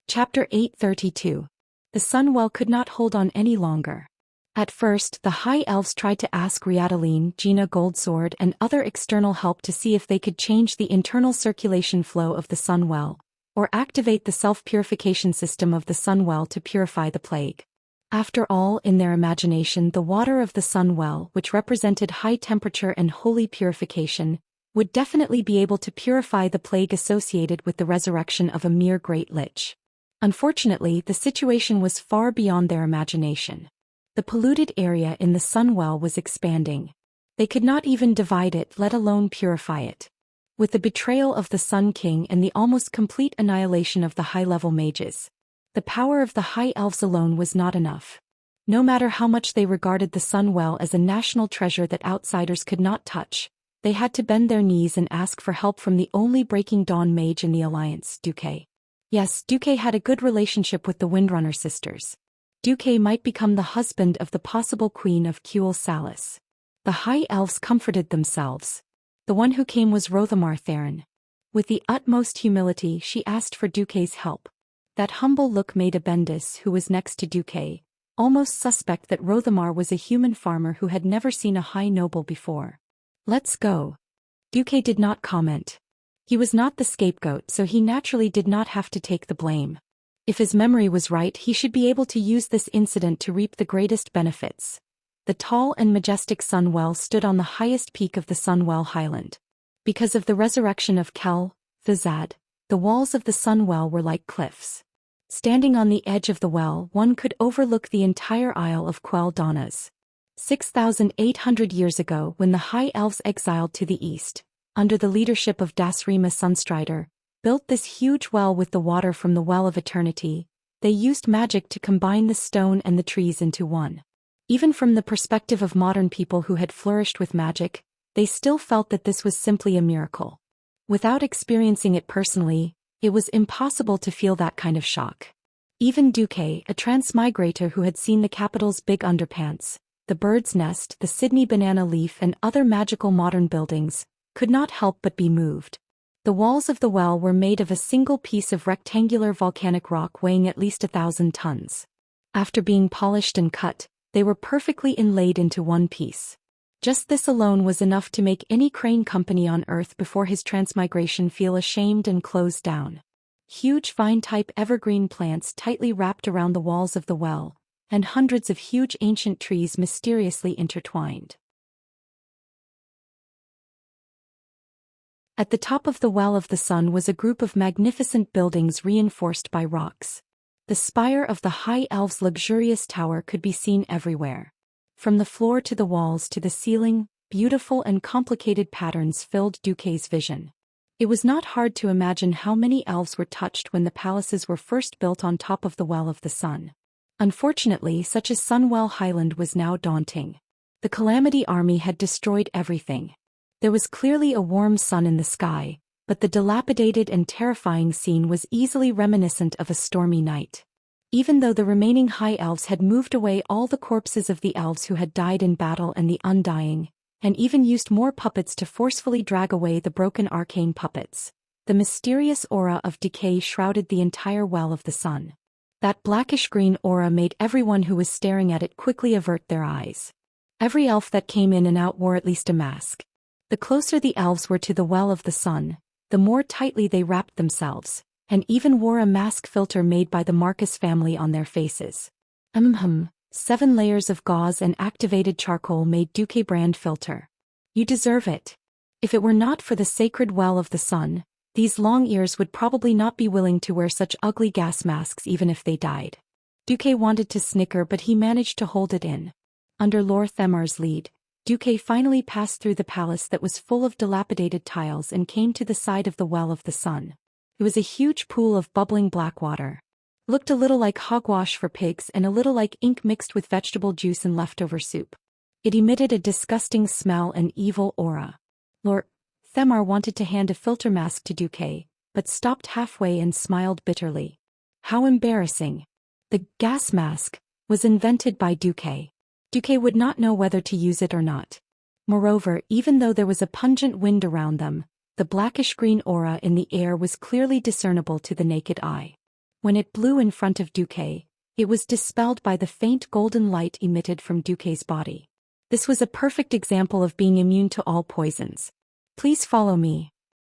Chapter 832. The Sunwell could not hold on any longer. At first, the High Elves tried to ask Riadaline, Gina Goldsword and other external help to see if they could change the internal circulation flow of the Sunwell, or activate the self-purification system of the Sunwell to purify the plague. After all, in their imagination, the water of the Sunwell, which represented high temperature and holy purification, would definitely be able to purify the plague associated with the resurrection of a mere Great Lich. Unfortunately, the situation was far beyond their imagination. The polluted area in the Sunwell was expanding. They could not even divide it, let alone purify it. With the betrayal of the Sun King and the almost complete annihilation of the high-level mages, the power of the High Elves alone was not enough. No matter how much they regarded the Sunwell as a national treasure that outsiders could not touch, they had to bend their knees and ask for help from the only Breaking Dawn mage in the alliance, Duque. Yes, Duque had a good relationship with the Windrunner sisters. Duque might become the husband of the possible queen of Kuel Salis. The High Elves comforted themselves. The one who came was Rothamar Theron. With the utmost humility, she asked for Duque's help. That humble look made Abendis, who was next to Duque, almost suspect that Rothamar was a human farmer who had never seen a high noble before. Let's go. Duque did not comment. He was not the scapegoat, so he naturally did not have to take the blame. If his memory was right, he should be able to use this incident to reap the greatest benefits. The tall and majestic Sunwell stood on the highest peak of the Sunwell Highland. Because of the resurrection of Kel, Thazad, the walls of the Sunwell were like cliffs. Standing on the edge of the well, one could overlook the entire Isle of Quel Donas. 6,800 years ago, when the High Elves exiled to the east, under the leadership of Dasrima Sunstrider, built this huge well with the water from the Well of Eternity, they used magic to combine the stone and the trees into one. Even from the perspective of modern people who had flourished with magic, they still felt that this was simply a miracle. Without experiencing it personally, it was impossible to feel that kind of shock. Even Duque, a transmigrator who had seen the capital's big underpants, the bird's nest, the Sydney banana leaf and other magical modern buildings, could not help but be moved. The walls of the well were made of a single piece of rectangular volcanic rock weighing at least 1,000 tons. After being polished and cut, they were perfectly inlaid into one piece. Just this alone was enough to make any crane company on Earth before his transmigration feel ashamed and close down. Huge vine-type evergreen plants tightly wrapped around the walls of the well, and hundreds of huge ancient trees mysteriously intertwined. At the top of the Well of the Sun was a group of magnificent buildings reinforced by rocks. The spire of the High Elves' luxurious tower could be seen everywhere. From the floor to the walls to the ceiling, beautiful and complicated patterns filled Duque's vision. It was not hard to imagine how many elves were touched when the palaces were first built on top of the Well of the Sun. Unfortunately, such a Sunwell Highland was now daunting. The Calamity Army had destroyed everything. There was clearly a warm sun in the sky, but the dilapidated and terrifying scene was easily reminiscent of a stormy night. Even though the remaining High Elves had moved away all the corpses of the elves who had died in battle and the Undying, and even used more puppets to forcefully drag away the broken arcane puppets, the mysterious aura of decay shrouded the entire Well of the Sun. That blackish-green aura made everyone who was staring at it quickly avert their eyes. Every elf that came in and out wore at least a mask. The closer the elves were to the Well of the Sun, the more tightly they wrapped themselves, and even wore a mask filter made by the Marcus family on their faces. 7 layers of gauze and activated charcoal made Duque brand filter. You deserve it. If it were not for the sacred Well of the Sun, these long ears would probably not be willing to wear such ugly gas masks even if they died. Duque wanted to snicker, but he managed to hold it in. Under Lord Themar's lead, Duque finally passed through the palace that was full of dilapidated tiles and came to the side of the Well of the Sun. It was a huge pool of bubbling black water. Looked a little like hogwash for pigs and a little like ink mixed with vegetable juice and leftover soup. It emitted a disgusting smell and evil aura. Lord Themar wanted to hand a filter mask to Duque, but stopped halfway and smiled bitterly. How embarrassing. The gas mask was invented by Duque. Duque would not know whether to use it or not. Moreover, even though there was a pungent wind around them, the blackish-green aura in the air was clearly discernible to the naked eye. When it blew in front of Duque, it was dispelled by the faint golden light emitted from Duque's body. This was a perfect example of being immune to all poisons. Please follow me.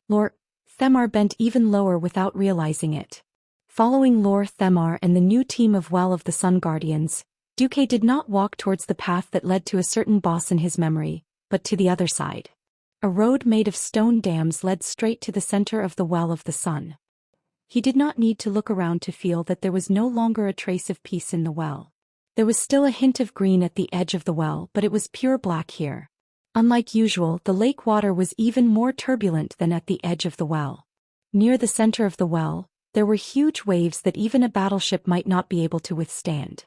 Lord Themar bent even lower without realizing it. Following Lord Themar and the new team of Well of the Sun Guardians, Duque did not walk towards the path that led to a certain boss in his memory, but to the other side. A road made of stone dams led straight to the center of the Well of the Sun. He did not need to look around to feel that there was no longer a trace of peace in the well. There was still a hint of green at the edge of the well, but it was pure black here. Unlike usual, the lake water was even more turbulent than at the edge of the well. Near the center of the well, there were huge waves that even a battleship might not be able to withstand.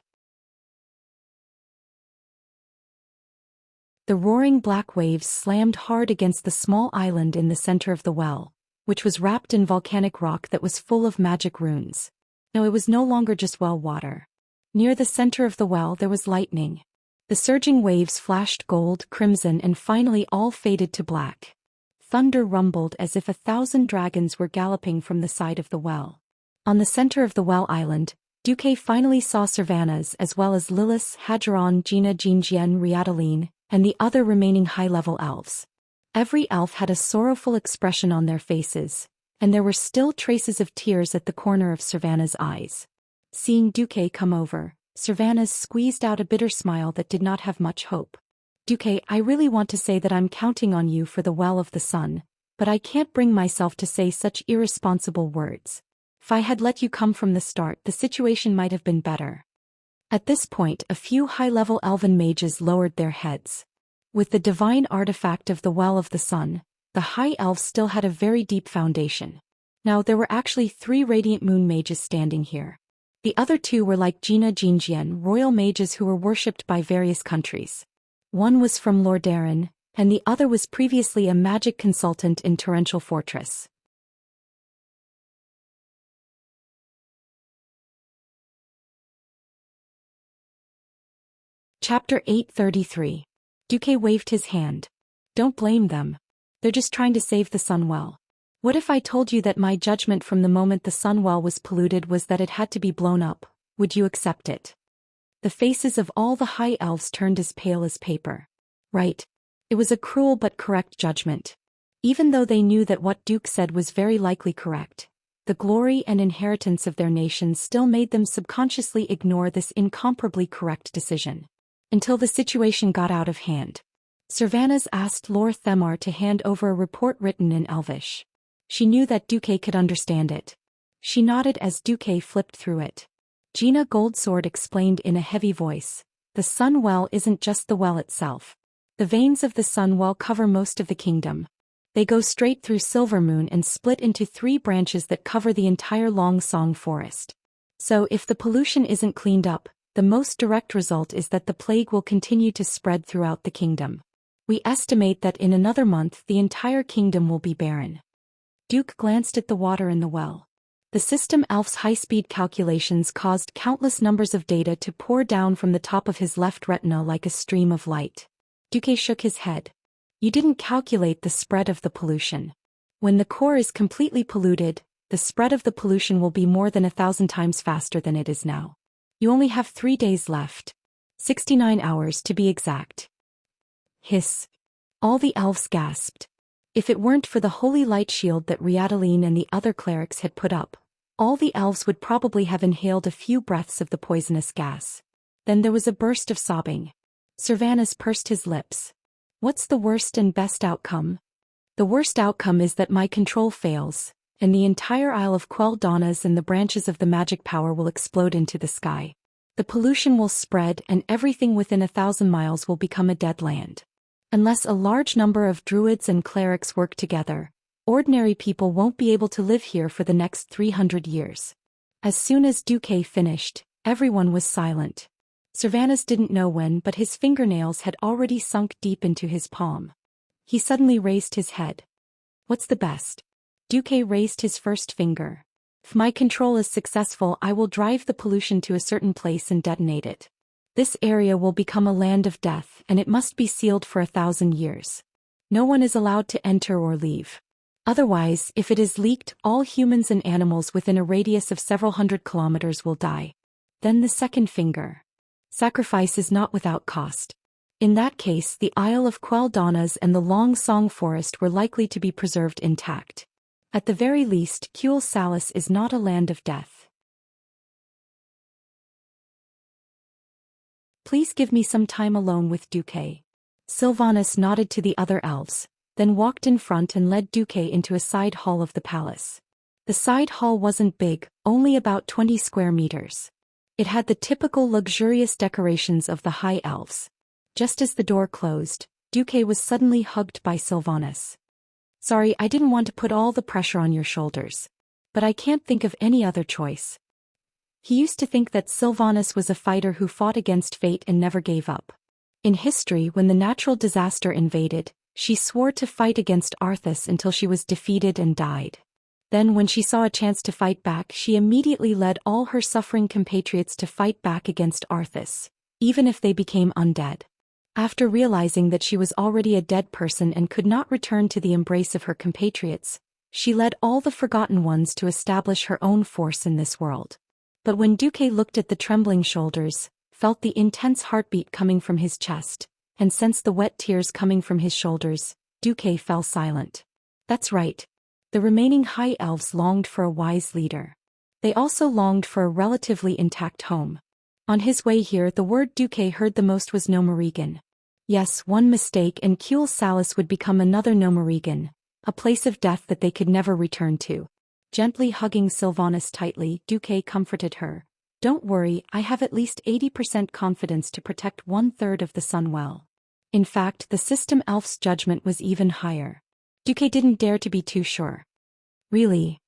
The roaring black waves slammed hard against the small island in the center of the well, which was wrapped in volcanic rock that was full of magic runes. No, it was no longer just well water. Near the center of the well there was lightning. The surging waves flashed gold, crimson, and finally all faded to black. Thunder rumbled as if 1,000 dragons were galloping from the side of the well. On the center of the well island, Duque finally saw Servanas as well as Lilith, Hadron, Gina, Jinjian, Riadaline, and the other remaining high-level elves. Every elf had a sorrowful expression on their faces, and there were still traces of tears at the corner of Servanas' eyes. Seeing Duque come over, Servanas squeezed out a bitter smile that did not have much hope. Duque, I really want to say that I'm counting on you for the Well of the Sun, but I can't bring myself to say such irresponsible words. If I had let you come from the start, the situation might have been better. At this point, a few high-level elven mages lowered their heads. With the divine artifact of the Well of the Sun, the high elves still had a very deep foundation. Now there were actually 3 radiant moon mages standing here. The other 2 were like Gina Jinjian, royal mages who were worshipped by various countries. One was from Lordaeron, and the other was previously a magic consultant in Torrential Fortress. Chapter 833. Duque waved his hand. Don't blame them. They're just trying to save the Sunwell. What if I told you that my judgment from the moment the Sunwell was polluted was that it had to be blown up? Would you accept it? The faces of all the high elves turned as pale as paper. Right. It was a cruel but correct judgment. Even though they knew that what Duke said was very likely correct, the glory and inheritance of their nation still made them subconsciously ignore this incomparably correct decision. Until the situation got out of hand. Servanas asked Lord Themar to hand over a report written in Elvish. She knew that Duque could understand it. She nodded as Duque flipped through it. Gina Goldsword explained in a heavy voice, the sun well isn't just the well itself. The veins of the sun well cover most of the kingdom. They go straight through Silvermoon and split into 3 branches that cover the entire Long Song forest. So if the pollution isn't cleaned up, the most direct result is that the plague will continue to spread throughout the kingdom. We estimate that in another month the entire kingdom will be barren. Duke glanced at the water in the well. The system elf's high-speed calculations caused countless numbers of data to pour down from the top of his left retina like a stream of light. Duque shook his head. You didn't calculate the spread of the pollution. When the core is completely polluted, the spread of the pollution will be more than 1,000 times faster than it is now. You only have 3 days left. 69 hours to be exact. Hiss. All the elves gasped. If it weren't for the holy light shield that Riadaline and the other clerics had put up, all the elves would probably have inhaled a few breaths of the poisonous gas. Then there was a burst of sobbing. Servanas pursed his lips. What's the worst and best outcome? The worst outcome is that my control fails, and the entire Isle of Quel'Danas and the branches of the magic power will explode into the sky. The pollution will spread and everything within 1,000 miles will become a dead land. Unless a large number of druids and clerics work together, ordinary people won't be able to live here for the next 300 years. As soon as Duque finished, everyone was silent. Servanas didn't know when, but his fingernails had already sunk deep into his palm. He suddenly raised his head. What's the best? Duque raised his first finger. If my control is successful, I will drive the pollution to a certain place and detonate it. This area will become a land of death, and it must be sealed for 1,000 years. No one is allowed to enter or leave. Otherwise, if it is leaked, all humans and animals within a radius of several hundred kilometers will die. Then the second finger. Sacrifice is not without cost. In that case, the Isle of Quel'Danas and the Long Song forest were likely to be preserved intact. At the very least, Cul Salis is not a land of death. Please give me some time alone with Duque. Sylvanas nodded to the other elves, then walked in front and led Duque into a side hall of the palace. The side hall wasn't big, only about 20 square meters. It had the typical luxurious decorations of the high elves. Just as the door closed, Duque was suddenly hugged by Sylvanas. Sorry, I didn't want to put all the pressure on your shoulders. But I can't think of any other choice. He used to think that Sylvanas was a fighter who fought against fate and never gave up. In history, when the natural disaster invaded, she swore to fight against Arthas until she was defeated and died. Then when she saw a chance to fight back, she immediately led all her suffering compatriots to fight back against Arthas, even if they became undead. After realizing that she was already a dead person and could not return to the embrace of her compatriots, she led all the Forgotten Ones to establish her own force in this world. But when Duque looked at the trembling shoulders, felt the intense heartbeat coming from his chest, and sensed the wet tears coming from his shoulders, Duque fell silent. That's right. The remaining high elves longed for a wise leader. They also longed for a relatively intact home. On his way here, the word Duque heard the most was Nomorigan. Yes, one mistake and Cul Salis would become another Nomorigan, a place of death that they could never return to. Gently hugging Sylvanas tightly, Duque comforted her. Don't worry, I have at least 80% confidence to protect 1/3 of the Sunwell. In fact, the system elf's judgment was even higher. Duque didn't dare to be too sure. Really?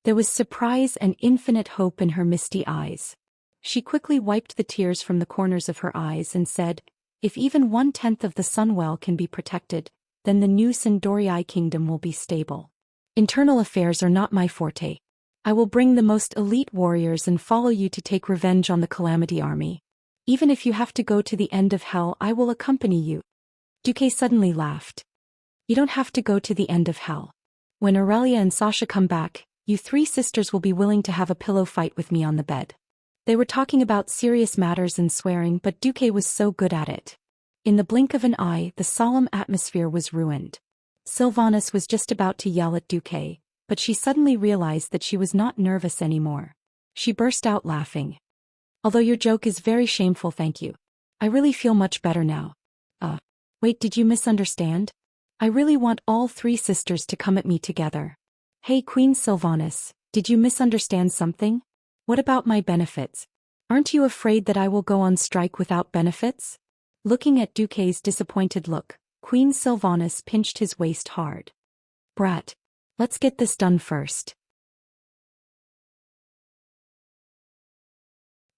There was surprise and infinite hope in her misty eyes. She quickly wiped the tears from the corners of her eyes and said, if even 1/10 of the Sunwell can be protected, then the new Sindoriai kingdom will be stable. Internal affairs are not my forte. I will bring the most elite warriors and follow you to take revenge on the Calamity Army. Even if you have to go to the end of hell, I will accompany you. Duque suddenly laughed. You don't have to go to the end of hell. When Aurelia and Sasha come back, you three sisters will be willing to have a pillow fight with me on the bed. They were talking about serious matters and swearing, but Duque was so good at it. In the blink of an eye, the solemn atmosphere was ruined. Sylvanas was just about to yell at Duque, but she suddenly realized that she was not nervous anymore. She burst out laughing. Although your joke is very shameful, thank you. I really feel much better now. Wait, did you misunderstand? I really want all three sisters to come at me together. Hey Queen Sylvanas, did you misunderstand something? What about my benefits? Aren't you afraid that I will go on strike without benefits? Looking at Duque's disappointed look, Queen Sylvanas pinched his waist hard. Brat. Let's get this done first.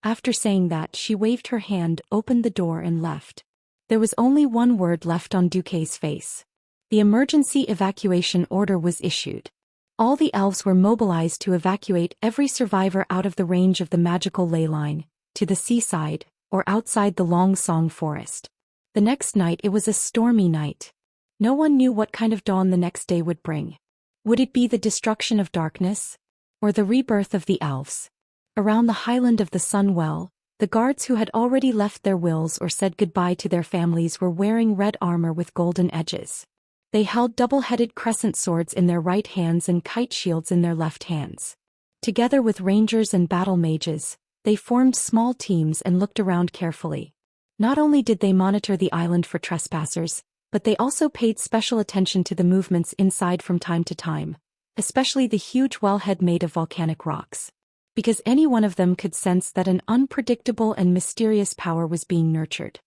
After saying that, she waved her hand, opened the door and left. There was only one word left on Duque's face. The emergency evacuation order was issued. All the elves were mobilized to evacuate every survivor out of the range of the magical ley line, to the seaside, or outside the Long Song forest. The next night it was a stormy night. No one knew what kind of dawn the next day would bring. Would it be the destruction of darkness? Or the rebirth of the elves? Around the highland of the Sun Well, the guards who had already left their wills or said goodbye to their families were wearing red armor with golden edges. They held double-headed crescent swords in their right hands and kite shields in their left hands. Together with rangers and battle mages, they formed small teams and looked around carefully. Not only did they monitor the island for trespassers, but they also paid special attention to the movements inside from time to time, especially the huge wellhead made of volcanic rocks. Because any one of them could sense that an unpredictable and mysterious power was being nurtured.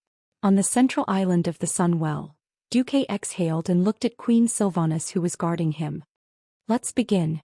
On the central island of the Sun Well, Duque exhaled and looked at Queen Sylvanas, who was guarding him. Let's begin.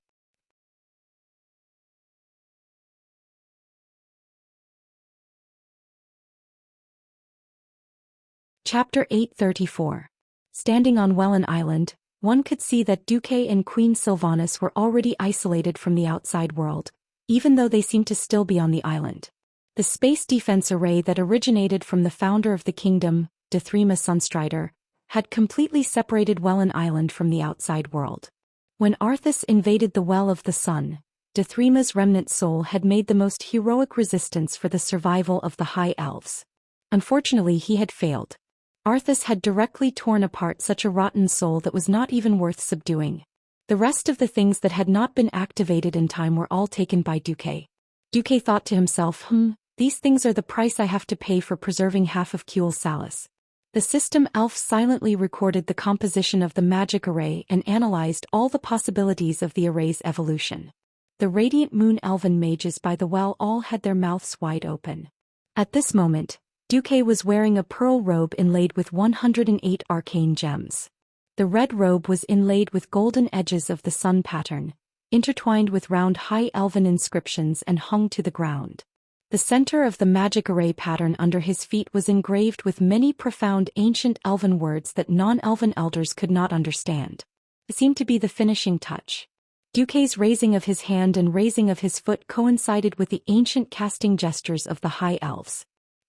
Chapter 834. Standing on Wellen Island, one could see that Duque and Queen Sylvanas were already isolated from the outside world, even though they seemed to still be on the island. The space defense array that originated from the founder of the kingdom, Dathrima Sunstrider, had completely separated Wellen Island from the outside world. When Arthas invaded the Well of the Sun, Dathrima's remnant soul had made the most heroic resistance for the survival of the High Elves. Unfortunately, he had failed. Arthas had directly torn apart such a rotten soul that was not even worth subduing. The rest of the things that had not been activated in time were all taken by Duque. Duque thought to himself, these things are the price I have to pay for preserving half of Kuel Salis. The system elf silently recorded the composition of the magic array and analyzed all the possibilities of the array's evolution. The radiant moon elven mages by the well all had their mouths wide open. At this moment, Duque was wearing a pearl robe inlaid with 108 arcane gems. The red robe was inlaid with golden edges of the sun pattern, intertwined with round high elven inscriptions and hung to the ground. The center of the magic array pattern under his feet was engraved with many profound ancient elven words that non-elven elders could not understand. It seemed to be the finishing touch. Duque's raising of his hand and raising of his foot coincided with the ancient casting gestures of the High Elves.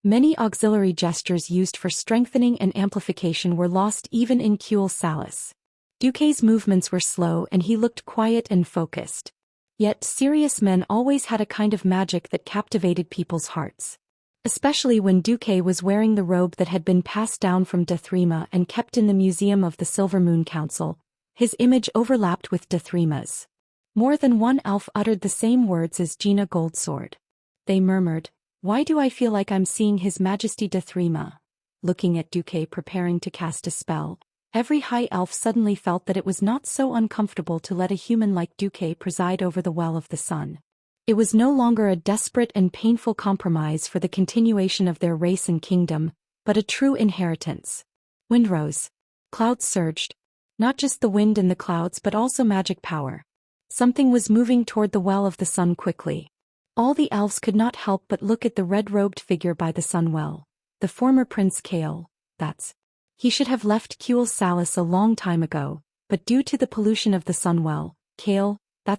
Many auxiliary gestures used for strengthening and amplification were lost even in Kuel Salis. Duque's movements were slow and he looked quiet and focused. Yet serious men always had a kind of magic that captivated people's hearts. Especially when Duque was wearing the robe that had been passed down from Dathrima and kept in the museum of the Silver Moon Council, his image overlapped with Dathrima's. More than one elf uttered the same words as Gina Goldsword. They murmured, "Why do I feel like I'm seeing His Majesty Dathrima?" Looking at Duque preparing to cast a spell, every high elf suddenly felt that it was not so uncomfortable to let a human like Duque preside over the Well of the Sun. It was no longer a desperate and painful compromise for the continuation of their race and kingdom, but a true inheritance. Wind rose. Clouds surged. Not just the wind and the clouds but also magic power. Something was moving toward the Well of the Sun quickly. All the elves could not help but look at the red-robed figure by the Sunwell. The former Prince Kael, He should have left Kuel Salis a long time ago, but due to the pollution of the Sunwell, Kael,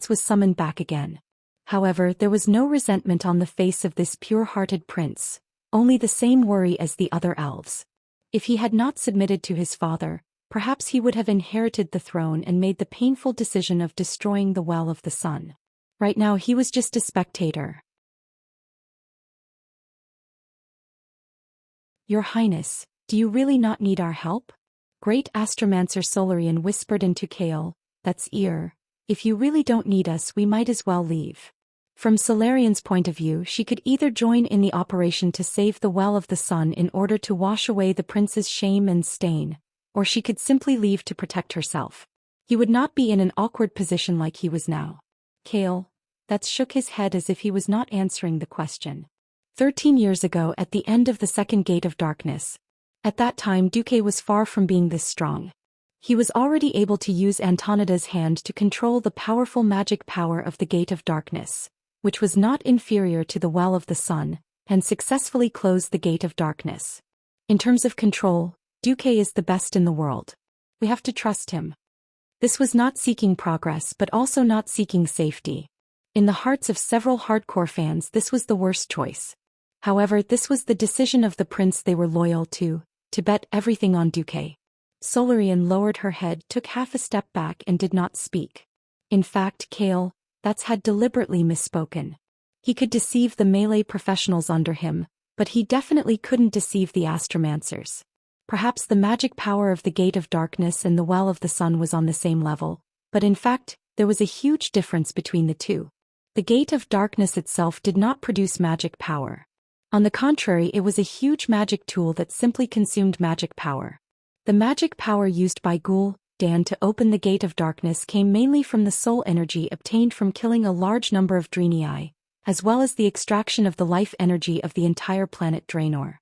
was summoned back again. However, there was no resentment on the face of this pure-hearted prince, only the same worry as the other elves. If he had not submitted to his father, perhaps he would have inherited the throne and made the painful decision of destroying the Well of the Sun. Right now he was just a spectator. Your Highness, do you really not need our help? Great Astromancer Solarian whispered into Kale, that's ear. If you really don't need us, we might as well leave. From Solarian's point of view, she could either join in the operation to save the Well of the Sun in order to wash away the prince's shame and stain, or she could simply leave to protect herself. He would not be in an awkward position like he was now. Kale, that shook his head as if he was not answering the question. 13 years ago at the end of the second gate of darkness. At that time Duque was far from being this strong. He was already able to use Antonida's hand to control the powerful magic power of the Gate of Darkness, which was not inferior to the Well of the Sun, and successfully closed the Gate of Darkness. In terms of control, Duque is the best in the world. We have to trust him. This was not seeking progress but also not seeking safety. In the hearts of several hardcore fans this was the worst choice. However, this was the decision of the prince they were loyal to bet everything on Duque. Solarian lowered her head, took half a step back and did not speak. In fact, Kale, that's had deliberately misspoken. He could deceive the melee professionals under him, but he definitely couldn't deceive the astromancers. Perhaps the magic power of the Gate of Darkness and the Well of the Sun was on the same level, but in fact, there was a huge difference between the two. The Gate of Darkness itself did not produce magic power. On the contrary, it was a huge magic tool that simply consumed magic power. The magic power used by Ghoul Dan to open the Gate of Darkness came mainly from the soul energy obtained from killing a large number of Draenei, as well as the extraction of the life energy of the entire planet Draenor.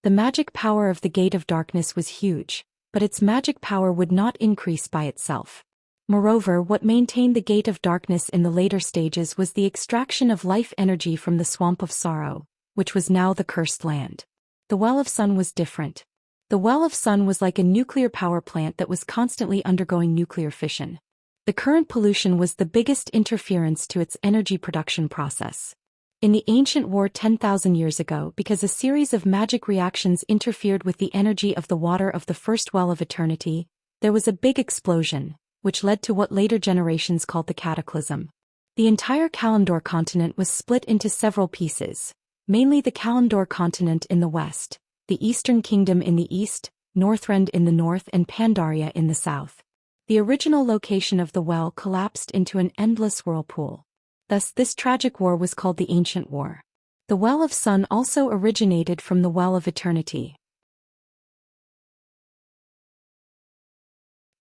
The magic power of the Gate of Darkness was huge, but its magic power would not increase by itself. Moreover, what maintained the Gate of Darkness in the later stages was the extraction of life energy from the Swamp of Sorrow, which was now the Cursed Land. The Well of Sun was different. The Well of Sun was like a nuclear power plant that was constantly undergoing nuclear fission. The current pollution was the biggest interference to its energy production process. In the ancient war 10,000 years ago, because a series of magic reactions interfered with the energy of the water of the first Well of Eternity, there was a big explosion, which led to what later generations called the Cataclysm. The entire Kalimdor continent was split into several pieces, mainly the Kalimdor continent in the west, the Eastern Kingdom in the east, Northrend in the north and Pandaria in the south. The original location of the well collapsed into an endless whirlpool. Thus this tragic war was called the Ancient War. The Well of Sun also originated from the Well of Eternity.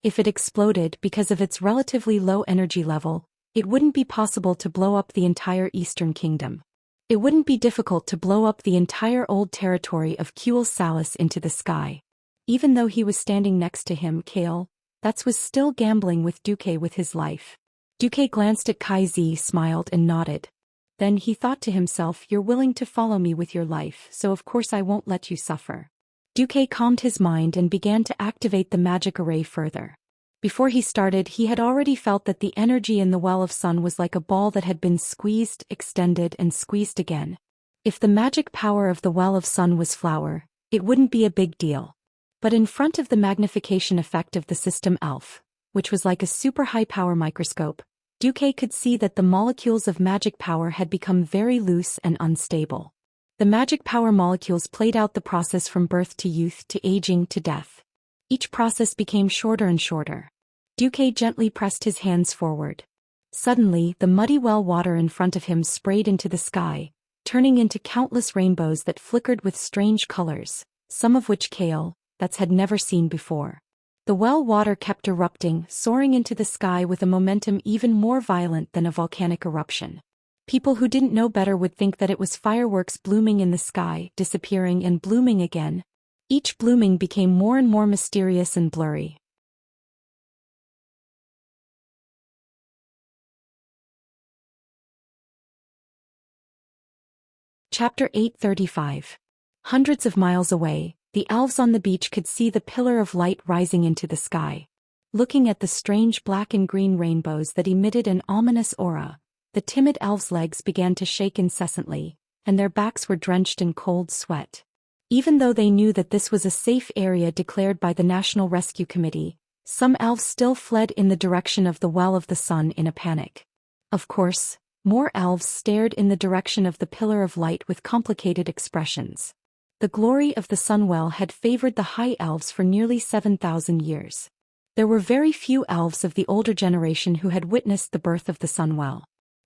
If it exploded because of its relatively low energy level, it wouldn't be possible to blow up the entire Eastern Kingdom. It wouldn't be difficult to blow up the entire old territory of Kuel Salis into the sky. Even though he was standing next to him, Kale, that was still gambling with Duque with his life. Duque glanced at Kai Zi, smiled and nodded. Then he thought to himself, you're willing to follow me with your life, so of course I won't let you suffer. Duque calmed his mind and began to activate the magic array further. Before he started, he had already felt that the energy in the Well of Sun was like a ball that had been squeezed, extended and squeezed again. If the magic power of the Well of Sun was flour, it wouldn't be a big deal. But in front of the magnification effect of the system ELF, which was like a super high-power microscope, Duque could see that the molecules of magic power had become very loose and unstable. The magic power molecules played out the process from birth to youth to aging to death. Each process became shorter and shorter. Duque gently pressed his hands forward. Suddenly, the muddy well water in front of him sprayed into the sky, turning into countless rainbows that flickered with strange colors, some of which Kale, had never seen before. The well water kept erupting, soaring into the sky with a momentum even more violent than a volcanic eruption. People who didn't know better would think that it was fireworks blooming in the sky, disappearing and blooming again. Each blooming became more and more mysterious and blurry. Chapter 835. Hundreds of miles away, the elves on the beach could see the pillar of light rising into the sky. Looking at the strange black and green rainbows that emitted an ominous aura, the timid elves' legs began to shake incessantly, and their backs were drenched in cold sweat. Even though they knew that this was a safe area declared by the National Rescue Committee, some elves still fled in the direction of the Well of the Sun in a panic. Of course, more elves stared in the direction of the Pillar of Light with complicated expressions. The glory of the Sunwell had favored the High Elves for nearly 7,000 years. There were very few elves of the older generation who had witnessed the birth of the Sunwell.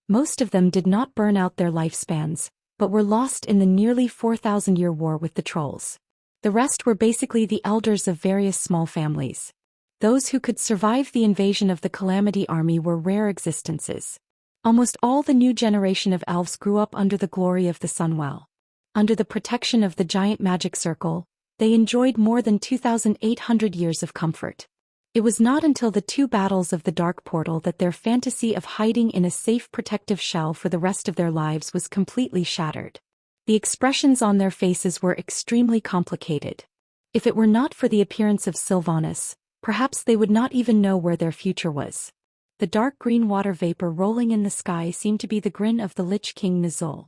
Most of them did not burn out their lifespans, but were lost in the nearly 4,000-year war with the trolls. The rest were basically the elders of various small families. Those who could survive the invasion of the Calamity Army were rare existences. Almost all the new generation of elves grew up under the glory of the Sunwell. Under the protection of the giant magic circle, they enjoyed more than 2,800 years of comfort. It was not until the two battles of the Dark Portal that their fantasy of hiding in a safe protective shell for the rest of their lives was completely shattered. The expressions on their faces were extremely complicated. If it were not for the appearance of Sylvanas, perhaps they would not even know where their future was. The dark green water vapor rolling in the sky seemed to be the grin of the Lich King Nizul.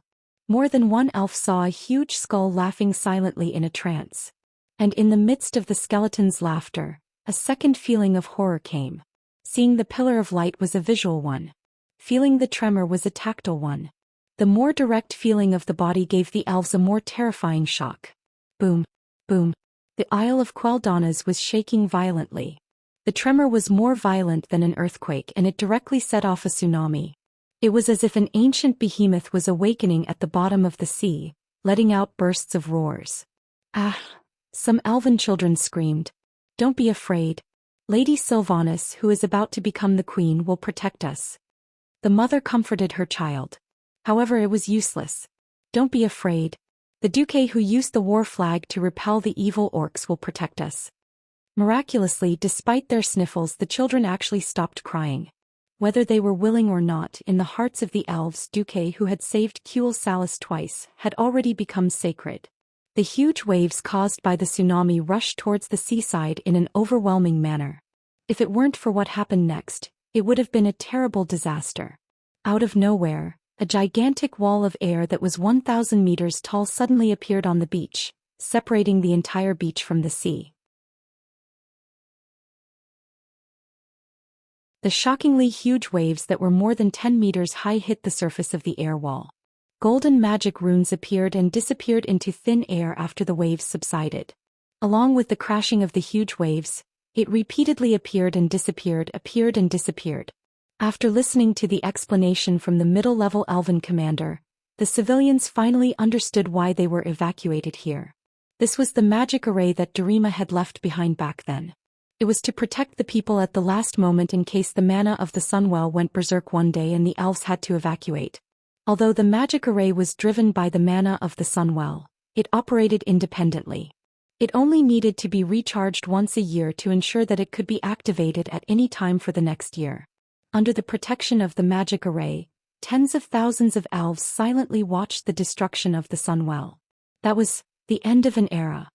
More than one elf saw a huge skull laughing silently in a trance. And in the midst of the skeleton's laughter, a second feeling of horror came. Seeing the Pillar of Light was a visual one. Feeling the tremor was a tactile one. The more direct feeling of the body gave the elves a more terrifying shock. Boom, boom. The Isle of Quel'Danas was shaking violently. The tremor was more violent than an earthquake, and it directly set off a tsunami. It was as if an ancient behemoth was awakening at the bottom of the sea, letting out bursts of roars. Ah! Some elven children screamed. Don't be afraid. Lady Sylvanas, who is about to become the queen, will protect us. The mother comforted her child. However, it was useless. Don't be afraid. The Duque who used the war flag to repel the evil orcs will protect us. Miraculously, despite their sniffles, the children actually stopped crying. Whether they were willing or not, in the hearts of the elves, Duque, who had saved Kuel Salis twice, had already become sacred. The huge waves caused by the tsunami rushed towards the seaside in an overwhelming manner. If it weren't for what happened next, it would have been a terrible disaster. Out of nowhere, a gigantic wall of air that was 1,000 meters tall suddenly appeared on the beach, separating the entire beach from the sea. The shockingly huge waves that were more than 10 meters high hit the surface of the air wall. Golden magic runes appeared and disappeared into thin air after the waves subsided. Along with the crashing of the huge waves, it repeatedly appeared and disappeared. After listening to the explanation from the middle-level elven commander, the civilians finally understood why they were evacuated here. This was the magic array that Darima had left behind back then. It was to protect the people at the last moment in case the mana of the Sunwell went berserk one day and the elves had to evacuate. Although the magic array was driven by the mana of the Sunwell, it operated independently. It only needed to be recharged once a year to ensure that it could be activated at any time for the next year. Under the protection of the magic array, tens of thousands of elves silently watched the destruction of the Sunwell. That was the end of an era.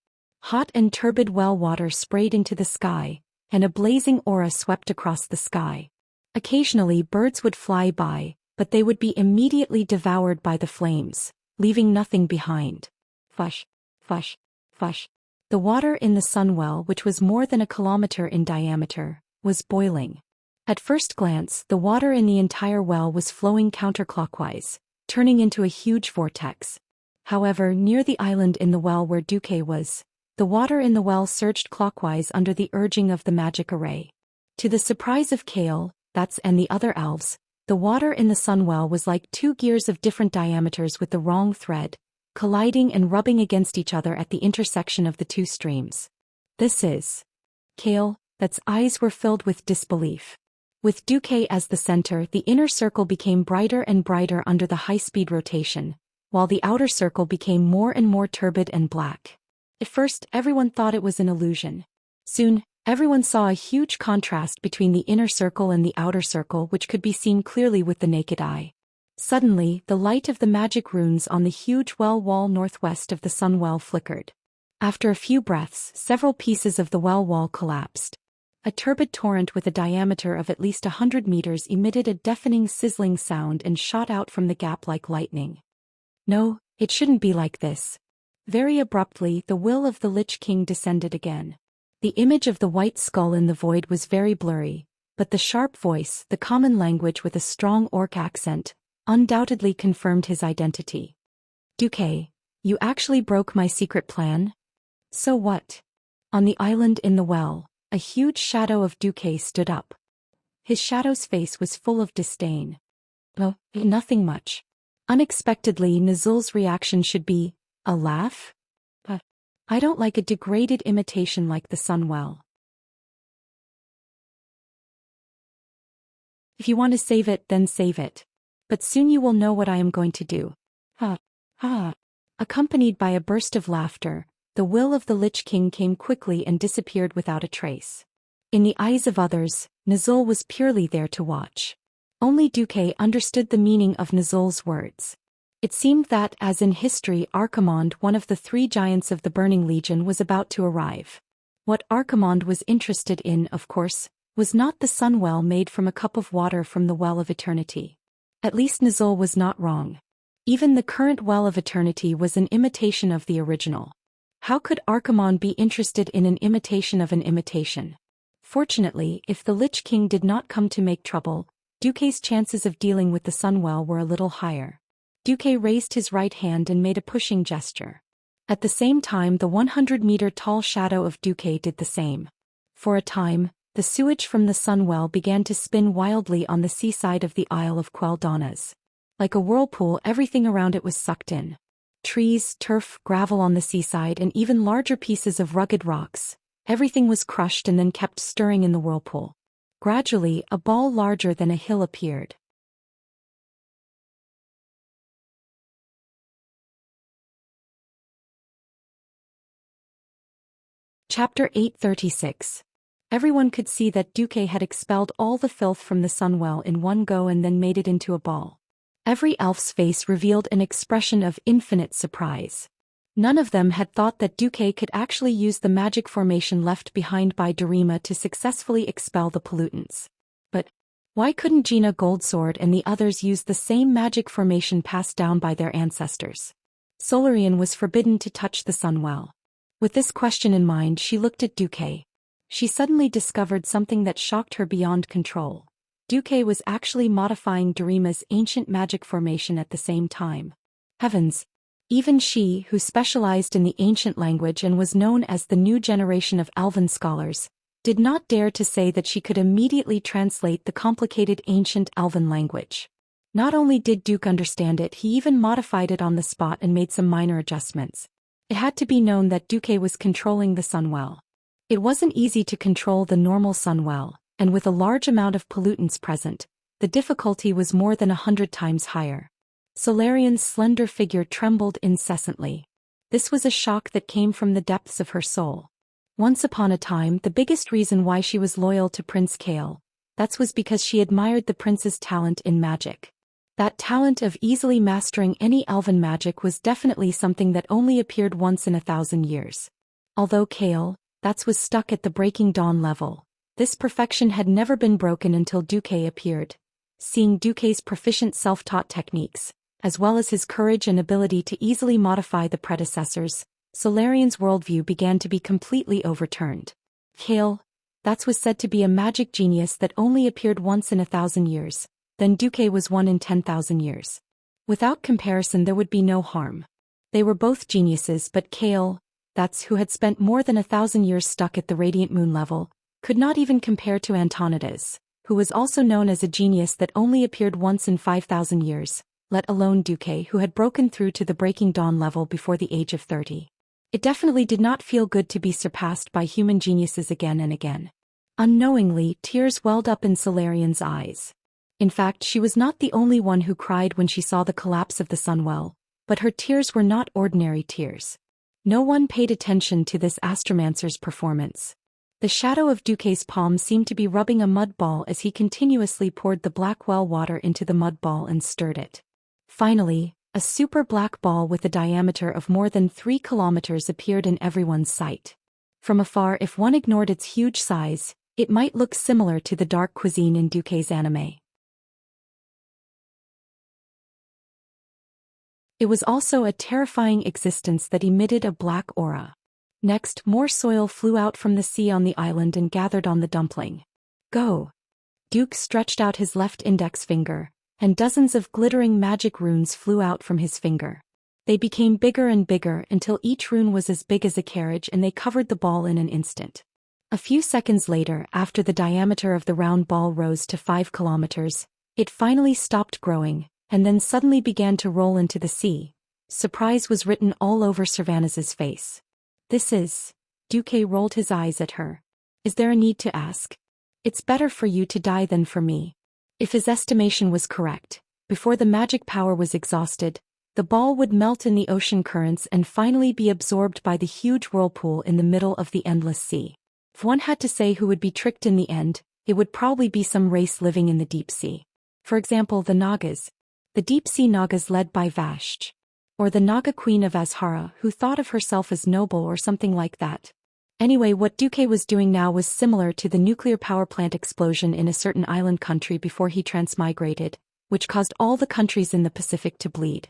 Hot and turbid well water sprayed into the sky, and a blazing aura swept across the sky. Occasionally birds would fly by, but they would be immediately devoured by the flames, leaving nothing behind. Fush, fush, fush. The water in the Sunwell, which was more than a kilometer in diameter, was boiling. At first glance, the water in the entire well was flowing counterclockwise, turning into a huge vortex. However, near the island in the well where Duque was, the water in the well surged clockwise under the urging of the magic array. To the surprise of Kale, That's and the other elves, the water in the Sunwell was like two gears of different diameters with the wrong thread, colliding and rubbing against each other at the intersection of the two streams. This is Kale, that's eyes were filled with disbelief. With Duque as the center, the inner circle became brighter and brighter under the high-speed rotation, while the outer circle became more and more turbid and black. At first, everyone thought it was an illusion. Soon, everyone saw a huge contrast between the inner circle and the outer circle, which could be seen clearly with the naked eye. Suddenly, the light of the magic runes on the huge well wall northwest of the Sunwell flickered. After a few breaths, several pieces of the well wall collapsed. A turbid torrent with a diameter of at least 100 meters emitted a deafening sizzling sound and shot out from the gap like lightning. No, it shouldn't be like this. Very abruptly, the will of the Lich King descended again. The image of the white skull in the void was very blurry, but the sharp voice, the common language with a strong orc accent, undoubtedly confirmed his identity. Duque, you actually broke my secret plan? So what? On the island in the well, a huge shadow of Duque stood up. His shadow's face was full of disdain. Oh, nothing much. Unexpectedly, Nuzul's reaction should be, a laugh? I don't like a degraded imitation like the Sunwell. If you want to save it, then save it. But soon you will know what I am going to do. Ha, ha. Accompanied by a burst of laughter, the will of the Lich King came quickly and disappeared without a trace. In the eyes of others, Nuzul was purely there to watch. Only Duque understood the meaning of Nuzul's words. It seemed that, as in history, Archimonde, one of the 3 giants of the Burning Legion, was about to arrive. What Archimonde was interested in, of course, was not the Sunwell made from a cup of water from the Well of Eternity. At least Nuzul was not wrong. Even the current Well of Eternity was an imitation of the original. How could Archimonde be interested in an imitation of an imitation? Fortunately, if the Lich King did not come to make trouble, Duque's chances of dealing with the Sunwell were a little higher. Duque raised his right hand and made a pushing gesture. At the same time, the 100-meter-tall shadow of Duque did the same. For a time, the sewage from the Sunwell began to spin wildly on the seaside of the Isle of Quel'Danas. Like a whirlpool, everything around it was sucked in. Trees, turf, gravel on the seaside, and even larger pieces of rugged rocks. Everything was crushed and then kept stirring in the whirlpool. Gradually, a ball larger than a hill appeared. Chapter 836. Everyone could see that Duque had expelled all the filth from the Sunwell in one go and then made it into a ball. Every elf's face revealed an expression of infinite surprise. None of them had thought that Duque could actually use the magic formation left behind by Darima to successfully expel the pollutants. But why couldn't Gina Goldsword and the others use the same magic formation passed down by their ancestors? Solarian was forbidden to touch the Sunwell. With this question in mind, she looked at Duque. She suddenly discovered something that shocked her beyond control. Duque was actually modifying Darima's ancient magic formation at the same time. Heavens! Even she, who specialized in the ancient language and was known as the new generation of elven scholars, did not dare to say that she could immediately translate the complicated ancient elven language. Not only did Duke understand it, he even modified it on the spot and made some minor adjustments. It had to be known that Duque was controlling the Sunwell. It wasn't easy to control the normal Sunwell, and with a large amount of pollutants present, the difficulty was more than 100 times higher. Solarian's slender figure trembled incessantly. This was a shock that came from the depths of her soul. Once upon a time, the biggest reason why she was loyal to Prince Kael, that was because she admired the prince's talent in magic. That talent of easily mastering any elven magic was definitely something that only appeared once in 1,000 years. Although Kael, that was stuck at the Breaking Dawn level, this perfection had never been broken until Duque appeared. Seeing Duque's proficient self-taught techniques, as well as his courage and ability to easily modify the predecessors, Solarian's worldview began to be completely overturned. Kael, that was said to be a magic genius that only appeared once in 1,000 years, then Duque was one in 10,000 years. Without comparison, there would be no harm. They were both geniuses, but Kael, that's who had spent more than 1,000 years stuck at the Radiant Moon level, could not even compare to Antonidas, who was also known as a genius that only appeared once in 5,000 years, let alone Duque, who had broken through to the Breaking Dawn level before the age of 30. It definitely did not feel good to be surpassed by human geniuses again and again. Unknowingly, tears welled up in Solarian's eyes. In fact, she was not the only one who cried when she saw the collapse of the Sunwell, but her tears were not ordinary tears. No one paid attention to this astromancer's performance. The shadow of Duque's palm seemed to be rubbing a mud ball as he continuously poured the black well water into the mud ball and stirred it. Finally, a super black ball with a diameter of more than 3 kilometers appeared in everyone's sight. From afar, if one ignored its huge size, it might look similar to the dark cuisine in Duque's anime. It was also a terrifying existence that emitted a black aura. Next, more soil flew out from the sea on the island and gathered on the dumpling. Go! Duke stretched out his left index finger, and dozens of glittering magic runes flew out from his finger. They became bigger and bigger until each rune was as big as a carriage, and they covered the ball in an instant. A few seconds later, after the diameter of the round ball rose to 5 kilometers, it finally stopped growing, and then suddenly began to roll into the sea. Surprise was written all over Sylvanas's face. This is... Duque rolled his eyes at her. Is there a need to ask? It's better for you to die than for me. If his estimation was correct, before the magic power was exhausted, the ball would melt in the ocean currents and finally be absorbed by the huge whirlpool in the middle of the endless sea. If one had to say who would be tricked in the end, it would probably be some race living in the deep sea. For example, the Nagas. The deep-sea Nagas led by Vashj. Or the Naga queen of Azhara, who thought of herself as noble or something like that. Anyway, what Duque was doing now was similar to the nuclear power plant explosion in a certain island country before he transmigrated, which caused all the countries in the Pacific to bleed.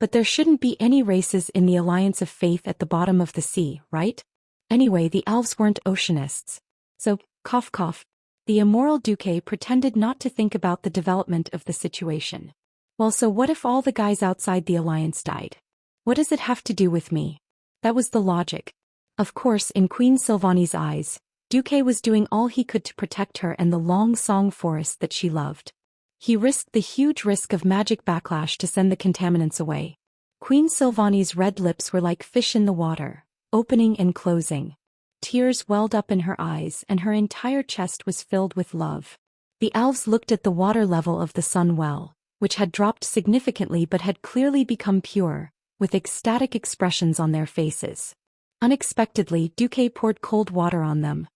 But there shouldn't be any races in the Alliance of Faith at the bottom of the sea, right? Anyway, the elves weren't oceanists. So, cough cough. The immoral Duque pretended not to think about the development of the situation. Well, so what if all the guys outside the Alliance died? What does it have to do with me? That was the logic. Of course, in Queen Sylvani's eyes, Duque was doing all he could to protect her and the long song forest that she loved. He risked the huge risk of magic backlash to send the contaminants away. Queen Sylvani's red lips were like fish in the water, opening and closing. Tears welled up in her eyes and her entire chest was filled with love. The elves looked at the water level of the sun well, which had dropped significantly but had clearly become pure, with ecstatic expressions on their faces. Unexpectedly, Duque poured cold water on them.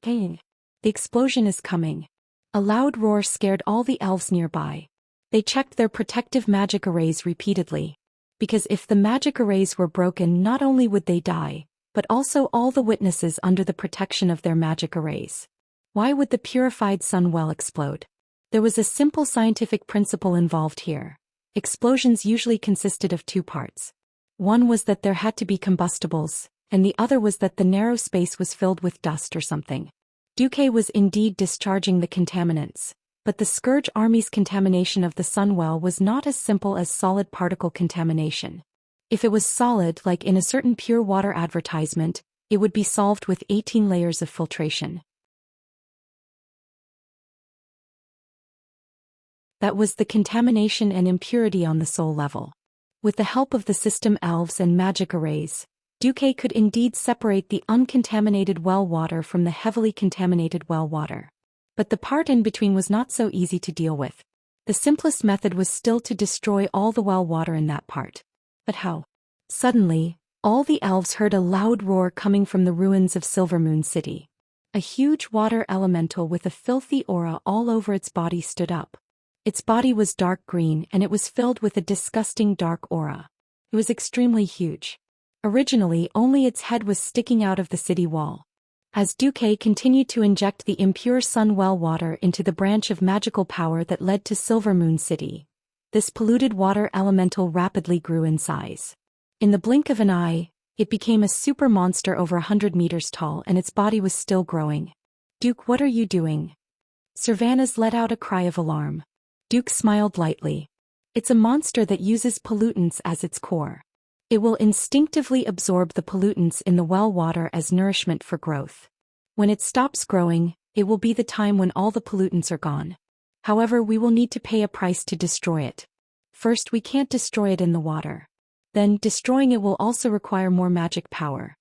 Hey! The explosion is coming. A loud roar scared all the elves nearby. They checked their protective magic arrays repeatedly. Because if the magic arrays were broken, not only would they die, but also all the witnesses under the protection of their magic arrays. Why would the purified sun well explode? There was a simple scientific principle involved here. Explosions usually consisted of two parts. One was that there had to be combustibles, and the other was that the narrow space was filled with dust or something. Duque was indeed discharging the contaminants, but the Scourge Army's contamination of the Sunwell was not as simple as solid particle contamination. If it was solid, like in a certain pure water advertisement, it would be solved with 18 layers of filtration. That was the contamination and impurity on the soul level. With the help of the system elves and magic arrays, Duque could indeed separate the uncontaminated well water from the heavily contaminated well water. But the part in between was not so easy to deal with. The simplest method was still to destroy all the well water in that part. But how? Suddenly, all the elves heard a loud roar coming from the ruins of Silvermoon City. A huge water elemental with a filthy aura all over its body stood up. Its body was dark green and it was filled with a disgusting dark aura. It was extremely huge. Originally, only its head was sticking out of the city wall. As Duque continued to inject the impure sun well water into the branch of magical power that led to Silvermoon City, this polluted water elemental rapidly grew in size. In the blink of an eye, it became a super monster over 100 meters tall and its body was still growing. Duke, what are you doing? Sylvanas let out a cry of alarm. Duke smiled lightly. It's a monster that uses pollutants as its core. It will instinctively absorb the pollutants in the well water as nourishment for growth. When it stops growing, it will be the time when all the pollutants are gone. However, we will need to pay a price to destroy it. First, we can't destroy it in the water. Then, destroying it will also require more magic power.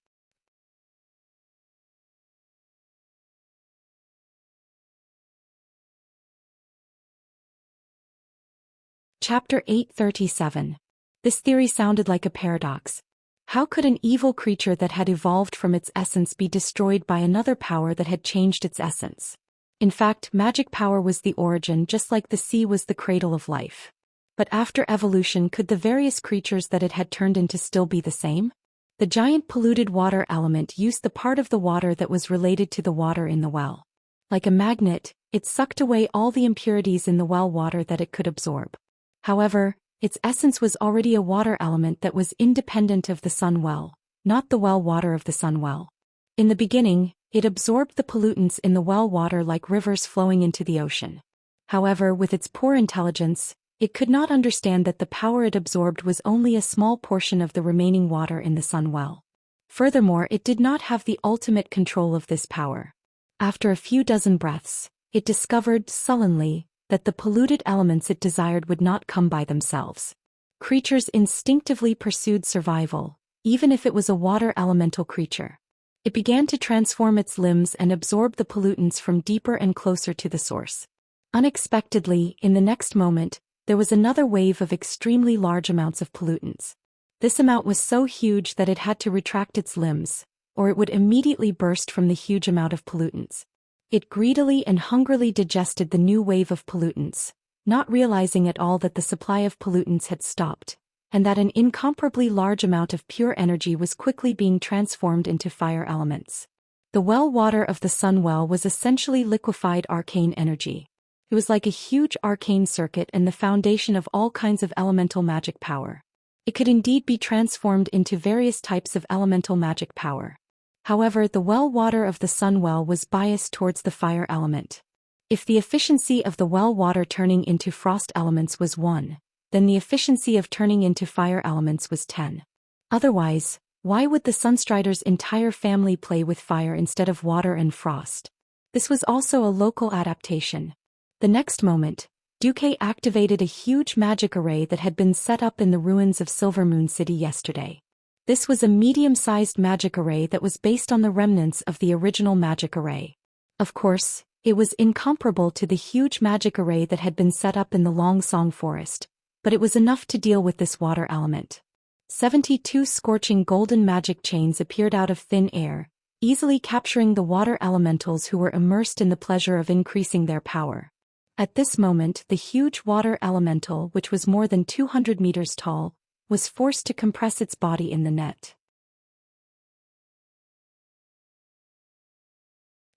Chapter 837. This theory sounded like a paradox. How could an evil creature that had evolved from its essence be destroyed by another power that had changed its essence? In fact, magic power was the origin, just like the sea was the cradle of life. But after evolution, could the various creatures that it had turned into still be the same? The giant polluted water element used the part of the water that was related to the water in the well. Like a magnet, it sucked away all the impurities in the well water that it could absorb. However, Its essence was already a water element that was independent of the sun well, not the well water of the sun well. In the beginning, it absorbed the pollutants in the well water like rivers flowing into the ocean. However, with its poor intelligence, it could not understand that the power it absorbed was only a small portion of the remaining water in the sun well. Furthermore, it did not have the ultimate control of this power. After a few dozen breaths, it discovered, sullenly, that the polluted elements it desired would not come by themselves. Creatures instinctively pursued survival, even if it was a water elemental creature. It began to transform its limbs and absorb the pollutants from deeper and closer to the source. Unexpectedly, in the next moment, there was another wave of extremely large amounts of pollutants. This amount was so huge that it had to retract its limbs, or it would immediately burst from the huge amount of pollutants. It greedily and hungrily digested the new wave of pollutants, not realizing at all that the supply of pollutants had stopped, and that an incomparably large amount of pure energy was quickly being transformed into fire elements. The well water of the sun well was essentially liquefied arcane energy. It was like a huge arcane circuit and the foundation of all kinds of elemental magic power. It could indeed be transformed into various types of elemental magic power. However, the well water of the sun well was biased towards the fire element. If the efficiency of the well water turning into frost elements was 1, then the efficiency of turning into fire elements was 10. Otherwise, why would the Sunstrider's entire family play with fire instead of water and frost? This was also a local adaptation. The next moment, Duque activated a huge magic array that had been set up in the ruins of Silver Moon City yesterday. This was a medium-sized magic array that was based on the remnants of the original magic array. Of course, it was incomparable to the huge magic array that had been set up in the Long Song Forest, but it was enough to deal with this water element. 72 scorching golden magic chains appeared out of thin air, easily capturing the water elementals who were immersed in the pleasure of increasing their power. At this moment, the huge water elemental, which was more than 200 meters tall, was forced to compress its body in the net.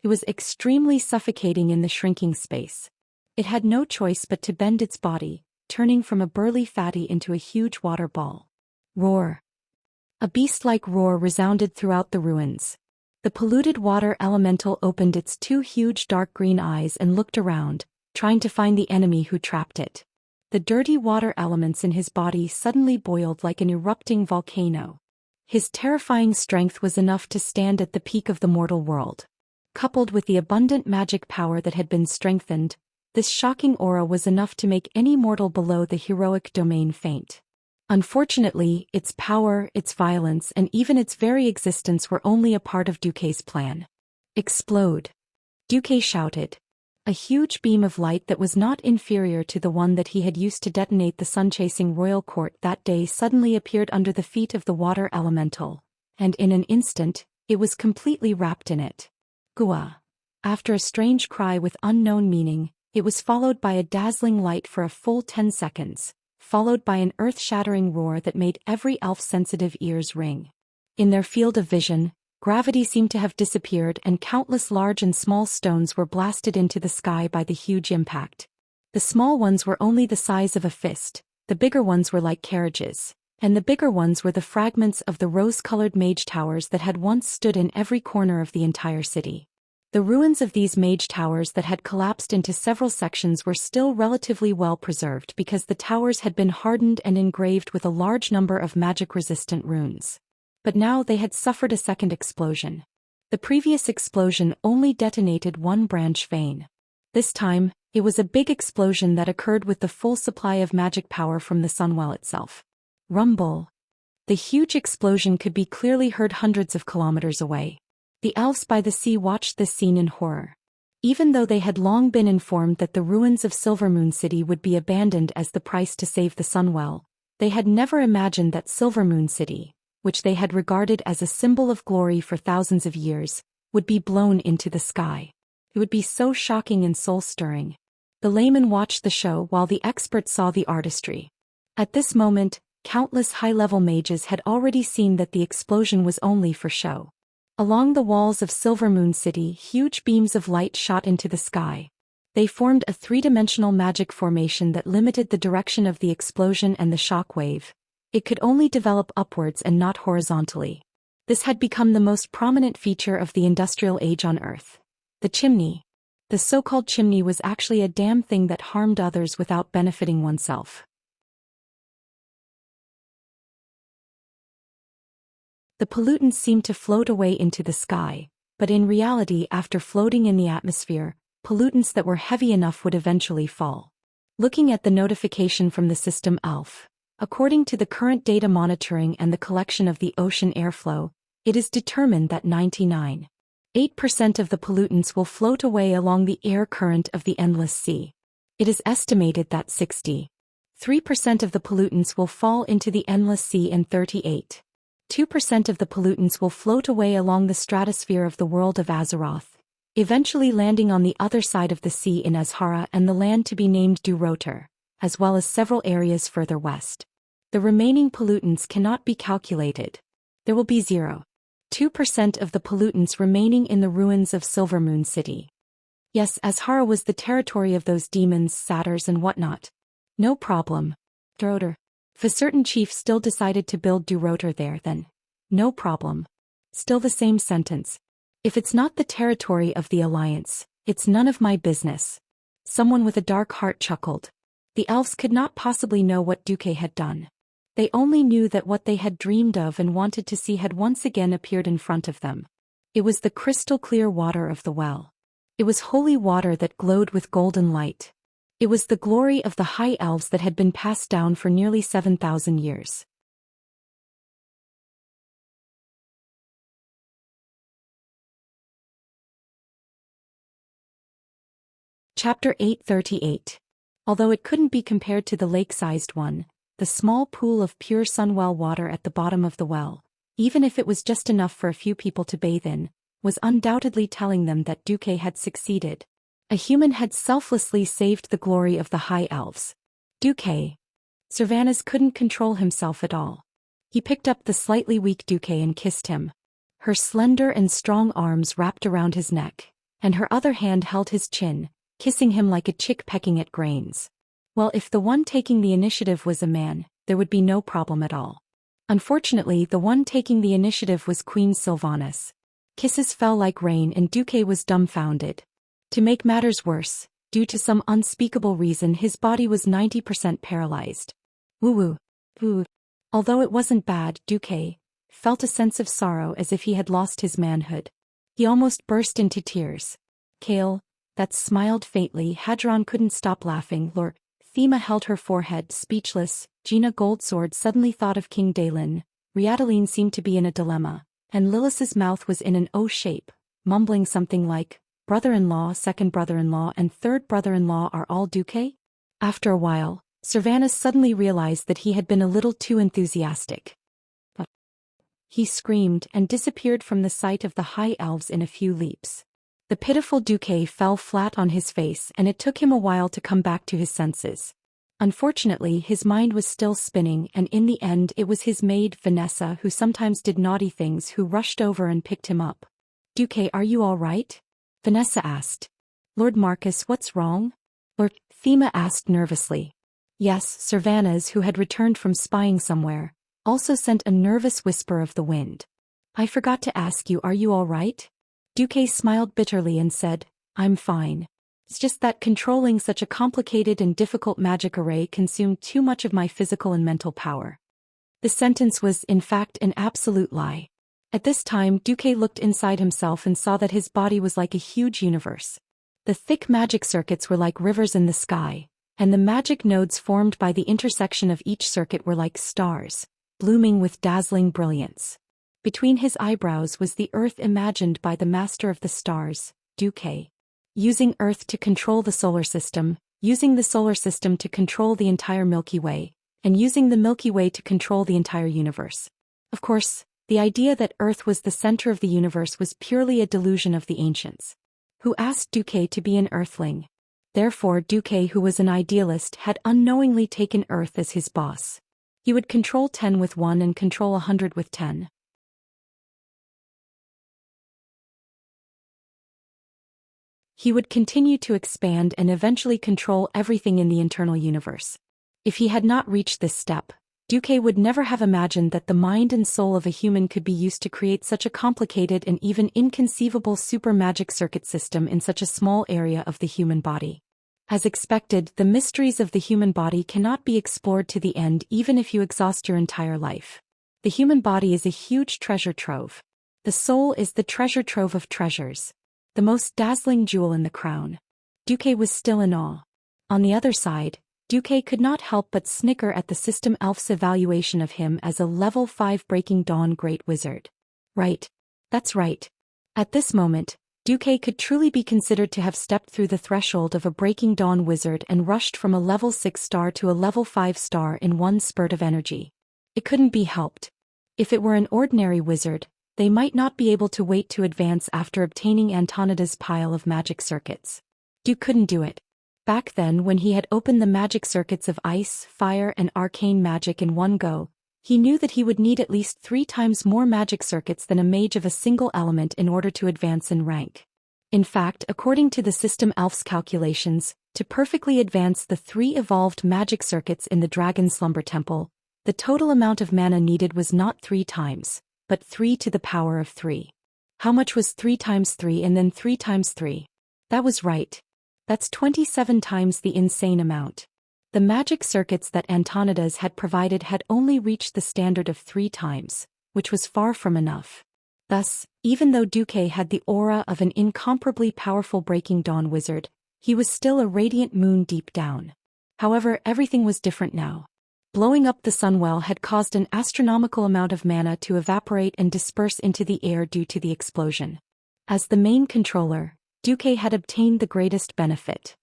It was extremely suffocating in the shrinking space. It had no choice but to bend its body, turning from a burly fatty into a huge water ball. Roar! A beast-like roar resounded throughout the ruins. The polluted water elemental opened its 2 huge dark green eyes and looked around, trying to find the enemy who trapped it. The dirty water elements in his body suddenly boiled like an erupting volcano. His terrifying strength was enough to stand at the peak of the mortal world. Coupled with the abundant magic power that had been strengthened, this shocking aura was enough to make any mortal below the heroic domain faint. Unfortunately, its power, its violence, and even its very existence were only a part of Duque's plan. Explode! Duque shouted. A huge beam of light that was not inferior to the one that he had used to detonate the sun-chasing royal court that day suddenly appeared under the feet of the water elemental, and in an instant, it was completely wrapped in it. Gua! After a strange cry with unknown meaning, it was followed by a dazzling light for a full 10 seconds, followed by an earth-shattering roar that made every elf's sensitive ears ring. In their field of vision, gravity seemed to have disappeared and countless large and small stones were blasted into the sky by the huge impact. The small ones were only the size of a fist, the bigger ones were like carriages, and the bigger ones were the fragments of the rose-colored mage towers that had once stood in every corner of the entire city. The ruins of these mage towers that had collapsed into several sections were still relatively well preserved because the towers had been hardened and engraved with a large number of magic-resistant runes. But now they had suffered a second explosion. The previous explosion only detonated one branch vein. This time, it was a big explosion that occurred with the full supply of magic power from the sunwell itself. Rumble! The huge explosion could be clearly heard hundreds of kilometers away. The elves by the sea watched this scene in horror. Even though they had long been informed that the ruins of Silver Moon City would be abandoned as the price to save the sunwell, they had never imagined that Silver Moon City, which they had regarded as a symbol of glory for thousands of years, would be blown into the sky. It would be so shocking and soul-stirring. The layman watched the show while the experts saw the artistry. At this moment, countless high-level mages had already seen that the explosion was only for show. Along the walls of Silver Moon City, huge beams of light shot into the sky. They formed a three-dimensional magic formation that limited the direction of the explosion and the shock wave. It could only develop upwards and not horizontally. This had become the most prominent feature of the industrial age on Earth. The chimney. The so-called chimney was actually a damn thing that harmed others without benefiting oneself. The pollutants seemed to float away into the sky, but in reality, after floating in the atmosphere, pollutants that were heavy enough would eventually fall. Looking at the notification from the system ALF, according to the current data monitoring and the collection of the ocean airflow, it is determined that 99.8% of the pollutants will float away along the air current of the endless sea. It is estimated that 63% of the pollutants will fall into the endless sea and 38.2% of the pollutants will float away along the stratosphere of the world of Azeroth, eventually landing on the other side of the sea in Azhara and the land to be named Durotor, as well as several areas further west. The remaining pollutants cannot be calculated. There will be 0.2% of the pollutants remaining in the ruins of Silvermoon City. Yes, Azhara was the territory of those demons, satyrs and whatnot. No problem. Durotor. If a certain chief still decided to build Durotor there, then no problem. Still the same sentence. If it's not the territory of the Alliance, it's none of my business. Someone with a dark heart chuckled. The elves could not possibly know what Duque had done. They only knew that what they had dreamed of and wanted to see had once again appeared in front of them. It was the crystal clear water of the well. It was holy water that glowed with golden light. It was the glory of the high elves that had been passed down for nearly 7,000 years. Chapter 838. Although it couldn't be compared to the lake-sized one, the small pool of pure sunwell water at the bottom of the well, even if it was just enough for a few people to bathe in, was undoubtedly telling them that Duque had succeeded. A human had selflessly saved the glory of the high elves. Duque. Sylvanas couldn't control himself at all. He picked up the slightly weak Duque and kissed him. Her slender and strong arms wrapped around his neck, and her other hand held his chin, kissing him like a chick pecking at grains. Well, if the one taking the initiative was a man, there would be no problem at all. Unfortunately, the one taking the initiative was Queen Sylvanas. Kisses fell like rain and Duque was dumbfounded. To make matters worse, due to some unspeakable reason, his body was 90% paralyzed. Woo-woo. Woo. Although it wasn't bad, Duque felt a sense of sorrow as if he had lost his manhood. He almost burst into tears. Kale, that smiled faintly. Hadron couldn't stop laughing. Lord Thema held her forehead, speechless. Gina Goldsword suddenly thought of King Dalen. Riataline seemed to be in a dilemma, and Lilith's mouth was in an O shape, mumbling something like, brother-in-law, second brother-in-law and third brother-in-law are all Duque? After a while, Sylvanas suddenly realized that he had been a little too enthusiastic. He screamed and disappeared from the sight of the high elves in a few leaps. The pitiful Duque fell flat on his face and it took him a while to come back to his senses. Unfortunately, his mind was still spinning and in the end it was his maid, Vanessa, who sometimes did naughty things, who rushed over and picked him up. Duque, are you all right? Vanessa asked. Lord Marcus, what's wrong? Lord Thema asked nervously. Yes, Sylvanas, who had returned from spying somewhere, also sent a nervous whisper of the wind. I forgot to ask you, are you all right? Duque smiled bitterly and said, I'm fine. It's just that controlling such a complicated and difficult magic array consumed too much of my physical and mental power. The sentence was, in fact, an absolute lie. At this time, Duque looked inside himself and saw that his body was like a huge universe. The thick magic circuits were like rivers in the sky, and the magic nodes formed by the intersection of each circuit were like stars, blooming with dazzling brilliance. Between his eyebrows was the earth imagined by the master of the stars, Duque. Using Earth to control the solar system, using the solar system to control the entire Milky Way, and using the Milky Way to control the entire universe. Of course, the idea that Earth was the center of the universe was purely a delusion of the ancients, who asked Duque to be an Earthling. Therefore, Duque, who was an idealist, had unknowingly taken Earth as his boss. He would control 10 with 1 and control 100 with 10. He would continue to expand and eventually control everything in the internal universe. If he had not reached this step, Duque would never have imagined that the mind and soul of a human could be used to create such a complicated and even inconceivable super magic circuit system in such a small area of the human body. As expected, the mysteries of the human body cannot be explored to the end even if you exhaust your entire life. The human body is a huge treasure trove. The soul is the treasure trove of treasures, the most dazzling jewel in the crown. Duque was still in awe. On the other side, Duque could not help but snicker at the system elf's evaluation of him as a level 5 Breaking Dawn Great Wizard. Right. That's right. At this moment, Duque could truly be considered to have stepped through the threshold of a Breaking Dawn wizard and rushed from a level 6 star to a level 5 star in one spurt of energy. It couldn't be helped. If it were an ordinary wizard, they might not be able to wait to advance after obtaining Antonida's pile of magic circuits. Duque couldn't do it. Back then, when he had opened the magic circuits of ice, fire, and arcane magic in one go, he knew that he would need at least 3 times more magic circuits than a mage of a single element in order to advance in rank. In fact, according to the system elf's calculations, to perfectly advance the 3 evolved magic circuits in the Dragon Slumber Temple, the total amount of mana needed was not 3 times, but 3 to the power of 3. How much was 3 times 3 and then 3 times 3? That was right. That's 27 times the insane amount. The magic circuits that Antonidas had provided had only reached the standard of 3 times, which was far from enough. Thus, even though Duque had the aura of an incomparably powerful Breaking Dawn wizard, he was still a radiant moon deep down. However, everything was different now. Blowing up the Sunwell had caused an astronomical amount of mana to evaporate and disperse into the air due to the explosion. As the main controller, Duque had obtained the greatest benefit.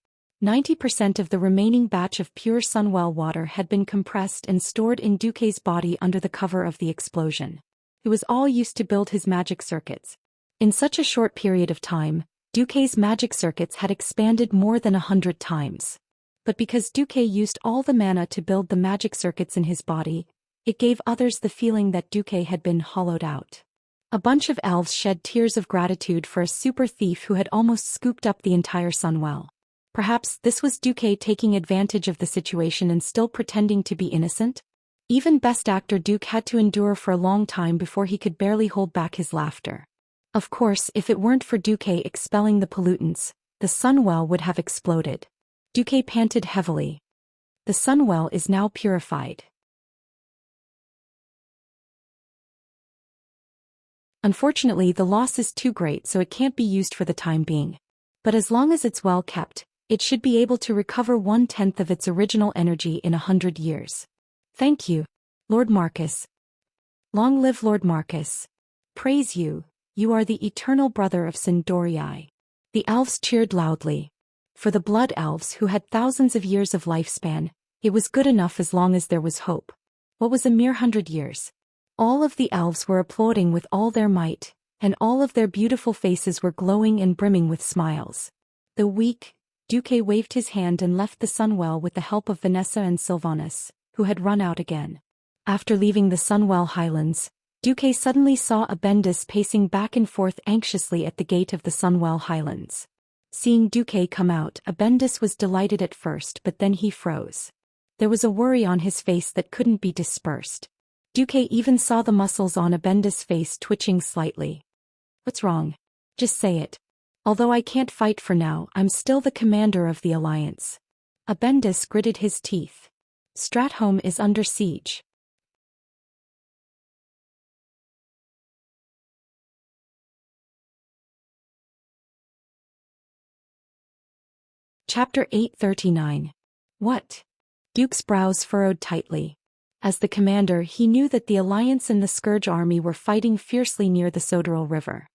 90% of the remaining batch of pure Sunwell water had been compressed and stored in Duque's body under the cover of the explosion. It was all used to build his magic circuits. In such a short period of time, Duque's magic circuits had expanded more than 100 times. But because Duque used all the mana to build the magic circuits in his body, it gave others the feeling that Duque had been hollowed out. A bunch of elves shed tears of gratitude for a super thief who had almost scooped up the entire Sunwell. Perhaps this was Duque taking advantage of the situation and still pretending to be innocent? Even best actor Duque had to endure for a long time before he could barely hold back his laughter. Of course, if it weren't for Duque expelling the pollutants, the Sunwell would have exploded. Duque panted heavily. The Sunwell is now purified. Unfortunately, the loss is too great, so it can't be used for the time being. But as long as it's well kept, it should be able to recover 1/10 of its original energy in 100 years. Thank you, Lord Marcus. Long live Lord Marcus. Praise you, you are the eternal brother of Sindorii. The elves cheered loudly. For the blood elves who had thousands of years of lifespan, it was good enough as long as there was hope. What was a mere 100 years? All of the elves were applauding with all their might, and all of their beautiful faces were glowing and brimming with smiles. The weak, Duque waved his hand and left the Sunwell with the help of Vanessa and Sylvanus, who had run out again. After leaving the Sunwell Highlands, Duque suddenly saw Abendis pacing back and forth anxiously at the gate of the Sunwell Highlands. Seeing Duque come out, Abendis was delighted at first, but then he froze. There was a worry on his face that couldn't be dispersed. Duque even saw the muscles on Abendis' face twitching slightly. What's wrong? Just say it. Although I can't fight for now, I'm still the commander of the Alliance. Abendis gritted his teeth. Stratholme is under siege. Chapter 839. What? Duke's brows furrowed tightly. As the commander, he knew that the Alliance and the Scourge army were fighting fiercely near the Soderil River.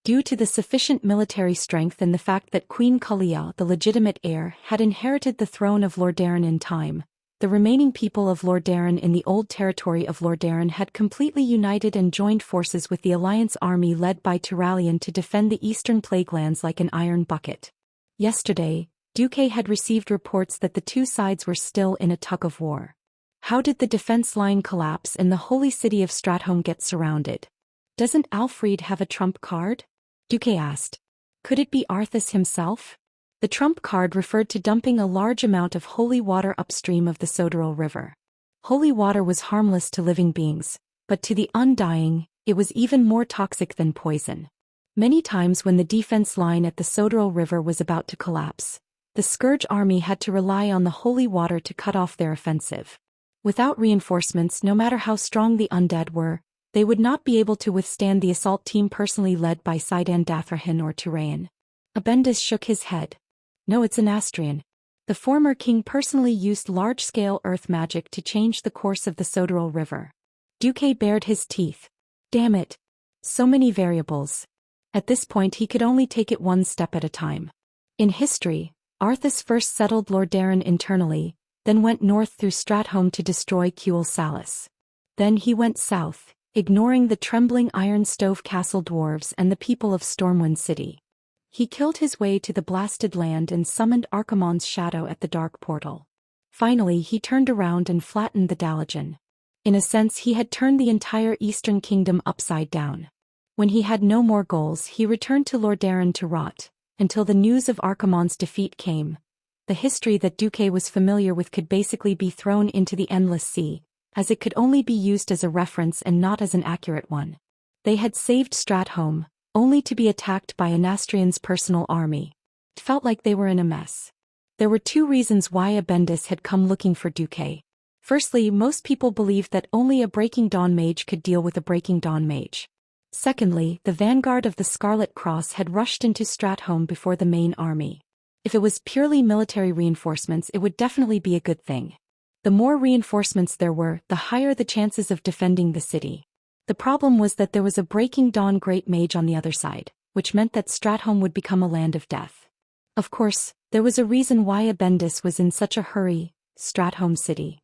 Due to the sufficient military strength and the fact that Queen Kalia, the legitimate heir, had inherited the throne of Lordaeron in time, the remaining people of Lordaeron in the old territory of Lordaeron had completely united and joined forces with the Alliance army led by Turalion to defend the eastern Plaguelands like an iron bucket. Yesterday, Duque had received reports that the two sides were still in a tug-of-war. How did the defense line collapse and the holy city of Stratholme get surrounded? Doesn't Alfred have a trump card? Duque asked. Could it be Arthas himself? The trump card referred to dumping a large amount of holy water upstream of the Soderil River. Holy water was harmless to living beings, but to the undying, it was even more toxic than poison. Many times when the defense line at the Soderil River was about to collapse, the Scourge army had to rely on the holy water to cut off their offensive. Without reinforcements, no matter how strong the undead were, they would not be able to withstand the assault team personally led by Sidan Dathrahan or Turayan. Abendis shook his head. No, it's an Astrian. The former king personally used large-scale earth magic to change the course of the Soderil River. Duque bared his teeth. Damn it. So many variables. At this point he could only take it one step at a time. In history, Arthas first settled Lordaeron internally, then went north through Stratholme to destroy Cuel Salis. Then he went south, ignoring the trembling Iron Stove Castle dwarves and the people of Stormwind City. He killed his way to the blasted land and summoned Archimonde's shadow at the Dark Portal. Finally he turned around and flattened the Dalajan. In a sense he had turned the entire Eastern Kingdom upside down. When he had no more goals he returned to Lordaeron to rot, until the news of Archimonde's defeat came. The history that Duque was familiar with could basically be thrown into the endless sea, as it could only be used as a reference and not as an accurate one. They had saved Stratholme, only to be attacked by Anastrian's personal army. It felt like they were in a mess. There were two reasons why Abendis had come looking for Duque. Firstly, most people believed that only a Breaking Dawn mage could deal with a Breaking Dawn mage. Secondly, the vanguard of the Scarlet Cross had rushed into Stratholme before the main army. If it was purely military reinforcements, it would definitely be a good thing. The more reinforcements there were, the higher the chances of defending the city. The problem was that there was a Breaking Dawn Great Mage on the other side, which meant that Stratholme would become a land of death. Of course, there was a reason why Abendis was in such a hurry: Stratholme City.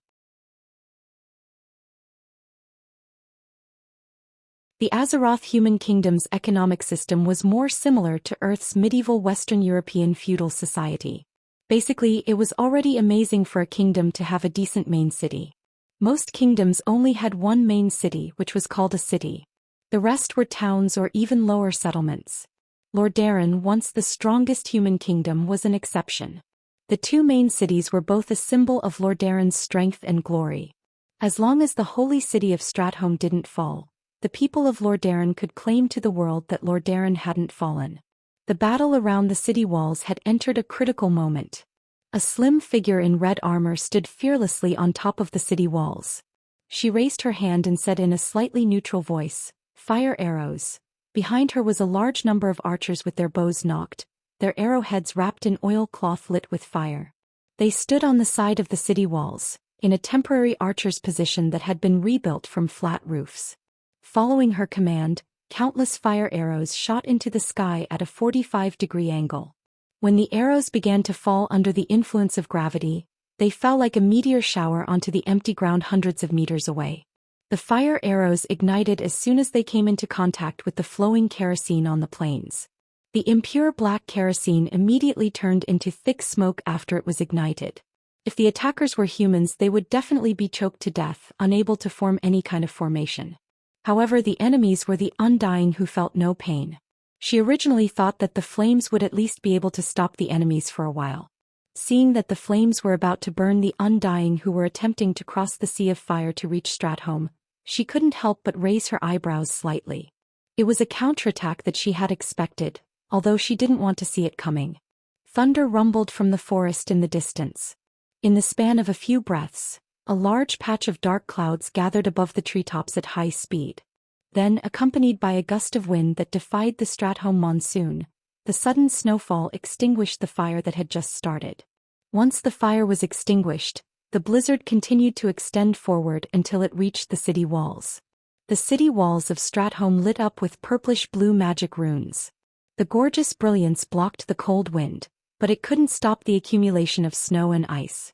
The Azeroth human kingdom's economic system was more similar to Earth's medieval Western European feudal society. Basically, it was already amazing for a kingdom to have a decent main city. Most kingdoms only had one main city, which was called a city. The rest were towns or even lower settlements. Lordaeron, once the strongest human kingdom, was an exception. The two main cities were both a symbol of Lordaeron's strength and glory. As long as the holy city of Stratholme didn't fall, the people of Lordaeron could claim to the world that Lordaeron hadn't fallen. The battle around the city walls had entered a critical moment. A slim figure in red armor stood fearlessly on top of the city walls. She raised her hand and said in a slightly neutral voice, "Fire arrows." Behind her was a large number of archers with their bows nocked, their arrowheads wrapped in oilcloth lit with fire. They stood on the side of the city walls, in a temporary archer's position that had been rebuilt from flat roofs. Following her command, countless fire arrows shot into the sky at a 45-degree angle. When the arrows began to fall under the influence of gravity, they fell like a meteor shower onto the empty ground hundreds of meters away. The fire arrows ignited as soon as they came into contact with the flowing kerosene on the plains. The impure black kerosene immediately turned into thick smoke after it was ignited. If the attackers were humans, they would definitely be choked to death, unable to form any kind of formation. However, the enemies were the Undying, who felt no pain. She originally thought that the flames would at least be able to stop the enemies for a while. Seeing that the flames were about to burn the Undying who were attempting to cross the sea of fire to reach Stratholme, she couldn't help but raise her eyebrows slightly. It was a counterattack that she had expected, although she didn't want to see it coming. Thunder rumbled from the forest in the distance. In the span of a few breaths, a large patch of dark clouds gathered above the treetops at high speed. Then, accompanied by a gust of wind that defied the Stratholme monsoon, the sudden snowfall extinguished the fire that had just started. Once the fire was extinguished, the blizzard continued to extend forward until it reached the city walls. The city walls of Stratholme lit up with purplish-blue magic runes. The gorgeous brilliance blocked the cold wind, but it couldn't stop the accumulation of snow and ice.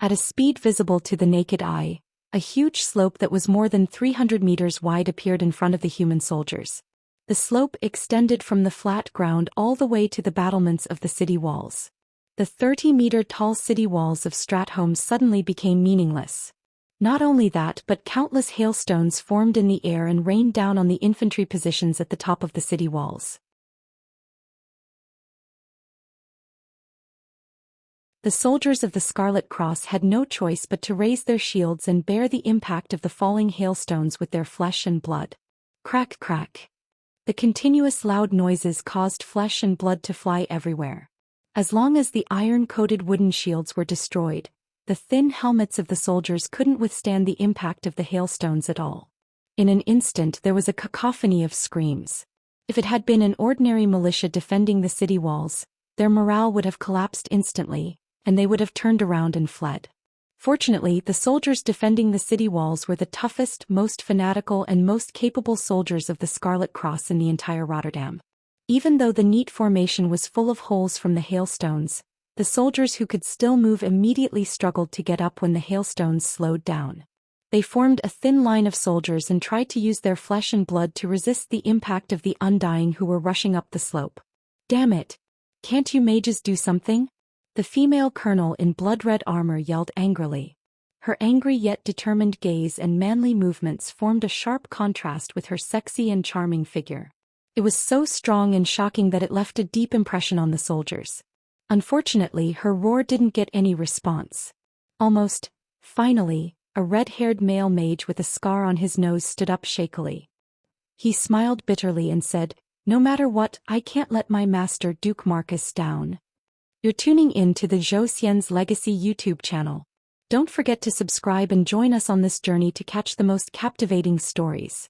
At a speed visible to the naked eye, a huge slope that was more than 300 meters wide appeared in front of the human soldiers. The slope extended from the flat ground all the way to the battlements of the city walls. The 30-meter-tall city walls of Stratholme suddenly became meaningless. Not only that, but countless hailstones formed in the air and rained down on the infantry positions at the top of the city walls. The soldiers of the Scarlet Cross had no choice but to raise their shields and bear the impact of the falling hailstones with their flesh and blood. Crack, crack. The continuous loud noises caused flesh and blood to fly everywhere. As long as the iron-coated wooden shields were destroyed, the thin helmets of the soldiers couldn't withstand the impact of the hailstones at all. In an instant there was a cacophony of screams. If it had been an ordinary militia defending the city walls, their morale would have collapsed instantly, and they would have turned around and fled. Fortunately, the soldiers defending the city walls were the toughest, most fanatical and most capable soldiers of the Scarlet Cross in the entire Rotterdam. Even though the neat formation was full of holes from the hailstones, the soldiers who could still move immediately struggled to get up when the hailstones slowed down. They formed a thin line of soldiers and tried to use their flesh and blood to resist the impact of the undying who were rushing up the slope. Damn it! Can't you mages do something? The female colonel in blood-red armor yelled angrily. Her angry yet determined gaze and manly movements formed a sharp contrast with her sexy and charming figure. It was so strong and shocking that it left a deep impression on the soldiers. Unfortunately, her roar didn't get any response. Finally, a red-haired male mage with a scar on his nose stood up shakily. He smiled bitterly and said, "No matter what, I can't let my master Duke Marcus down." You're tuning in to the Zhou Xian's Legacy YouTube channel. Don't forget to subscribe and join us on this journey to catch the most captivating stories.